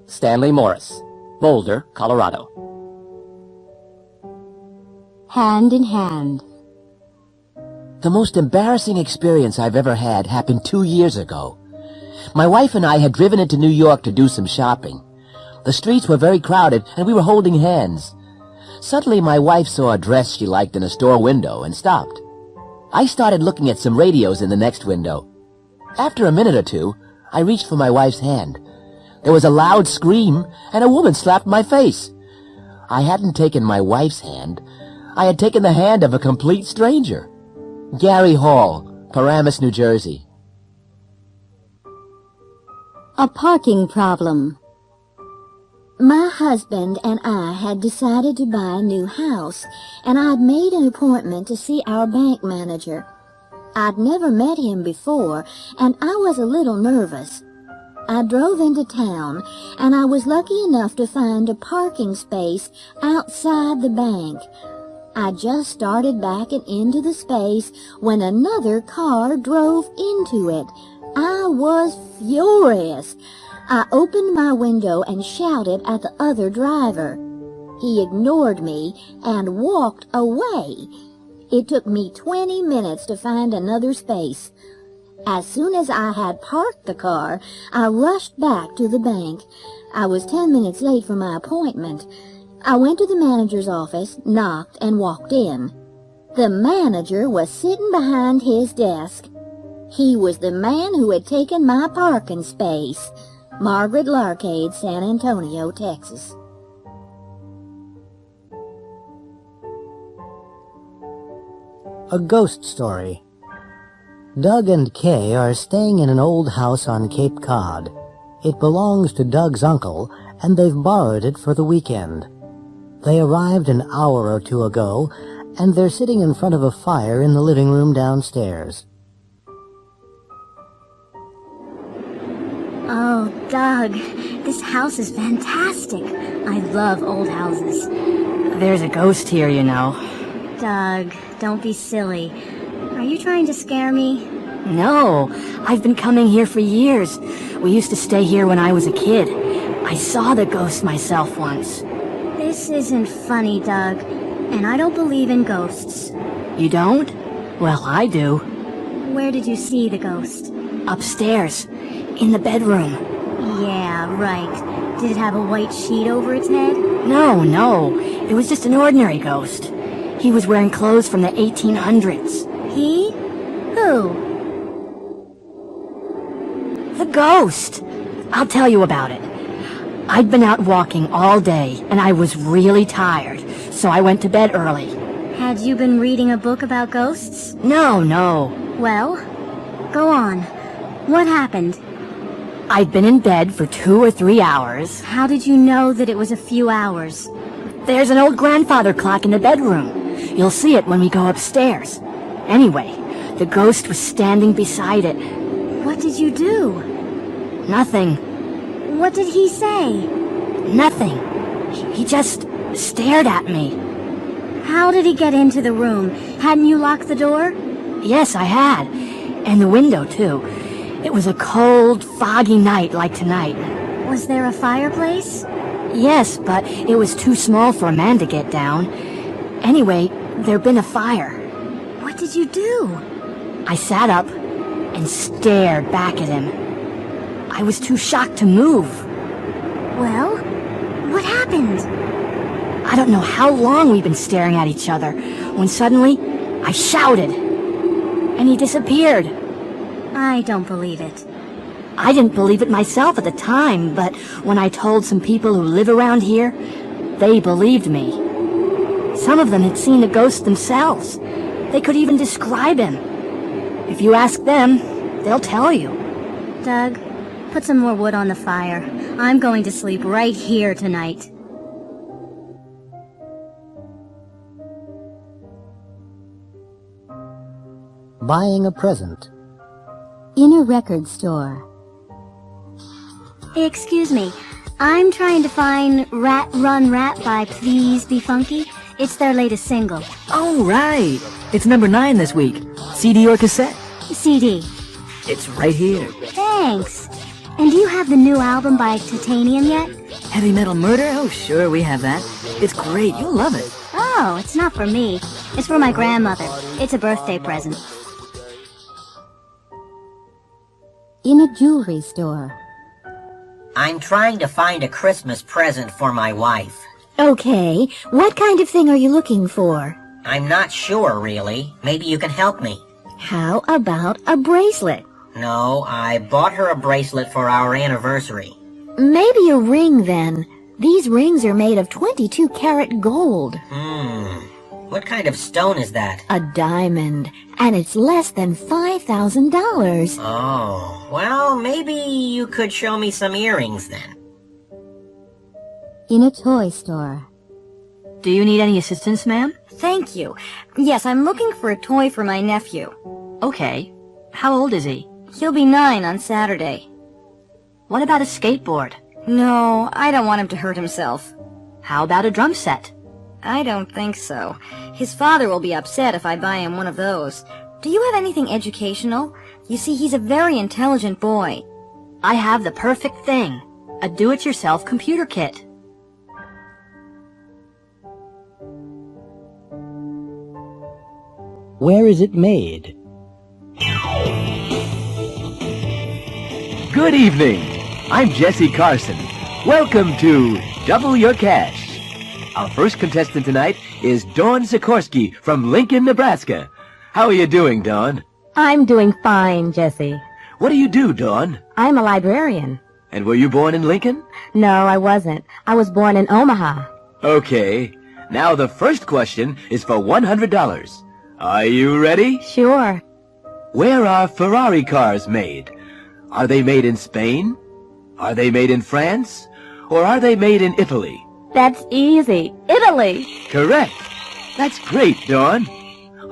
Stanley Morris, Boulder, Colorado. Hand in hand. The most embarrassing experience I've ever had happened 2 years ago. My wife and I had driven into New York to do some shopping. The streets were very crowded, and we were holding hands. Suddenly, my wife saw a dress she liked in a store window and stopped. I started looking at some radios in the next window. After a minute or 2, I reached for my wife's hand. There was a loud scream, and a woman slapped my face. I hadn't taken my wife's hand. I had taken the hand of a complete stranger. Gary Hall, Paramus, New Jersey. A parking problem. My husband and I had decided to buy a new house, and I'd made an appointment to see our bank manager. I'd never met him before, and I was a little nervous. I drove into town, and I was lucky enough to find a parking space outside the bank. I just started backing into the space when another car drove into it. I was furious. I opened my window and shouted at the other driver. He ignored me and walked away. It took me 20 minutes to find another space. As soon as I had parked the car, I rushed back to the bank. I was 10 minutes late for my appointment. I went to the manager's office, knocked, and walked in. The manager was sitting behind his desk. He was the man who had taken my parking space. Margaret Larcade, San Antonio, Texas. A ghost story. Doug and Kay are staying in an old house on Cape Cod. It belongs to Doug's uncle, and they've borrowed it for the weekend. They arrived an hour or two ago, and they're sitting in front of a fire in the living room downstairs. Oh, Doug, this house is fantastic. I love old houses. There's a ghost here, you know. Doug, don't be silly. Are you trying to scare me? No, I've been coming here for years. We used to stay here when I was a kid. I saw the ghost myself once. This isn't funny, Doug, and I don't believe in ghosts. You don't? Well, I do. Where did you see the ghost? Upstairs, in the bedroom. Yeah, right. Did it have a white sheet over its head? No. It was just an ordinary ghost. He was wearing clothes from the 1800s. He? Who? The ghost! I'll tell you about it. I'd been out walking all day, and I was really tired, so I went to bed early. Had you been reading a book about ghosts? No. Well, go on. What happened? I'd been in bed for 2 or 3 hours. How did you know that it was a few hours? There's an old grandfather clock in the bedroom. You'll see it when we go upstairs. Anyway, the ghost was standing beside it. What did you do? Nothing. What did he say? Nothing. He just stared at me. How did he get into the room? Hadn't you locked the door? Yes, I had. And the window, too. It was a cold, foggy night like tonight. Was there a fireplace? Yes, but it was too small for a man to get down. Anyway, there'd been a fire. What did you do? I sat up and stared back at him. I was too shocked to move. Well, what happened? I don't know how long we've been staring at each other, when suddenly I shouted, and he disappeared. I don't believe it. I didn't believe it myself at the time, but when I told some people who live around here, they believed me. Some of them had seen the ghost themselves. They could even describe him. If you ask them, they'll tell you. Doug, put some more wood on the fire. I'm going to sleep right here tonight. Buying a present. In a record store. Excuse me, I'm trying to find Rat Run Rat by Please Be Funky. It's their latest single. Oh, right. It's number 9 this week. CD or cassette? CD. It's right here. Thanks. And do you have the new album by Titanium yet? Heavy Metal Murder? Oh, sure, we have that. It's great. You'll love it. Oh, it's not for me. It's for my grandmother. It's a birthday present. In a jewelry store. I'm trying to find a Christmas present for my wife. Okay, what kind of thing are you looking for? I'm not sure, really. Maybe you can help me. How about a bracelet? No, I bought her a bracelet for our anniversary. Maybe a ring, then. These rings are made of 22-karat gold. What kind of stone is that? A diamond, and it's less than $5,000. Oh, well, maybe you could show me some earrings then. In a toy store. Do you need any assistance, ma'am? Thank you. Yes, I'm looking for a toy for my nephew. Okay. How old is he? He'll be 9 on Saturday. What about a skateboard? No, I don't want him to hurt himself. How about a drum set? I don't think so. His father will be upset if I buy him one of those. Do you have anything educational? You see, he's a very intelligent boy. I have the perfect thing. A do-it-yourself computer kit. Where is it made? Good evening. I'm Jesse Carson. Welcome to Double Your Cash. Our first contestant tonight is Dawn Sikorsky from Lincoln, Nebraska. How are you doing, Dawn? I'm doing fine, Jesse. What do you do, Dawn? I'm a librarian. And were you born in Lincoln? No, I wasn't. I was born in Omaha. Okay. Now the first question is for $100. Are you ready? Sure. Where are Ferrari cars made? Are they made in Spain? Are they made in France? Or are they made in Italy? That's easy. Italy. Correct. That's great, Dawn.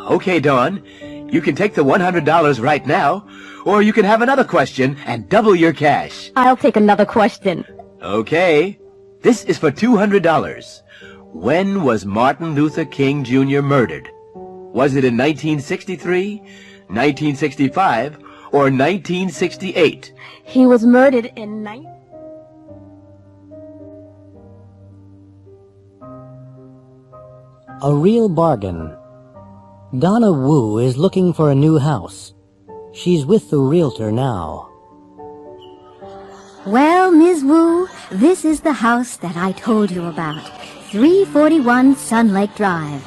Okay, Dawn. You can take the $100 right now, or you can have another question and double your cash. I'll take another question. Okay. This is for $200. When was Martin Luther King Jr. murdered? Was it in 1963, 1965, or 1968? He was murdered in A real bargain. Donna Wu is looking for a new house. She's with the realtor now. Well, Ms. Wu, this is the house that I told you about. 341 Sun Lake Drive.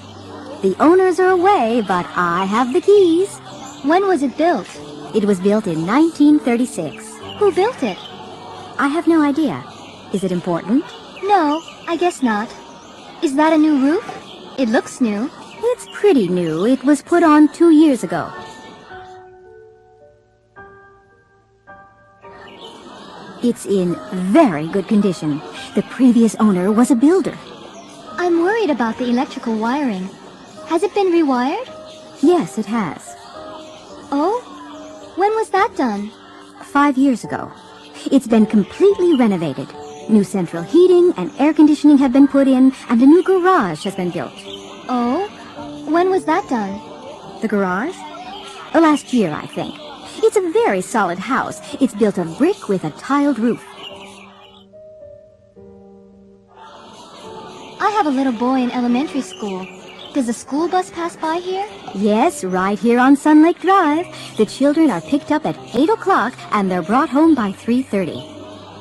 The owners are away, but I have the keys. When was it built? It was built in 1936. Who built it? I have no idea. Is it important? No, I guess not. Is that a new roof? It looks new. It's pretty new. It was put on 2 years ago. It's in very good condition. The previous owner was a builder. I'm worried about the electrical wiring. Has it been rewired? Yes, it has. Oh? When was that done? 5 years ago. It's been completely renovated. New central heating and air conditioning have been put in, and a new garage has been built. Oh? When was that done? The garage? Last year, I think. It's a very solid house. It's built of brick with a tiled roof. I have a little boy in elementary school. Does the school bus pass by here? Yes, right here on Sun Lake Drive. The children are picked up at 8 o'clock and they're brought home by 3:30.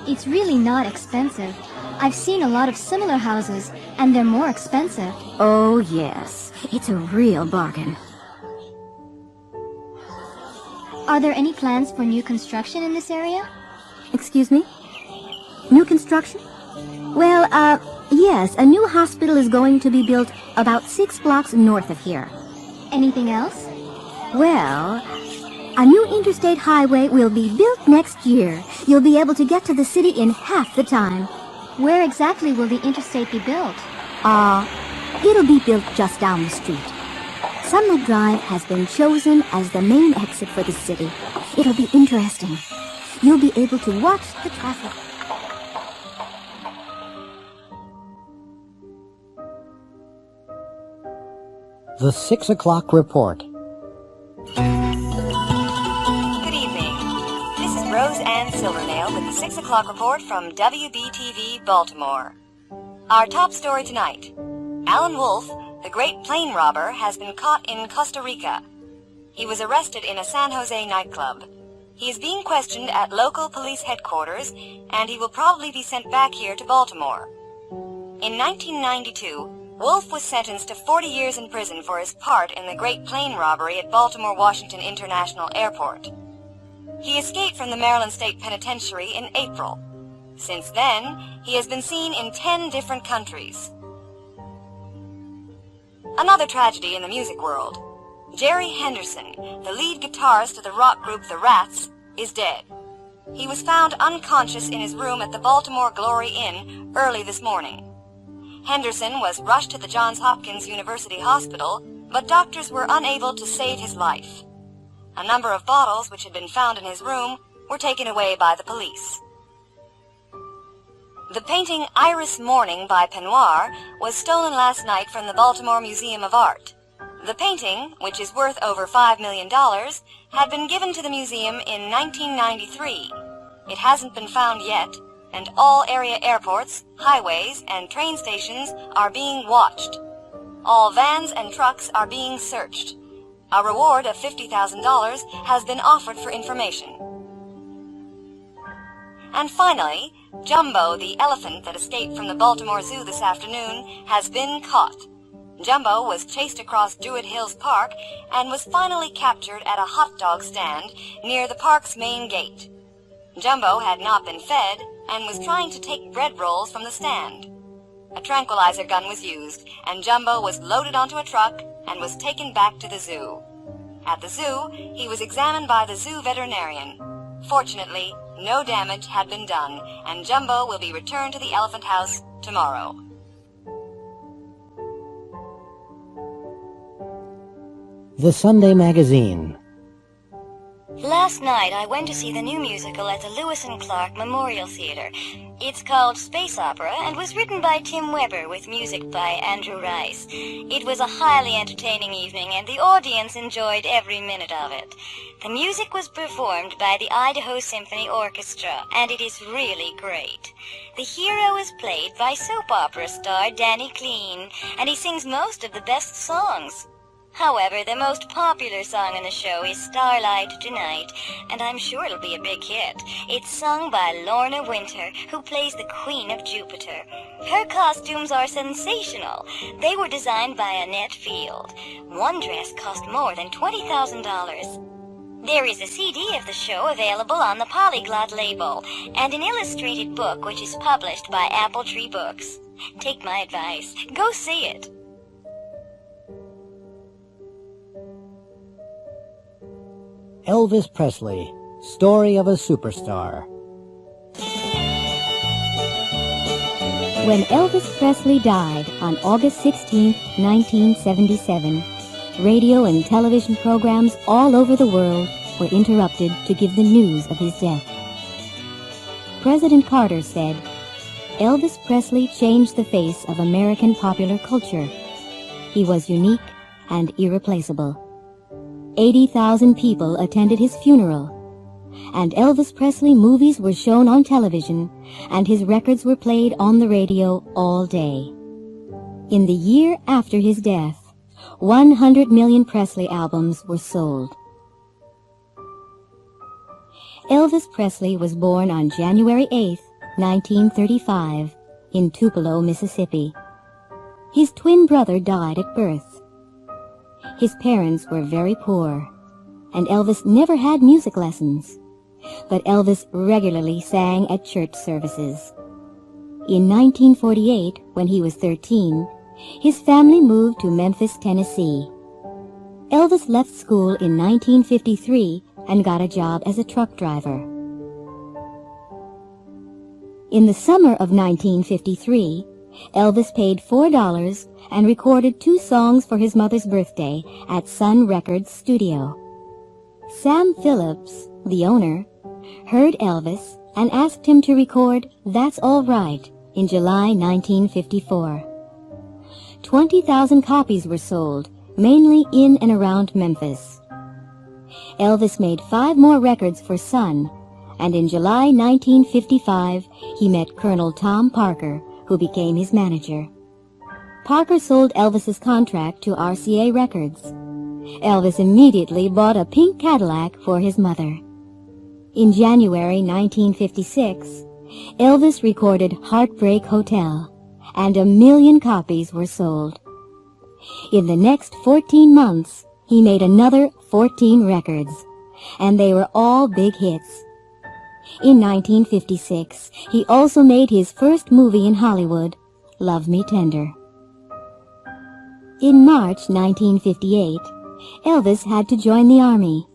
It's really not expensive. I've seen a lot of similar houses, and they're more expensive. Oh, yes. It's a real bargain. Are there any plans for new construction in this area? Excuse me? New construction? Well, yes, a new hospital is going to be built about 6 blocks north of here. Anything else? Well, a new interstate highway will be built next year. You'll be able to get to the city in half the time. Where exactly will the interstate be built? It'll be built just down the street. Sun Lake Drive has been chosen as the main exit for the city. It'll be interesting. You'll be able to watch the traffic. The 6 o'clock report. Good evening. This is Rose Ann Silvernail with the 6 o'clock report from WBTV Baltimore. Our top story tonight. Alan Wolf, the great plane robber, has been caught in Costa Rica. He was arrested in a San Jose nightclub. He is being questioned at local police headquarters, and he will probably be sent back here to Baltimore. In 1992, Wolf was sentenced to 40 years in prison for his part in the great plane robbery at Baltimore-Washington International Airport. He escaped from the Maryland State Penitentiary in April. Since then, he has been seen in 10 different countries. Another tragedy in the music world. Jerry Henderson, the lead guitarist of the rock group The Rats, is dead. He was found unconscious in his room at the Baltimore Glory Inn early this morning. Henderson was rushed to the Johns Hopkins University Hospital, but doctors were unable to save his life. A number of bottles which had been found in his room were taken away by the police. The painting Iris Morning by Penoir was stolen last night from the Baltimore Museum of Art. The painting, which is worth over $5 million, had been given to the museum in 1993. It hasn't been found yet, and all area airports, highways, and train stations are being watched. All vans and trucks are being searched. A reward of $50,000 has been offered for information. And finally, Jumbo, the elephant that escaped from the Baltimore Zoo this afternoon, has been caught. Jumbo was chased across Druid Hills Park and was finally captured at a hot dog stand near the park's main gate. Jumbo had not been fed and was trying to take bread rolls from the stand. A tranquilizer gun was used, and Jumbo was loaded onto a truck and was taken back to the zoo. At the zoo, he was examined by the zoo veterinarian. Fortunately, no damage had been done, and Jumbo will be returned to the elephant house tomorrow. The Sunday Magazine. Last night I went to see the new musical at the Lewis and Clark Memorial Theater. It's called Space Opera and was written by Tim Weber with music by Andrew Rice. It was a highly entertaining evening and the audience enjoyed every minute of it. The music was performed by the Idaho Symphony Orchestra and it is really great. The hero is played by soap opera star Danny Clean and he sings most of the best songs. However, the most popular song in the show is Starlight Tonight, and I'm sure it'll be a big hit. It's sung by Lorna Winter, who plays the Queen of Jupiter. Her costumes are sensational. They were designed by Annette Field. One dress cost more than $20,000. There is a CD of the show available on the Polyglot label, and an illustrated book which is published by Apple Tree Books. Take my advice. Go see it. Elvis Presley, Story of a Superstar. When Elvis Presley died on August 16, 1977, radio and television programs all over the world were interrupted to give the news of his death. President Carter said, "Elvis Presley changed the face of American popular culture. He was unique and irreplaceable." 80,000 people attended his funeral, and Elvis Presley movies were shown on television, and his records were played on the radio all day. In the year after his death, 100 million Presley albums were sold. Elvis Presley was born on January 8, 1935, in Tupelo, Mississippi. His twin brother died at birth. His parents were very poor, and Elvis never had music lessons, but Elvis regularly sang at church services. In 1948, when he was 13, his family moved to Memphis, Tennessee. Elvis left school in 1953 and got a job as a truck driver. In the summer of 1953, Elvis paid $4 and recorded 2 songs for his mother's birthday at Sun Records studio. Sam Phillips, the owner, heard Elvis and asked him to record That's All Right in July 1954. 20,000 copies were sold, mainly in and around Memphis. Elvis made 5 more records for Sun, and in July 1955 he met Colonel Tom Parker, who became his manager. Parker sold Elvis's contract to RCA Records. Elvis immediately bought a pink Cadillac for his mother. In January 1956, Elvis recorded Heartbreak Hotel, and 1 million copies were sold. In the next 14 months, he made another 14 records, and they were all big hits. In 1956, he also made his first movie in Hollywood, Love Me Tender. In March 1958, Elvis had to join the army.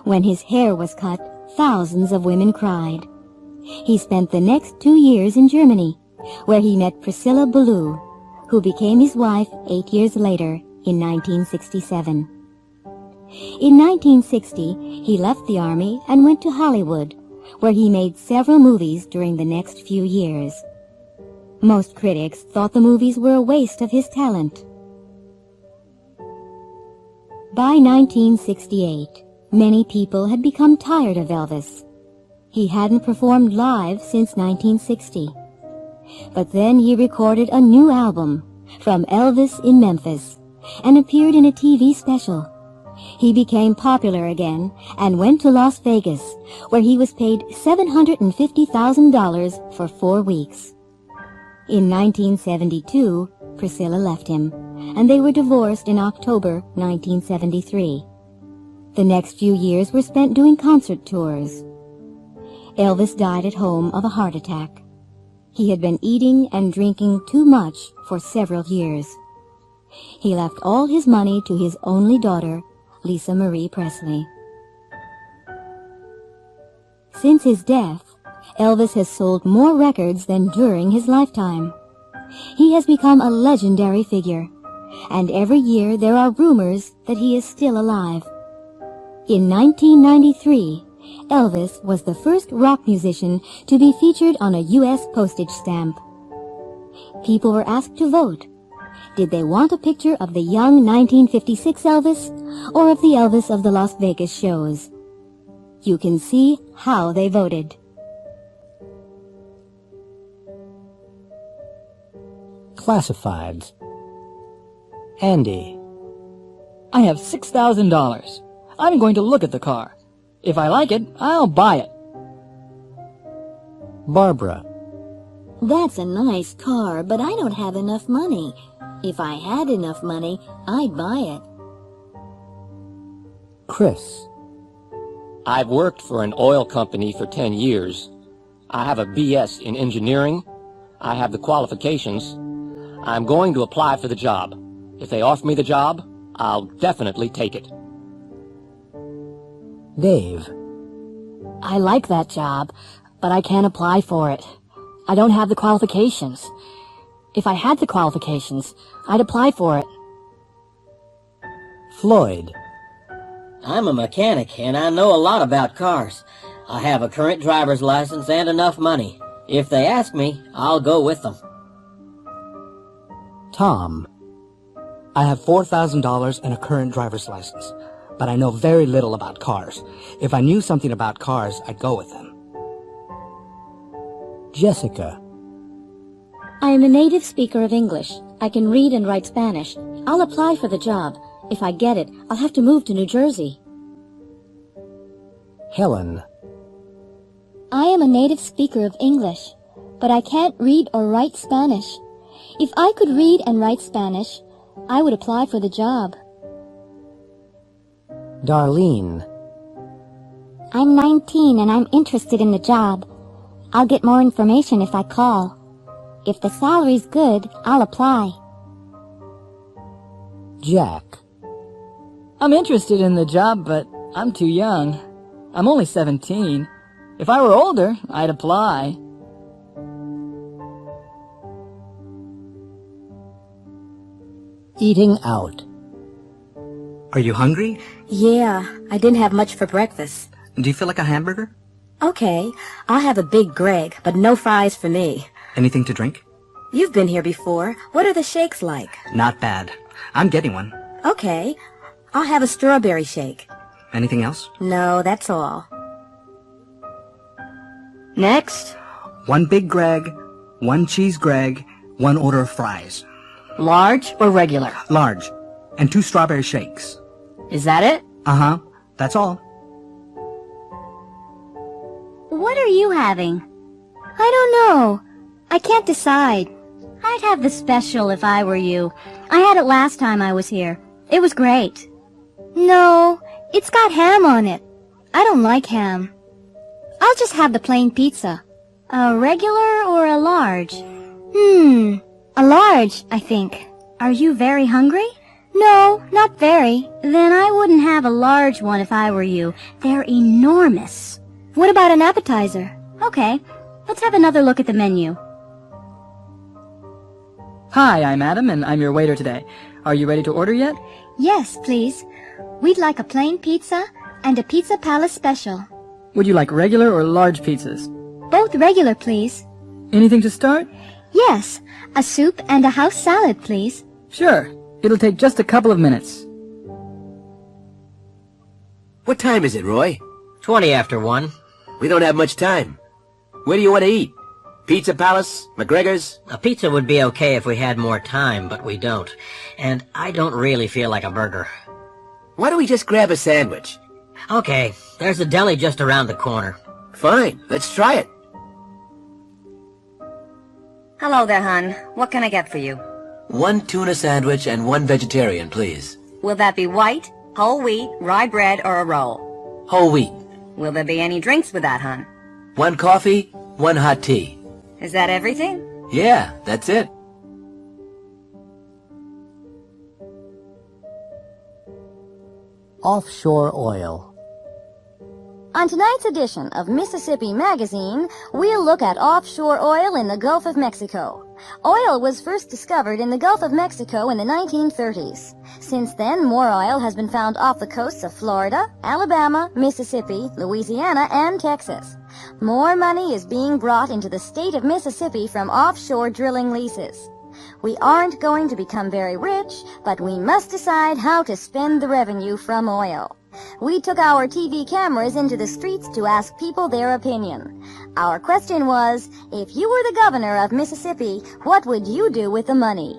When his hair was cut, thousands of women cried. He spent the next 2 years in Germany, where he met Priscilla Ballou, who became his wife 8 years later in 1967. In 1960, he left the army and went to Hollywood, where he made several movies during the next few years. Most critics thought the movies were a waste of his talent. By 1968, many people had become tired of Elvis. He hadn't performed live since 1960. But then he recorded a new album, From Elvis in Memphis, and appeared in a TV special. He became popular again and went to Las Vegas, where he was paid $750,000 for 4 weeks. In 1972, Priscilla left him, and they were divorced in October 1973. The next few years were spent doing concert tours. Elvis died at home of a heart attack. He had been eating and drinking too much for several years. He left all his money to his only daughter, Lisa Marie Presley. Since his death, Elvis has sold more records than during his lifetime. He has become a legendary figure, and every year there are rumors that he is still alive. In 1993, Elvis was the first rock musician to be featured on a U.S. postage stamp. People were asked to vote. Did they want a picture of the young 1956 Elvis or of the Elvis of the Las Vegas shows? You can see how they voted. Classifieds. Andy. I have $6,000. I'm going to look at the car. If I like it, I'll buy it. Barbara. That's a nice car, but I don't have enough money. If I had enough money, I'd buy it. Chris. I've worked for an oil company for 10 years. I have a BS in engineering. I have the qualifications. I'm going to apply for the job. If they offer me the job, I'll definitely take it. Dave. I like that job, but I can't apply for it. I don't have the qualifications. If I had the qualifications, I'd apply for it. Floyd. I'm a mechanic, and I know a lot about cars. I have a current driver's license and enough money. If they ask me, I'll go with them. Tom. I have $4,000 and a current driver's license, but I know very little about cars. If I knew something about cars, I'd go with them. Jessica. I am a native speaker of English. I can read and write Spanish. I'll apply for the job. If I get it, I'll have to move to New Jersey. Helen. I am a native speaker of English, but I can't read or write Spanish. If I could read and write Spanish, I would apply for the job. Darlene. I'm 19 and I'm interested in the job. I'll get more information if I call. If the salary's good, I'll apply. Jack. I'm interested in the job, but I'm too young. I'm only 17. If I were older, I'd apply. Eating out. Are you hungry? Yeah, I didn't have much for breakfast. Do you feel like a hamburger? Okay, I'll have a Big Greg, but no fries for me. Anything to drink? You've been here before. What are the shakes like? Not bad. I'm getting one. Okay, I'll have a strawberry shake. Anything else? No, that's all. Next. 1 Big Greg, 1 Cheese Greg, 1 order of fries. Large or regular? Large. And 2 strawberry shakes. Is that it? Uh-huh. That's all. What are you having? I don't know. I can't decide. I'd have the special if I were you. I had it last time I was here. It was great. No, it's got ham on it. I don't like ham. I'll just have the plain pizza. A regular or a large? A large, I think. Are you very hungry? No, not very. Then I wouldn't have a large one if I were you. They're enormous. What about an appetizer? Okay, let's have another look at the menu. Hi, I'm Adam, and I'm your waiter today. Are you ready to order yet? Yes, please. We'd like a plain pizza and a Pizza Palace special. Would you like regular or large pizzas? Both regular, please. Anything to start? Yes, a soup and a house salad, please. Sure. It'll take just a couple of minutes. What time is it, Roy? 20 after 1. We don't have much time. Where do you want to eat? Pizza Palace? McGregor's? A pizza would be okay if we had more time, but we don't. And I don't really feel like a burger. Why don't we just grab a sandwich? Okay, there's a deli just around the corner. Fine, let's try it. Hello there, hon. What can I get for you? 1 tuna sandwich and 1 vegetarian, please. Will that be white, whole wheat, rye bread, or a roll? Whole wheat. Will there be any drinks with that, hon? 1 coffee, 1 hot tea. Is that everything? Yeah, that's it. Offshore oil. On tonight's edition of Mississippi Magazine, we'll look at offshore oil in the Gulf of Mexico. Oil was first discovered in the Gulf of Mexico in the 1930s. Since then, more oil has been found off the coasts of Florida, Alabama, Mississippi, Louisiana, and Texas. More money is being brought into the state of Mississippi from offshore drilling leases. We aren't going to become very rich, but we must decide how to spend the revenue from oil. We took our TV cameras into the streets to ask people their opinion. Our question was, if you were the governor of Mississippi, what would you do with the money?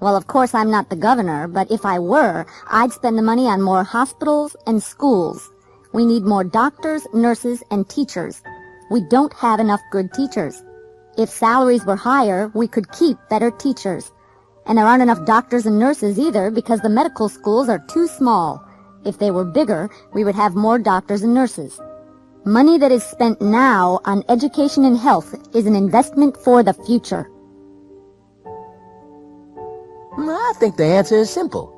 Well, of course I'm not the governor, but if I were, I'd spend the money on more hospitals and schools. We need more doctors, nurses, and teachers. We don't have enough good teachers. If salaries were higher, we could keep better teachers. And there aren't enough doctors and nurses either because the medical schools are too small. If they were bigger, we would have more doctors and nurses. Money that is spent now on education and health is an investment for the future. I think the answer is simple.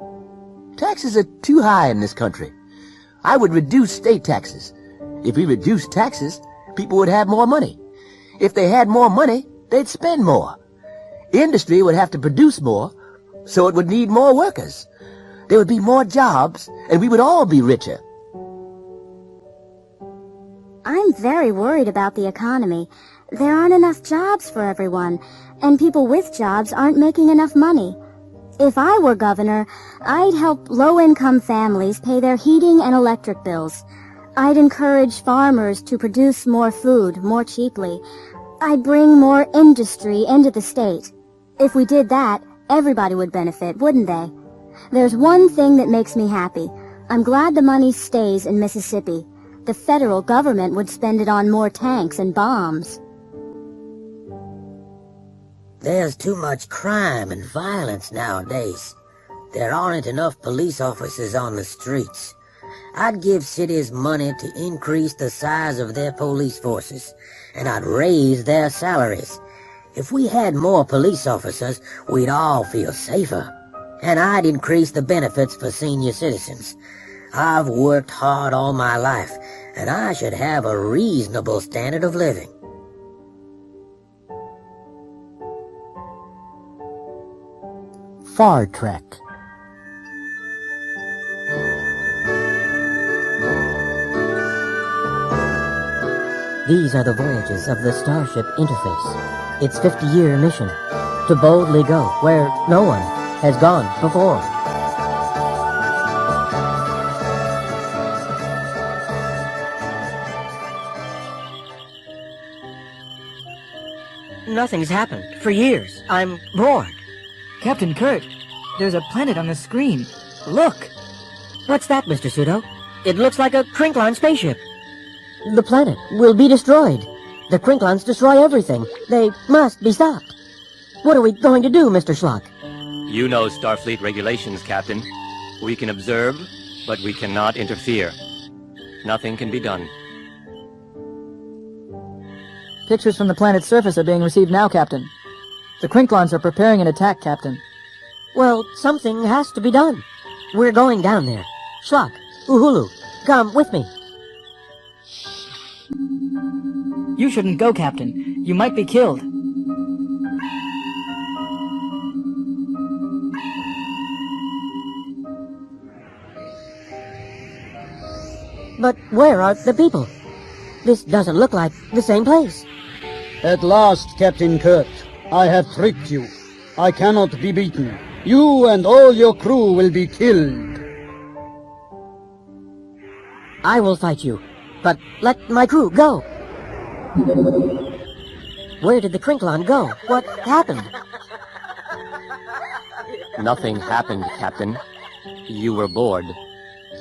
Taxes are too high in this country. I would reduce state taxes. If we reduced taxes, people would have more money. If they had more money, they'd spend more. Industry would have to produce more, so it would need more workers. There would be more jobs, and we would all be richer. I'm very worried about the economy. There aren't enough jobs for everyone, and people with jobs aren't making enough money. If I were governor, I'd help low-income families pay their heating and electric bills. I'd encourage farmers to produce more food more cheaply. I'd bring more industry into the state. If we did that, everybody would benefit, wouldn't they? There's one thing that makes me happy. I'm glad the money stays in Mississippi. The federal government would spend it on more tanks and bombs. There's too much crime and violence nowadays. There aren't enough police officers on the streets. I'd give cities money to increase the size of their police forces, and I'd raise their salaries. If we had more police officers, we'd all feel safer. And I'd increase the benefits for senior citizens. I've worked hard all my life, and I should have a reasonable standard of living. Far Trek. These are the voyages of the Starship Interface. Its 50-year mission, to boldly go where no one has gone before. Nothing's happened for years. I'm bored. Captain Kurt, there's a planet on the screen. Look! What's that, Mr. Pseudo? It looks like a Crinklon spaceship. The planet will be destroyed. The Crinklons destroy everything. They must be stopped. What are we going to do, Mr. Schlock? You know Starfleet regulations, Captain. We can observe, but we cannot interfere. Nothing can be done. Pictures from the planet's surface are being received now, Captain. The Crinklons are preparing an attack, Captain. Well, something has to be done. We're going down there. Schlock, Uhulu, come with me. You shouldn't go, Captain. You might be killed. But where are the people? This doesn't look like the same place. At last, Captain Kurt, I have tricked you. I cannot be beaten. You and all your crew will be killed. I will fight you, but let my crew go. Where did the Crinklon go? What happened? Nothing happened, Captain. You were bored.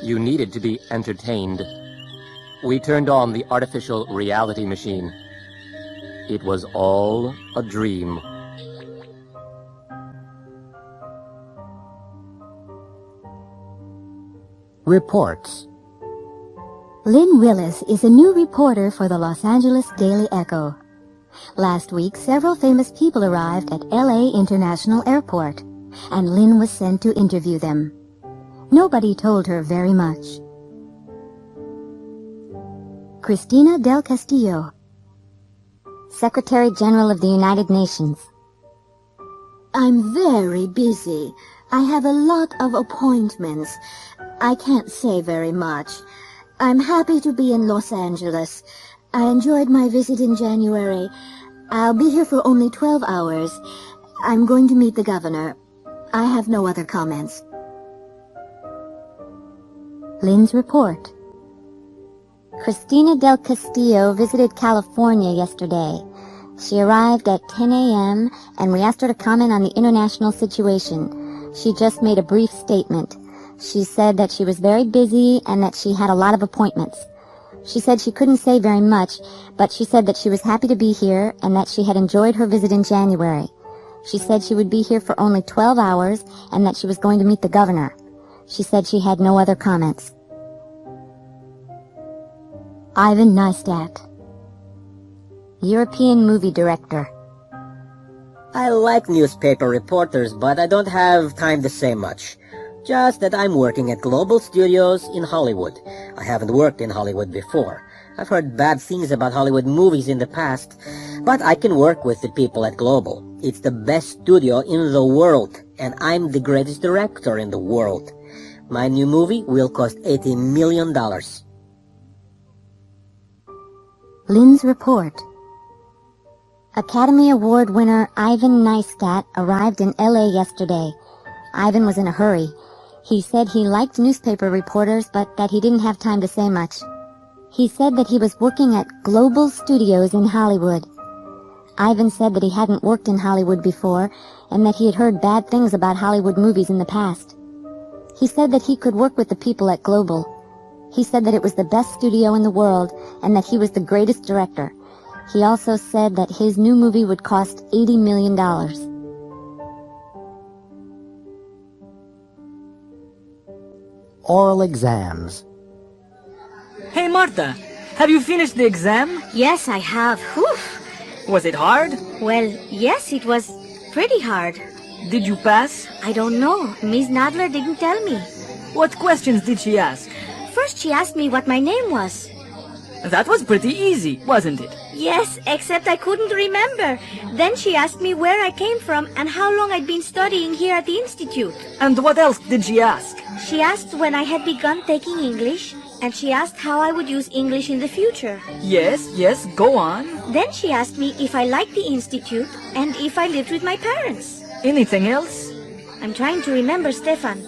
You needed to be entertained. We turned on the artificial reality machine. It was all a dream. Reports. Lynn Willis is a new reporter for the Los Angeles Daily Echo. Last week, several famous people arrived at L.A. International Airport, and Lynn was sent to interview them. Nobody told her very much. Cristina del Castillo, Secretary General of the United Nations. I'm very busy. I have a lot of appointments. I can't say very much. I'm happy to be in Los Angeles. I enjoyed my visit in January. I'll be here for only 12 hours. I'm going to meet the governor. I have no other comments. Lynn's report. Cristina del Castillo visited California yesterday. She arrived at 10 a.m. and we asked her to comment on the international situation. She just made a brief statement. She said that she was very busy and that she had a lot of appointments. She said she couldn't say very much, but she said that she was happy to be here and that she had enjoyed her visit in January. She said she would be here for only 12 hours and that she was going to meet the governor. She said she had no other comments. Ivan Neistat, European movie director. I like newspaper reporters, but I don't have time to say much. Just that I'm working at Global Studios in Hollywood. I haven't worked in Hollywood before. I've heard bad things about Hollywood movies in the past, but I can work with the people at Global. It's the best studio in the world, and I'm the greatest director in the world. My new movie will cost $80 million. Lynn's report. Academy Award winner Ivan Neistat arrived in L.A. yesterday. Ivan was in a hurry. He said he liked newspaper reporters, but that he didn't have time to say much. He said that he was working at Global Studios in Hollywood. Ivan said that he hadn't worked in Hollywood before, and that he had heard bad things about Hollywood movies in the past. He said that he could work with the people at Global. He said that it was the best studio in the world, and that he was the greatest director. He also said that his new movie would cost $80 million. Oral exams. Hey, Martha, have you finished the exam? Yes, I have. Whew. Was it hard? Well, yes, it was pretty hard. Did you pass? I don't know. Miss Nadler didn't tell me. What questions did she ask? First, she asked me what my name was. That was pretty easy, wasn't it? Yes, except I couldn't remember. Then she asked me where I came from and how long I'd been studying here at the Institute. And what else did she ask? She asked when I had begun taking English, and she asked how I would use English in the future. Yes, go on. Then she asked me if I liked the Institute and if I lived with my parents. Anything else? I'm trying to remember, Stefan.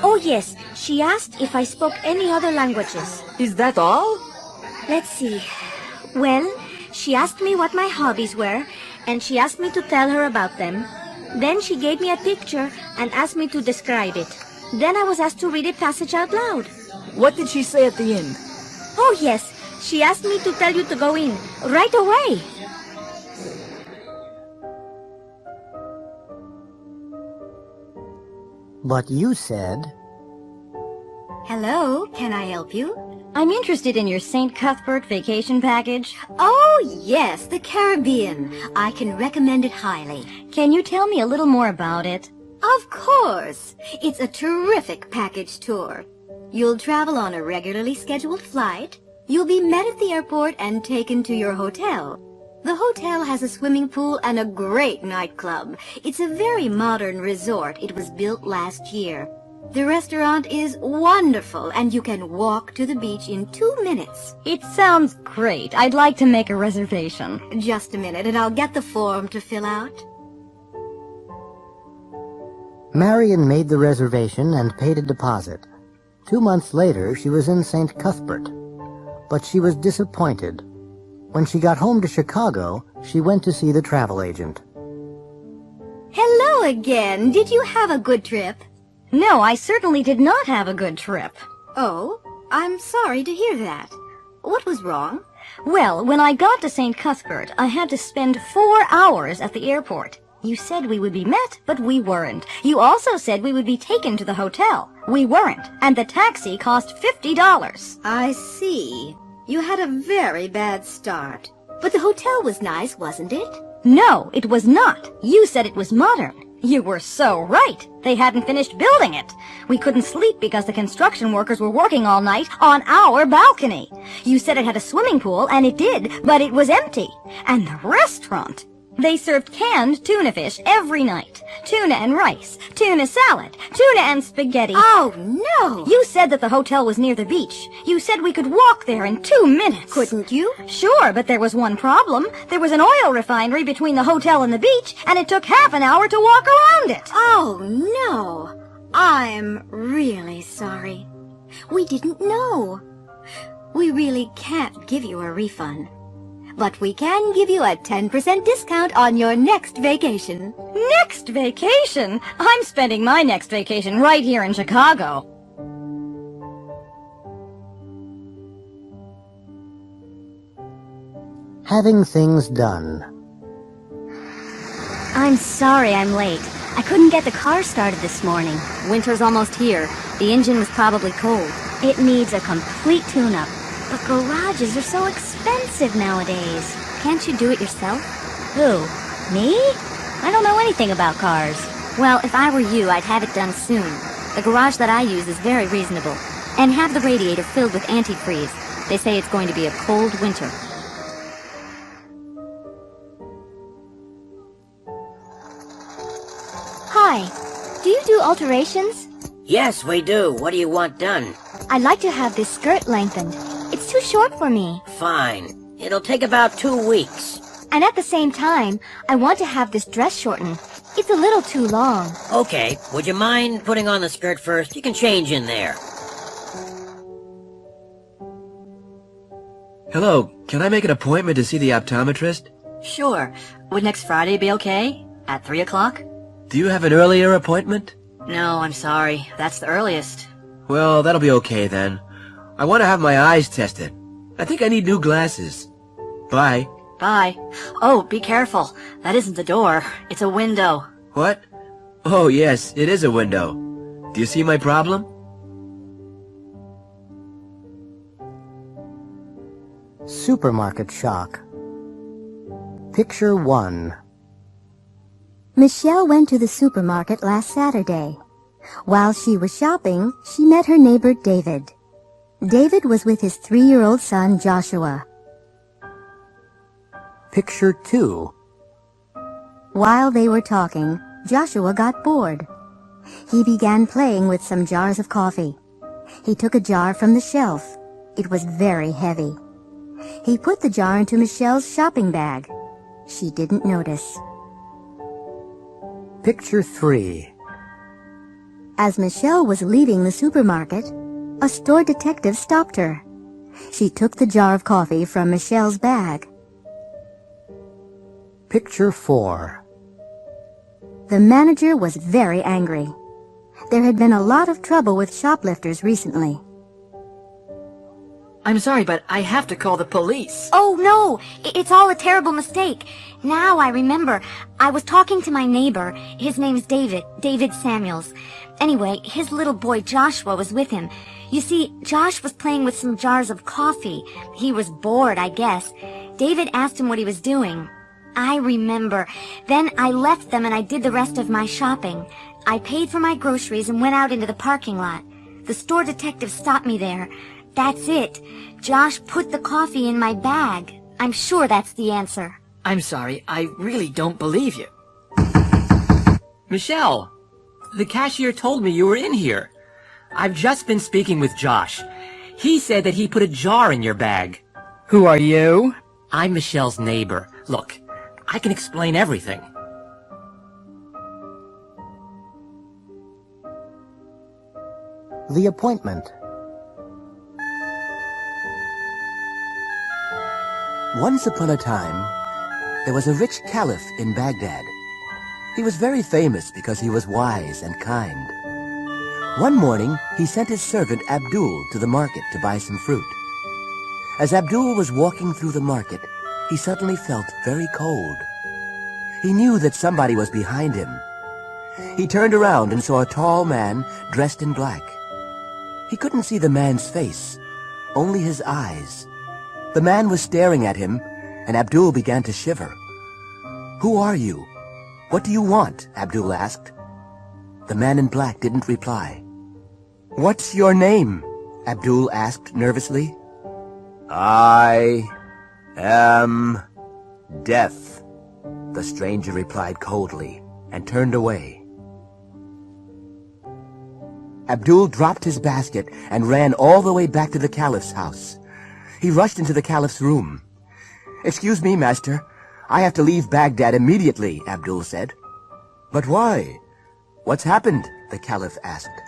Oh yes, she asked if I spoke any other languages. Is that all? Let's see. Well, she asked me what my hobbies were, and she asked me to tell her about them. Then she gave me a picture and asked me to describe it. Then I was asked to read a passage out loud. What did she say at the end? Oh yes, she asked me to tell you to go in, right away. But you said... Hello, can I help you? I'm interested in your St. Cuthbert vacation package. Oh, yes, the Caribbean. I can recommend it highly. Can you tell me a little more about it? Of course. It's a terrific package tour. You'll travel on a regularly scheduled flight. You'll be met at the airport and taken to your hotel. The hotel has a swimming pool and a great nightclub. It's a very modern resort. It was built last year. The restaurant is wonderful, and you can walk to the beach in 2 minutes. It sounds great. I'd like to make a reservation. Just a minute, and I'll get the form to fill out. Marion made the reservation and paid a deposit. 2 months later, she was in St. Cuthbert. But she was disappointed. When she got home to Chicago, she went to see the travel agent. Hello again. Did you have a good trip? No, I certainly did not have a good trip. Oh, I'm sorry to hear that. What was wrong? Well, when I got to St. Cuthbert, I had to spend 4 hours at the airport. You said we would be met, but we weren't. You also said we would be taken to the hotel. We weren't, and the taxi cost $50. I see. You had a very bad start. But the hotel was nice, wasn't it? No, it was not. You said it was modern. You were so right. They hadn't finished building it. We couldn't sleep because the construction workers were working all night on our balcony. You said it had a swimming pool, and it did, but it was empty. And the restaurant... They served canned tuna fish every night. Tuna and rice, tuna salad, tuna and spaghetti. Oh, no! You said that the hotel was near the beach. You said we could walk there in 2 minutes. Couldn't you? Sure, but there was one problem. There was an oil refinery between the hotel and the beach, and it took half an hour to walk around it. Oh, no! I'm really sorry. We didn't know. We really can't give you a refund. But we can give you a 10% discount on your next vacation. Next vacation? I'm spending my next vacation right here in Chicago. Having things done. I'm sorry I'm late. I couldn't get the car started this morning. Winter's almost here. The engine was probably cold. It needs a complete tune-up. But garages are so expensive nowadays. Can't you do it yourself? Who? Me? I don't know anything about cars. Well, if I were you, I'd have it done soon. The garage that I use is very reasonable. And have the radiator filled with antifreeze. They say it's going to be a cold winter. Hi. Do you do alterations? Yes, we do. What do you want done? I'd like to have this skirt lengthened. It's too short for me. Fine. It'll take about 2 weeks. And at the same time, I want to have this dress shortened. It's a little too long. Okay. Would you mind putting on the skirt first? You can change in there. Hello, can I make an appointment to see the optometrist? Sure. Would next Friday be okay? At 3 o'clock? Do you have an earlier appointment? No, I'm sorry. That's the earliest. Well, that'll be okay then. I want to have my eyes tested. I think I need new glasses. Bye. Bye. Oh, be careful. That isn't the door. It's a window. What? Oh, yes, it is a window. Do you see my problem? Supermarket shock. Picture 1. Michelle went to the supermarket last Saturday. While she was shopping, she met her neighbor David. David was with his 3-year-old son Joshua. Picture 2. While they were talking, Joshua got bored. He began playing with some jars of coffee. He took a jar from the shelf. It was very heavy. He put the jar into Michelle's shopping bag. She didn't notice. Picture 3. As Michelle was leaving the supermarket, a store detective stopped her. She took the jar of coffee from Michelle's bag. Picture 4. The manager was very angry. There had been a lot of trouble with shoplifters recently. I'm sorry, but I have to call the police. Oh, no! It's all a terrible mistake. Now I remember. I was talking to my neighbor. His name's David Samuels. Anyway, his little boy Joshua was with him. You see, Josh was playing with some jars of coffee. He was bored, I guess. David asked him what he was doing. I remember. Then I left them and I did the rest of my shopping. I paid for my groceries and went out into the parking lot. The store detective stopped me there. That's it. Josh put the coffee in my bag. I'm sure that's the answer. I'm sorry, I really don't believe you. Michelle, the cashier told me you were in here. I've just been speaking with Josh. He said that he put a jar in your bag. Who are you? I'm Michelle's neighbor. Look, I can explain everything. The appointment. Once upon a time, there was a rich caliph in Baghdad. He was very famous because he was wise and kind. One morning, he sent his servant Abdul to the market to buy some fruit. As Abdul was walking through the market, he suddenly felt very cold. He knew that somebody was behind him. He turned around and saw a tall man dressed in black. He couldn't see the man's face, only his eyes. The man was staring at him, and Abdul began to shiver. "Who are you? What do you want?" Abdul asked. The man in black didn't reply. "What's your name?" Abdul asked nervously. "I am Death," the stranger replied coldly and turned away. Abdul dropped his basket and ran all the way back to the Caliph's house. He rushed into the Caliph's room. "Excuse me, master. I have to leave Baghdad immediately," Abdul said. "But why? What's happened?" the Caliph asked.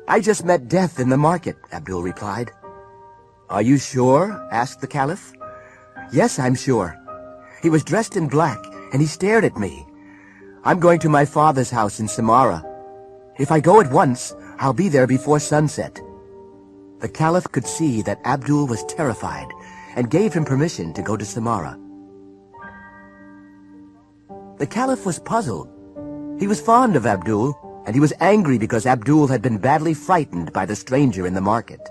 "I just met Death in the market," Abdul replied. "Are you sure?" asked the Caliph. "Yes, I'm sure. He was dressed in black, and he stared at me. I'm going to my father's house in Samara. If I go at once, I'll be there before sunset." The Caliph could see that Abdul was terrified and gave him permission to go to Samara. The Caliph was puzzled. He was fond of Abdul, and he was angry because Abdul had been badly frightened by the stranger in the market.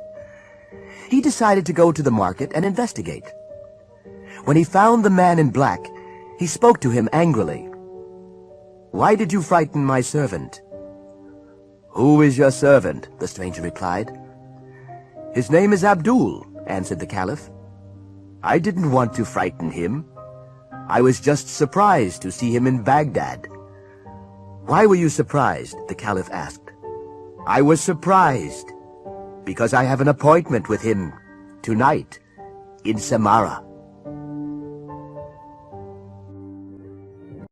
He decided to go to the market and investigate. When he found the man in black, he spoke to him angrily. "Why did you frighten my servant?" "Who is your servant?" the stranger replied. "His name is Abdul," answered the Caliph. "I didn't want to frighten him. I was just surprised to see him in Baghdad." "Why were you surprised?" the Caliph asked. "I was surprised because I have an appointment with him tonight in Samara."